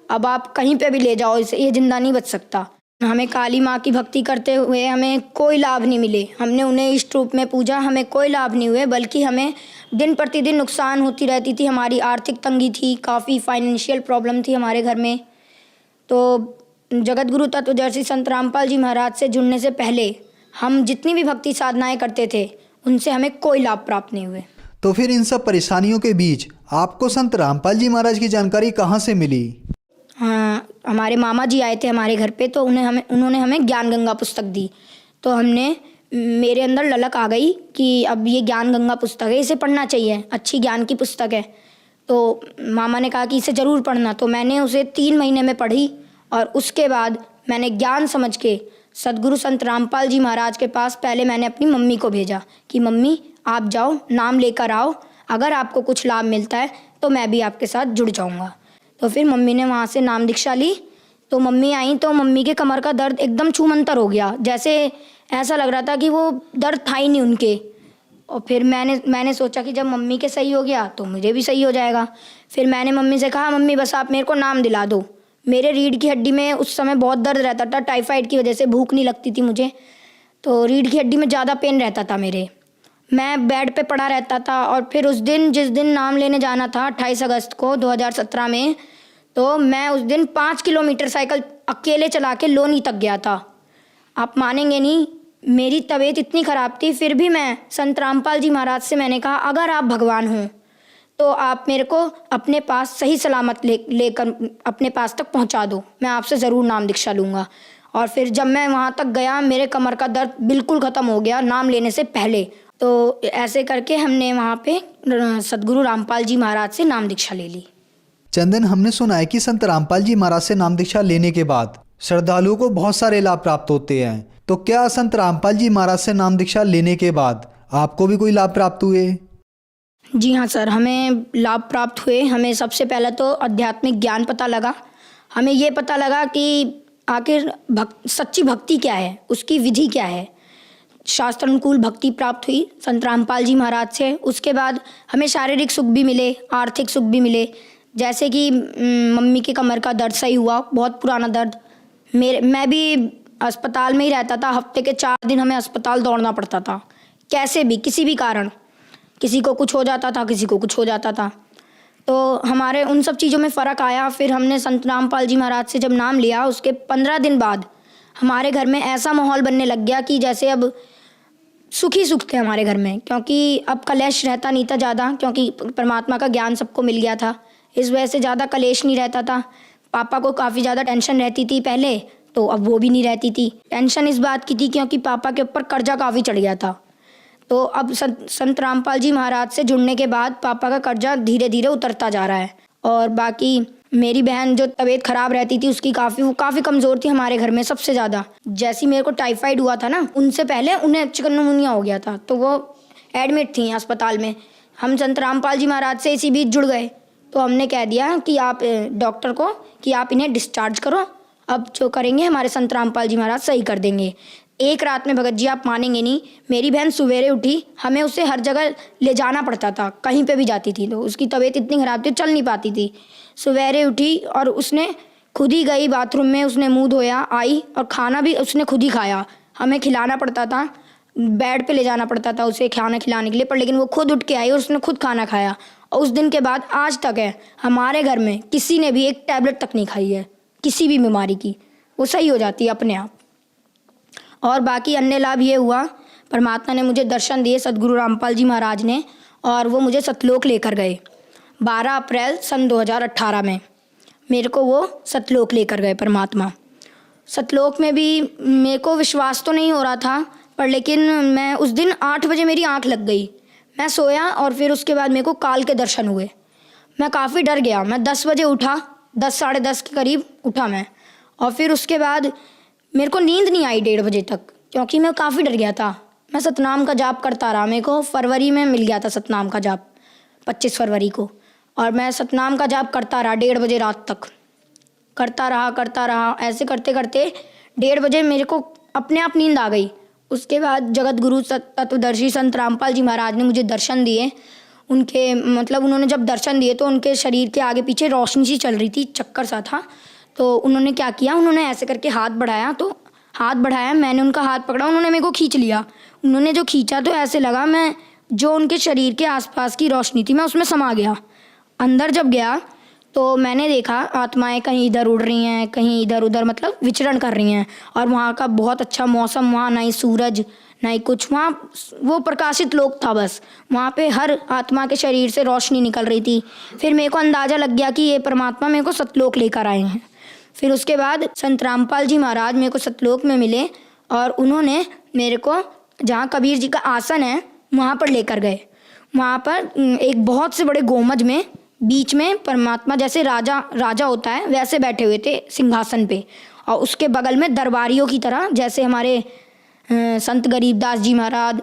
[SPEAKER 5] अब आप कहीं पे भी ले जाओ इसे, ये ज़िंदा नहीं बच सकता। हमें काली माँ की भक्ति करते हुए हमें कोई लाभ नहीं मिले। हमने उन्हें इष्ट रूप में पूजा, हमें कोई लाभ नहीं हुए, बल्कि हमें दिन प्रतिदिन नुकसान होती रहती थी। हमारी आर्थिक तंगी थी, काफ़ी फाइनेंशियल प्रॉब्लम थी हमारे घर में। तो जगत गुरु तत्वदर्शी संत रामपाल जी महाराज से जुड़ने से पहले हम जितनी भी भक्ति साधनाएं करते थे उनसे हमें कोई लाभ प्राप्त नहीं हुए।
[SPEAKER 7] तो फिर इन सब परेशानियों के बीच आपको संत रामपाल जी महाराज की जानकारी कहाँ से मिली?
[SPEAKER 5] हाँ, हमारे मामा जी आए थे हमारे घर पे, तो उन्होंने हमें ज्ञान गंगा पुस्तक दी। तो मेरे अंदर ललक आ गई कि अब ये ज्ञान गंगा पुस्तक है, इसे पढ़ना चाहिए, अच्छी ज्ञान की पुस्तक है। तो मामा ने कहा कि इसे ज़रूर पढ़ना। तो मैंने उसे 3 महीने में पढ़ी, और उसके बाद मैंने ज्ञान समझ के सदगुरु संत रामपाल जी महाराज के पास पहले मैंने अपनी मम्मी को भेजा कि मम्मी आप जाओ, नाम लेकर आओ, अगर आपको कुछ लाभ मिलता है तो मैं भी आपके साथ जुड़ जाऊंगा। तो फिर मम्मी ने वहाँ से नाम दीक्षा ली। तो मम्मी आई तो मम्मी के कमर का दर्द एकदम छूमंतर हो गया, जैसे ऐसा लग रहा था कि वो दर्द था ही नहीं उनके। और फिर मैंने सोचा कि जब मम्मी के सही हो गया तो मुझे भी सही हो जाएगा। फिर मैंने मम्मी से कहा, मम्मी बस आप मेरे को नाम दिला दो। मेरे रीढ़ की हड्डी में उस समय बहुत दर्द रहता था, टाइफाइड की वजह से भूख नहीं लगती थी मुझे, तो रीढ़ की हड्डी में ज़्यादा पेन रहता था मेरे। मैं बेड पे पड़ा रहता था। और फिर उस दिन जिस दिन नाम लेने जाना था 28 अगस्त को 2017 में, तो मैं उस दिन 5 किलोमीटर साइकिल अकेले चला के लोनी तक गया था। आप मानेंगे नहीं, मेरी तबीयत इतनी ख़राब थी, फिर भी मैं संत रामपाल जी महाराज से मैंने कहा, अगर आप भगवान हों तो आप मेरे को अपने पास सही सलामत लेकर अपने पास तक पहुंचा दो, मैं आपसे ज़रूर नाम दीक्षा लूँगा। और फिर जब मैं वहाँ तक गया, मेरे कमर का दर्द बिल्कुल ख़त्म हो गया नाम लेने से पहले। तो ऐसे करके हमने वहाँ पे सदगुरु रामपाल जी महाराज से नाम दीक्षा ले ली।
[SPEAKER 7] चंदन, हमने सुना है कि संत रामपाल जी महाराज से नाम दीक्षा लेने के बाद श्रद्धालुओं को बहुत सारे लाभ प्राप्त होते हैं, तो क्या संत रामपाल जी महाराज से नाम दीक्षा लेने के बाद आपको भी कोई लाभ प्राप्त हुए?
[SPEAKER 5] जी हाँ सर, हमें लाभ प्राप्त हुए। हमें सबसे पहले तो आध्यात्मिक ज्ञान पता लगा। हमें ये पता लगा कि आखिर सच्ची भक्ति क्या है, उसकी विधि क्या है। शास्त्र अनुकूल भक्ति प्राप्त हुई संत रामपाल जी महाराज से। उसके बाद हमें शारीरिक सुख भी मिले, आर्थिक सुख भी मिले। जैसे कि मम्मी के कमर का दर्द सही हुआ, बहुत पुराना दर्द। मैं भी अस्पताल में ही रहता था, हफ्ते के 4 दिन हमें अस्पताल दौड़ना पड़ता था, कैसे भी किसी भी कारण। किसी को कुछ हो जाता था, किसी को कुछ हो जाता था। तो हमारे उन सब चीज़ों में फ़र्क आया। फिर हमने संत रामपाल जी महाराज से जब नाम लिया, उसके 15 दिन बाद हमारे घर में ऐसा माहौल बनने लग गया कि जैसे अब सुख ही सुख थे हमारे घर में, क्योंकि अब कलेश रहता नहीं था ज़्यादा, क्योंकि परमात्मा का ज्ञान सबको मिल गया था। इस वजह से ज़्यादा कलेश नहीं रहता था। पापा को काफ़ी ज़्यादा टेंशन रहती थी पहले, तो अब वो भी नहीं रहती थी। टेंशन इस बात की थी क्योंकि पापा के ऊपर कर्जा काफ़ी चढ़ गया था। तो अब संत रामपाल जी महाराज से जुड़ने के बाद पापा का कर्जा धीरे धीरे उतरता जा रहा है। और बाकी मेरी बहन जो तबीयत ख़राब रहती थी, उसकी वो काफ़ी कमज़ोर थी हमारे घर में सबसे ज़्यादा। जैसे मेरे को टाइफाइड हुआ था ना, उनसे पहले उन्हें चिकनगुनिया हो गया था, तो वो एडमिट थी अस्पताल में। हम संत रामपाल जी महाराज से इसी बीच जुड़ गए। तो हमने कह दिया कि आप डॉक्टर को कि आप इन्हें डिस्चार्ज करो, अब जो करेंगे हमारे संत रामपाल जी महाराज सही कर देंगे। एक रात में भगत जी आप मानेंगे नहीं, मेरी बहन सवेरे उठी, हमें उसे हर जगह ले जाना पड़ता था, कहीं पे भी जाती थी तो उसकी तबीयत इतनी ख़राब थी, चल नहीं पाती थी। सवेरे उठी और उसने खुद ही गई बाथरूम में, उसने मुंह धोया, आई और खाना भी उसने खुद ही खाया। हमें खिलाना पड़ता था, बेड पे ले जाना पड़ता था उसे खाना खिलाने के लिए, पर लेकिन वो खुद उठ के आई और उसने खुद खाना खाया। और उस दिन के बाद आज तक है हमारे घर में किसी ने भी एक टैबलेट तक नहीं खाई है किसी भी बीमारी की, वो सही हो जाती है अपने आप। और बाकी अन्य लाभ ये हुआ, परमात्मा ने मुझे दर्शन दिए सदगुरु रामपाल जी महाराज ने, और वो मुझे सतलोक लेकर गए 12 अप्रैल सन 2018 में। मेरे को वो सतलोक लेकर गए परमात्मा। सतलोक में भी मेरे को विश्वास तो नहीं हो रहा था, पर लेकिन मैं उस दिन 8 बजे मेरी आंख लग गई। मैं सोया और फिर उसके बाद मेरे को काल के दर्शन हुए। मैं काफ़ी डर गया। मैं 10 बजे उठा, 10 साढ़े 10 के करीब उठा मैं, और फिर उसके बाद मेरे को नींद नहीं आई 1:30 बजे तक, क्योंकि मैं काफ़ी डर गया था। मैं सतनाम का जाप करता रहा। मेरे को फरवरी में मिल गया था सतनाम का जाप, 25 फरवरी को, और मैं सतनाम का जाप करता रहा 1:30 बजे रात तक, करता रहा। ऐसे करते करते 1:30 बजे मेरे को अपने आप नींद आ गई। उसके बाद जगत गुरु तत्वदर्शी संत रामपाल जी महाराज ने मुझे दर्शन दिए। उनके मतलब उन्होंने जब दर्शन दिए तो उनके शरीर के आगे पीछे रोशनी सी चल रही थी, चक्कर सा था। तो उन्होंने क्या किया, उन्होंने ऐसे करके हाथ बढ़ाया, तो हाथ बढ़ाया, मैंने उनका हाथ पकड़ा, उन्होंने मेरे को खींच लिया। उन्होंने जो खींचा तो ऐसे लगा मैं जो उनके शरीर के आसपास की रोशनी थी मैं उसमें समा गया। अंदर जब गया तो मैंने देखा आत्माएं कहीं इधर उड़ रही हैं, कहीं इधर उधर मतलब विचरण कर रही हैं, और वहाँ का बहुत अच्छा मौसम, वहाँ ना ही सूरज ना ही कुछ, वहाँ वो प्रकाशित लोक था बस। वहाँ पे हर आत्मा के शरीर से रोशनी निकल रही थी। फिर मेरे को अंदाज़ा लग गया कि ये परमात्मा मेरे को सतलोक लेकर आए हैं। फिर उसके बाद संत रामपाल जी महाराज मेरे को सतलोक में मिले, और उन्होंने मेरे को जहाँ कबीर जी का आसन है वहाँ पर लेकर गए। वहाँ पर एक बहुत से बड़े गोमज में बीच में परमात्मा जैसे राजा होता है वैसे बैठे हुए थे सिंहासन पे, और उसके बगल में दरबारियों की तरह, जैसे हमारे संत गरीबदास जी महाराज,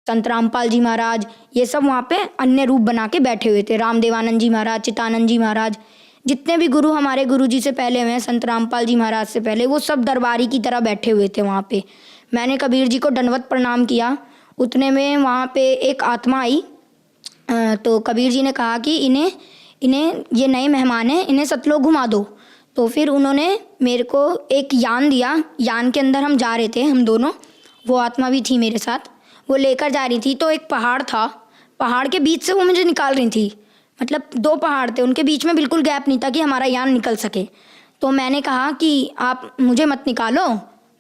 [SPEAKER 5] संत रामपाल जी महाराज, ये सब वहाँ पे अन्य रूप बना के बैठे हुए थे। रामदेवानंद जी महाराज, चितानंद जी महाराज, जितने भी गुरु हमारे गुरु जी से पहले हुए हैं, संत रामपाल जी महाराज से पहले, वो सब दरबारी की तरह बैठे हुए थे वहाँ पे। मैंने कबीर जी को दंडवत प्रणाम किया। उतने में वहाँ पे एक आत्मा आई। तो कबीर जी ने कहा कि इन्हें ये नए मेहमान हैं, इन्हें सतलोक घुमा दो। तो फिर उन्होंने मेरे को एक यान दिया। यान के अंदर हम जा रहे थे, हम दोनों, वो आत्मा भी थी मेरे साथ, वो लेकर जा रही थी। तो एक पहाड़ था, पहाड़ के बीच से वो मुझे निकाल रही थी। मतलब 2 पहाड़ थे, उनके बीच में बिल्कुल गैप नहीं था कि हमारा यान निकल सके। तो मैंने कहा कि आप मुझे मत निकालो,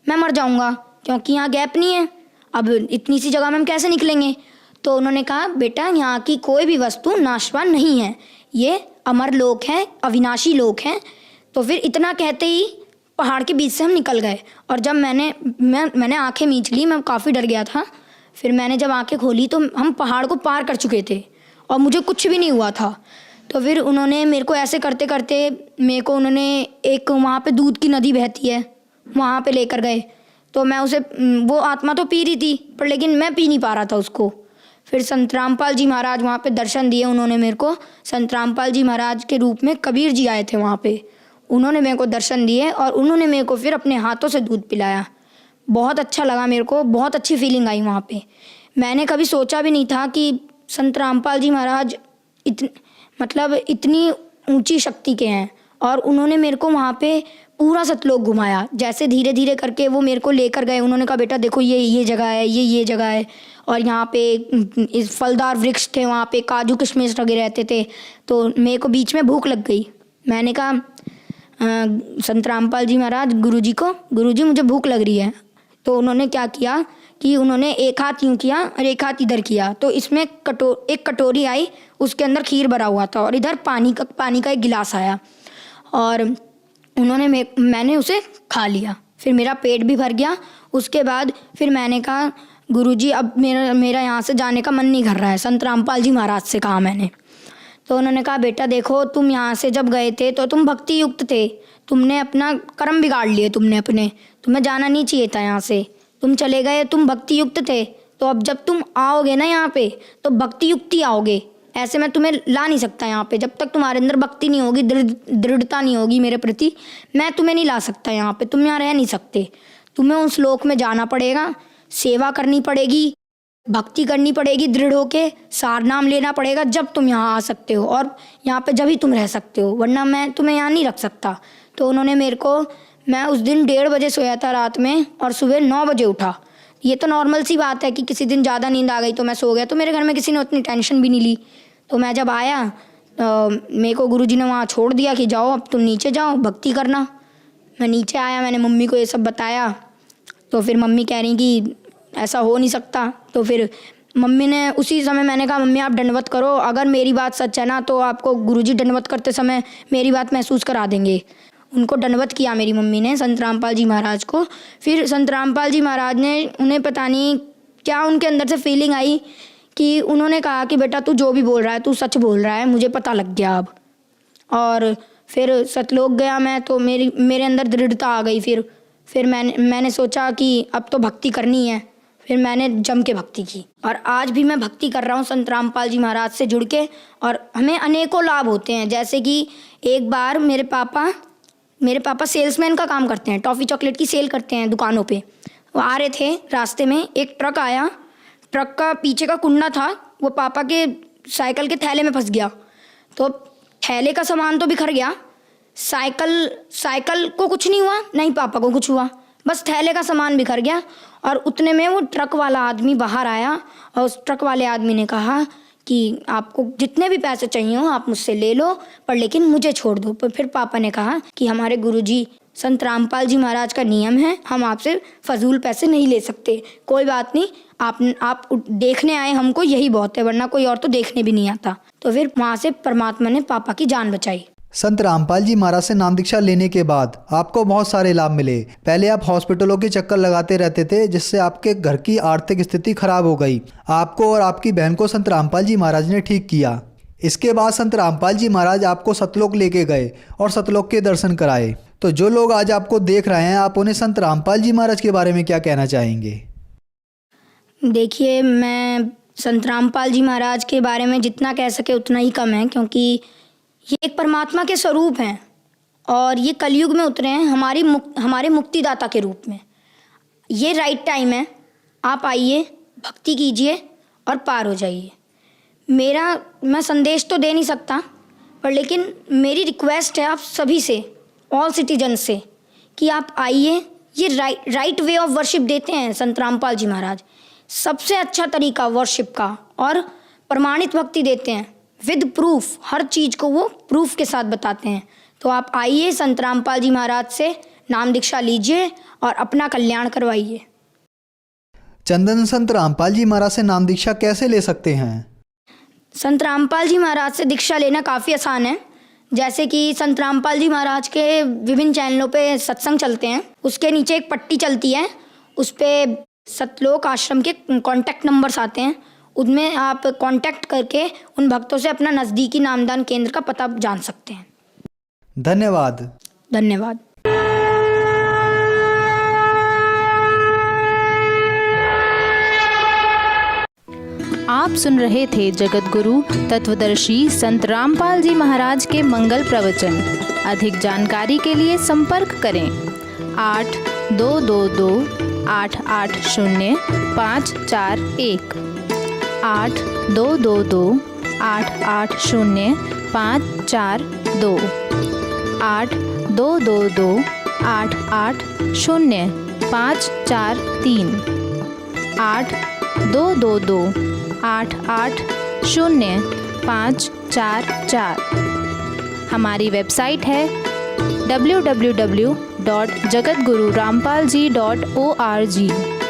[SPEAKER 5] मैं मर जाऊंगा, क्योंकि यहाँ गैप नहीं है, अब इतनी सी जगह में हम कैसे निकलेंगे। तो उन्होंने कहा बेटा यहाँ की कोई भी वस्तु नाशवान नहीं है, ये अमर लोक है, अविनाशी लोक हैं। तो फिर इतना कहते ही पहाड़ के बीच से हम निकल गए। और जब मैंने आंखें मीच ली, मैं काफ़ी डर गया था। फिर मैंने जब आंखें खोली तो हम पहाड़ को पार कर चुके थे और मुझे कुछ भी नहीं हुआ था। तो फिर उन्होंने मेरे को ऐसे करते करते मेरे को उन्होंने एक वहाँ पे दूध की नदी बहती है, वहाँ पे लेकर गए। तो मैं उसे, वो आत्मा तो पी रही थी पर लेकिन मैं पी नहीं पा रहा था उसको। फिर संत रामपाल जी महाराज वहाँ पे दर्शन दिए उन्होंने मेरे को। संत रामपाल जी महाराज के रूप में कबीर जी आए थे वहाँ पे, उन्होंने मेरे को दर्शन दिए और उन्होंने मेरे को फिर अपने हाथों से दूध पिलाया। बहुत अच्छा लगा मेरे को, बहुत अच्छी फीलिंग आई वहाँ पे। मैंने कभी सोचा भी नहीं था कि संत रामपाल जी महाराज इतनी ऊंची शक्ति के हैं। और उन्होंने मेरे को वहाँ पे पूरा सतलोक घुमाया। जैसे धीरे धीरे करके वो मेरे को लेकर गए, उन्होंने कहा बेटा देखो ये जगह है, ये जगह है, और यहाँ पे इस फलदार वृक्ष थे, वहाँ पे काजू किशमिश लगे रहते थे। तो मेरे को बीच में भूख लग गई। मैंने कहा संत रामपाल जी महाराज गुरुजी मुझे भूख लग रही है। तो उन्होंने क्या किया कि उन्होंने एक हाथ यूँ किया और एक हाथ इधर किया। तो इसमें एक कटोरी आई, उसके अंदर खीर भरा हुआ था और इधर पानी का एक गिलास आया और मैंने उसे खा लिया। फिर मेरा पेट भी भर गया। उसके बाद फिर मैंने कहा गुरुजी अब मेरा यहाँ से जाने का मन नहीं कर रहा है। संत रामपाल जी महाराज से कहा मैंने। तो उन्होंने कहा बेटा देखो तुम यहाँ से जब गए थे तो तुम भक्ति युक्त थे, तुमने अपना कर्म बिगाड़ लिए, तुम्हें जाना नहीं चाहिए था यहाँ से, तुम चले गए, तुम भक्ति युक्त थे। तो अब जब तुम आओगे ना यहाँ पे तो भक्ति युक्त ही आओगे, ऐसे मैं तुम्हें ला नहीं सकता यहाँ पे। जब तक तुम्हारे अंदर भक्ति नहीं होगी, दृढ़ता नहीं होगी मेरे प्रति, मैं तुम्हें नहीं ला सकता यहाँ पे, तुम यहाँ रह नहीं सकते। तुम्हें उस लोक में जाना पड़ेगा, सेवा करनी पड़ेगी, भक्ति करनी पड़ेगी, दृढ़ होके सार नाम लेना पड़ेगा, जब तुम यहाँ आ सकते हो और यहाँ पे जब ही तुम रह सकते हो, वरना मैं तुम्हें यहाँ नहीं रख सकता। तो उन्होंने मेरे को, मैं उस दिन 1:30 बजे सोया था रात में और सुबह 9 बजे उठा। ये तो नॉर्मल सी बात है कि किसी दिन ज़्यादा नींद आ गई तो मैं सो गया। तो मेरे घर में किसी ने उतनी टेंशन भी नहीं ली। तो मैं जब आया मेरे को गुरुजी ने वहाँ छोड़ दिया कि जाओ अब तुम नीचे जाओ, भक्ति करना। मैं नीचे आया, मैंने मम्मी को ये सब बताया। तो फिर मम्मी कह रही कि ऐसा हो नहीं सकता। तो फिर मम्मी ने उसी समय, मैंने कहा मम्मी आप दंडवत करो, अगर मेरी बात सच है ना तो आपको गुरुजी दंडवत करते समय मेरी बात महसूस करा देंगे। उनको दंडवत किया मेरी मम्मी ने, संत रामपाल जी महाराज को। फिर संत रामपाल जी महाराज ने, उन्हें पता नहीं क्या उनके अंदर से फीलिंग आई कि उन्होंने कहा कि बेटा तू जो भी बोल रहा है तू सच बोल रहा है, मुझे पता लग गया अब। और फिर सतलोक गया मैं, तो मेरे अंदर दृढ़ता आ गई। फिर मैंने सोचा कि अब तो भक्ति करनी है। फिर मैंने जम के भक्ति की और आज भी मैं भक्ति कर रहा हूँ संत रामपाल जी महाराज से जुड़ के। और हमें अनेकों लाभ होते हैं। जैसे कि एक बार मेरे पापा सेल्समैन का काम करते हैं, टॉफ़ी चॉकलेट की सेल करते हैं दुकानों पे। वो आ रहे थे, रास्ते में एक ट्रक आया, ट्रक का पीछे का कुंडा था वो पापा के साइकिल के थैले में फंस गया। तो थैले का सामान तो बिखर गया, साइकिल को कुछ नहीं हुआ, नहीं पापा को कुछ हुआ, बस थैले का सामान बिखर गया। और उतने में वो ट्रक वाला आदमी बाहर आया और उस ट्रक वाले आदमी ने कहा कि आपको जितने भी पैसे चाहिए हो आप मुझसे ले लो, पर लेकिन मुझे छोड़ दो। पर फिर पापा ने कहा कि हमारे गुरुजी संत रामपाल जी महाराज का नियम है, हम आपसे फजूल पैसे नहीं ले सकते। कोई बात नहीं, आप देखने आए, हमको यही बहुत है, वरना कोई और तो देखने भी नहीं आता। तो फिर वहाँ से परमात्मा ने पापा की जान बचाई।
[SPEAKER 7] संत रामपाल जी महाराज से नाम दीक्षा लेने के बाद आपको बहुत सारे लाभ मिले। पहले आप हॉस्पिटलों के चक्कर लगाते रहते थे, जिससे आपके घर की आर्थिक स्थिति खराब हो गई। आपको और आपकी बहन को संत रामपाल जी महाराज ने ठीक किया। इसके बाद संत रामपाल जी महाराज आपको सतलोक लेके गए और सतलोक के दर्शन कराए। तो जो लोग आज आपको देख रहे हैं, आप उन्हें संत रामपाल जी महाराज के बारे में क्या कहना चाहेंगे?
[SPEAKER 5] देखिए, मैं संत रामपाल जी महाराज के बारे में जितना कह सके उतना ही कम है, क्योंकि ये एक परमात्मा के स्वरूप हैं और ये कलयुग में उतरे हैं हमारे मुक्तिदाता के रूप में। ये राइट टाइम है, आप आइए, भक्ति कीजिए और पार हो जाइए। मैं संदेश तो दे नहीं सकता, पर लेकिन मेरी रिक्वेस्ट है आप सभी से, ऑल सिटीजन से, कि आप आइए। ये राइट वे ऑफ वर्शिप देते हैं संत रामपाल जी महाराज, सबसे अच्छा तरीका वर्शिप का, और प्रमाणित भक्ति देते हैं विद प्रूफ। हर चीज़ को वो प्रूफ के साथ बताते हैं। तो आप आइए, संत रामपाल जी महाराज से नाम दीक्षा लीजिए और अपना कल्याण करवाइए।
[SPEAKER 7] चंदन, संत रामपाल जी महाराज से नाम दीक्षा कैसे ले सकते हैं?
[SPEAKER 5] संत रामपाल जी महाराज से दीक्षा लेना काफ़ी आसान है। जैसे कि संत रामपाल जी महाराज के विभिन्न चैनलों पे सत्संग चलते हैं, उसके नीचे एक पट्टी चलती है, उस पर सतलोक आश्रम के कॉन्टैक्ट नंबर्स आते हैं। उनमें आप कांटेक्ट करके उन भक्तों से अपना नज़दीकी नामदान केंद्र का पता जान सकते हैं।
[SPEAKER 7] धन्यवाद।
[SPEAKER 5] धन्यवाद।
[SPEAKER 8] आप सुन रहे थे जगत गुरु तत्वदर्शी संत रामपाल जी महाराज के मंगल प्रवचन। अधिक जानकारी के लिए संपर्क करें 8222-880-541, 8222-880-542, 8222-880-543, 8222-880-544। हमारी वेबसाइट है www.jagatgururampalji.org।